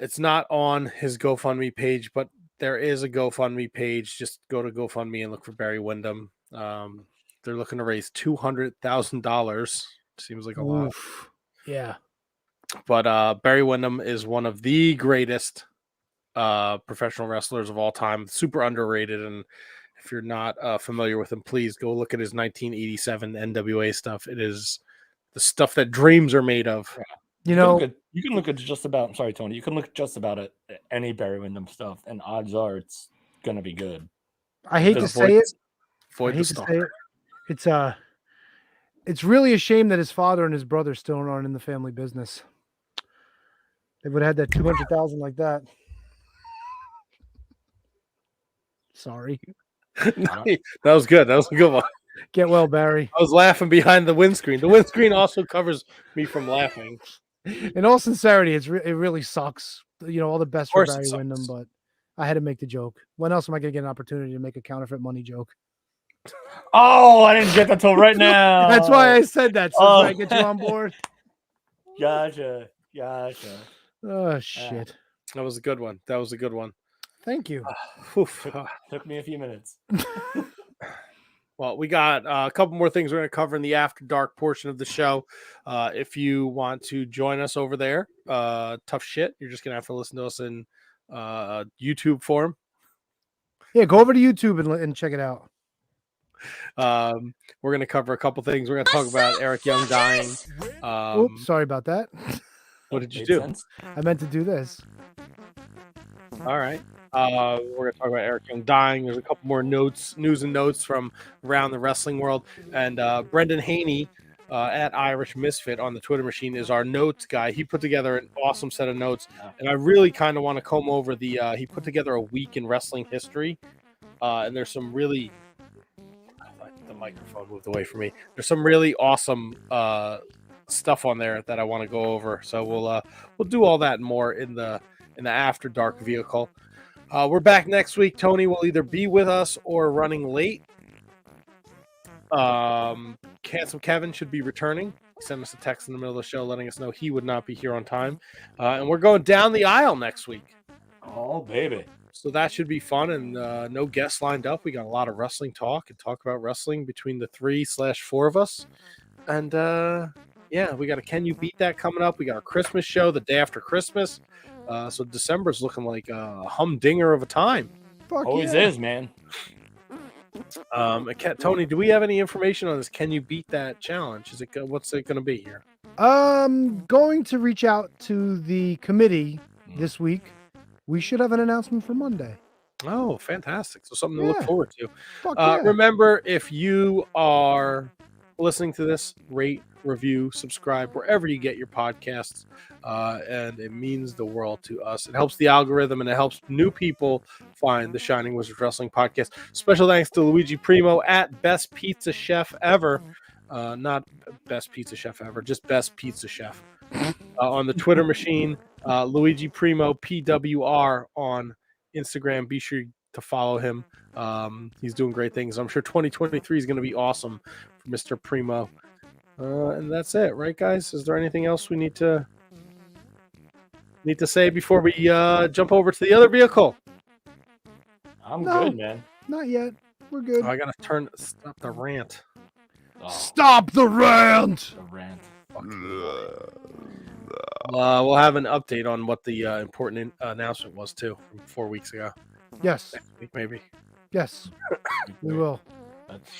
it's not on his GoFundMe page, but there is a GoFundMe page. Just go to GoFundMe and look for Barry Windham. They're looking to raise $200,000. Seems like a lot. Oof. Yeah. But Barry Windham is one of the greatest professional wrestlers of all time, super underrated. And if you're not familiar with him, please go look at his 1987 NWA stuff. It is the stuff that dreams are made of. You know, you can look at just about. I'm sorry, Tony. You can look just about at any Barry Windham stuff, and odds are it's gonna be good. I hate to Just say it. Avoid I the hate to stalk. say it. It's really a shame that his father and his brother still aren't in the family business. They would have had that 200,000 like that. Sorry. That was good. That was a good one. Get well, Barry. I was laughing behind the windscreen. The windscreen also covers me from laughing. In all sincerity, it really sucks. You know, all the best for course it Barry sucks. Windham, but I had to make the joke. When else am I going to get an opportunity to make a counterfeit money joke? Oh, I didn't get that till right now. That's why I said that. So Oh. I get you on board. Gotcha. Oh shit! That was a good one. That was a good one. Thank you. Oof. Took me a few minutes. Well, we got a couple more things we're going to cover in the After Dark portion of the show. If you want to join us over there, tough shit. You're just going to have to listen to us in YouTube form. Yeah, go over to YouTube and check it out. We're going to cover a couple things. We're going to talk about Eric Young dying. Oops, sorry about that. What did you Made do? sense. I meant to do this. All right. We're going to talk about Eric Young dying. There's a couple more news and notes from around the wrestling world. And Brendan Haney at Irish Misfit on the Twitter machine is our notes guy. He put together an awesome set of notes. And I really kind of want to comb over he put together a week in wrestling history. And there's some really, the microphone moved away from me. There's some really awesome stuff on there that I want to go over. So we'll do all that and more in the After Dark vehicle. We're back next week. Tony will either be with us or running late. Handsome Kevin should be returning. He sent us a text in the middle of the show letting us know he would not be here on time. And we're going down the aisle next week. Oh, baby. So that should be fun, and no guests lined up. We got a lot of wrestling talk and talk about wrestling between the 3/4 of us. And yeah, we got a Can You Beat That coming up. We got our Christmas show the day after Christmas. So December's looking like a humdinger of a time. Fuck Always yeah. is, man. Tony, do we have any information on this Can You Beat That challenge? What's it going to be here? Going to reach out to the committee this week. We should have an announcement for Monday. Oh, fantastic. So something to look Yeah. forward to. Fuck yeah. Remember, if you are listening to this, rate, review, subscribe, wherever you get your podcasts. And it means the world to us. It helps the algorithm and it helps new people find the Shining Wizards Wrestling Podcast. Special thanks to Luigi Primo at Best Pizza Chef Ever. not best pizza chef ever, just best pizza chef. On the Twitter machine, Luigi Primo PWR on Instagram. Be sure to follow him. He's doing great things. I'm sure 2023 is going to be awesome for Mr. Primo. And that's it, right, guys? Is there anything else we need to say before we jump over to the other vehicle? I'm No. good, man. Not yet. We're good. I gotta stop the rant. Oh, Stop the rant. the rant. We'll have an update on what the important announcement was too from 4 weeks ago. Yes. Next week, maybe. Yes. We will. Let's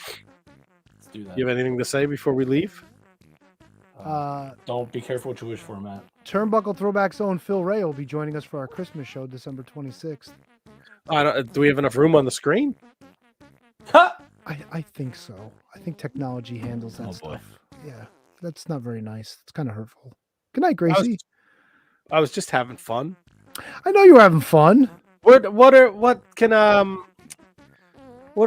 do that. You have anything to say before we leave? Don't be careful what you wish for, Matt. Turnbuckle Throwback's own Phil Ray will be joining us for our Christmas show December 26th. Do we have enough room on the screen? I think so. I think technology handles that Oh, boy. stuff. Yeah. That's not very nice. It's kind of hurtful. Good night, Gracie. I was just having fun. I know you were having fun. What do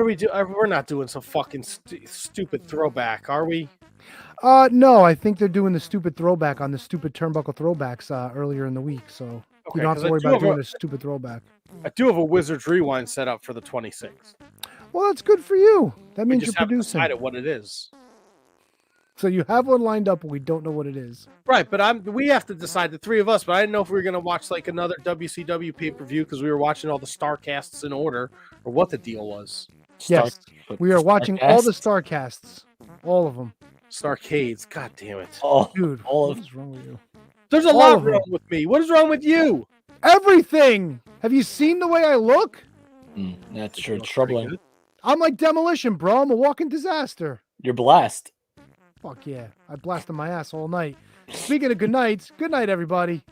we do? We're not doing some fucking stupid throwback, are we? No, I think they're doing the stupid throwback on the stupid Turnbuckle Throwbacks earlier in the week. So Okay, you don't have 'cause to I worry do about have doing a- a stupid throwback. I do have a Wizards Rewind set up for the 26th. Well, that's good for you. That We means you're just haven't producing. decided what it is. So you have one lined up, but we don't know what it is. Right, but we have to decide, the three of us. But I didn't know if we were gonna watch like another WCW pay-per-view because we were watching all the Starcasts in order, or what the deal was. Yes, we are watching all the Starcasts, all of them. Starcades. God damn it. Oh, Dude, all what of- is wrong with you? There's a all lot of them. wrong with me. What is wrong with you? Everything. Have you seen the way I look? That's true. It's Looks pretty troubling. good. I'm like demolition, bro. I'm a walking disaster. You're blessed. Fuck yeah. I blasted my ass all night. Speaking of good nights, good night, everybody.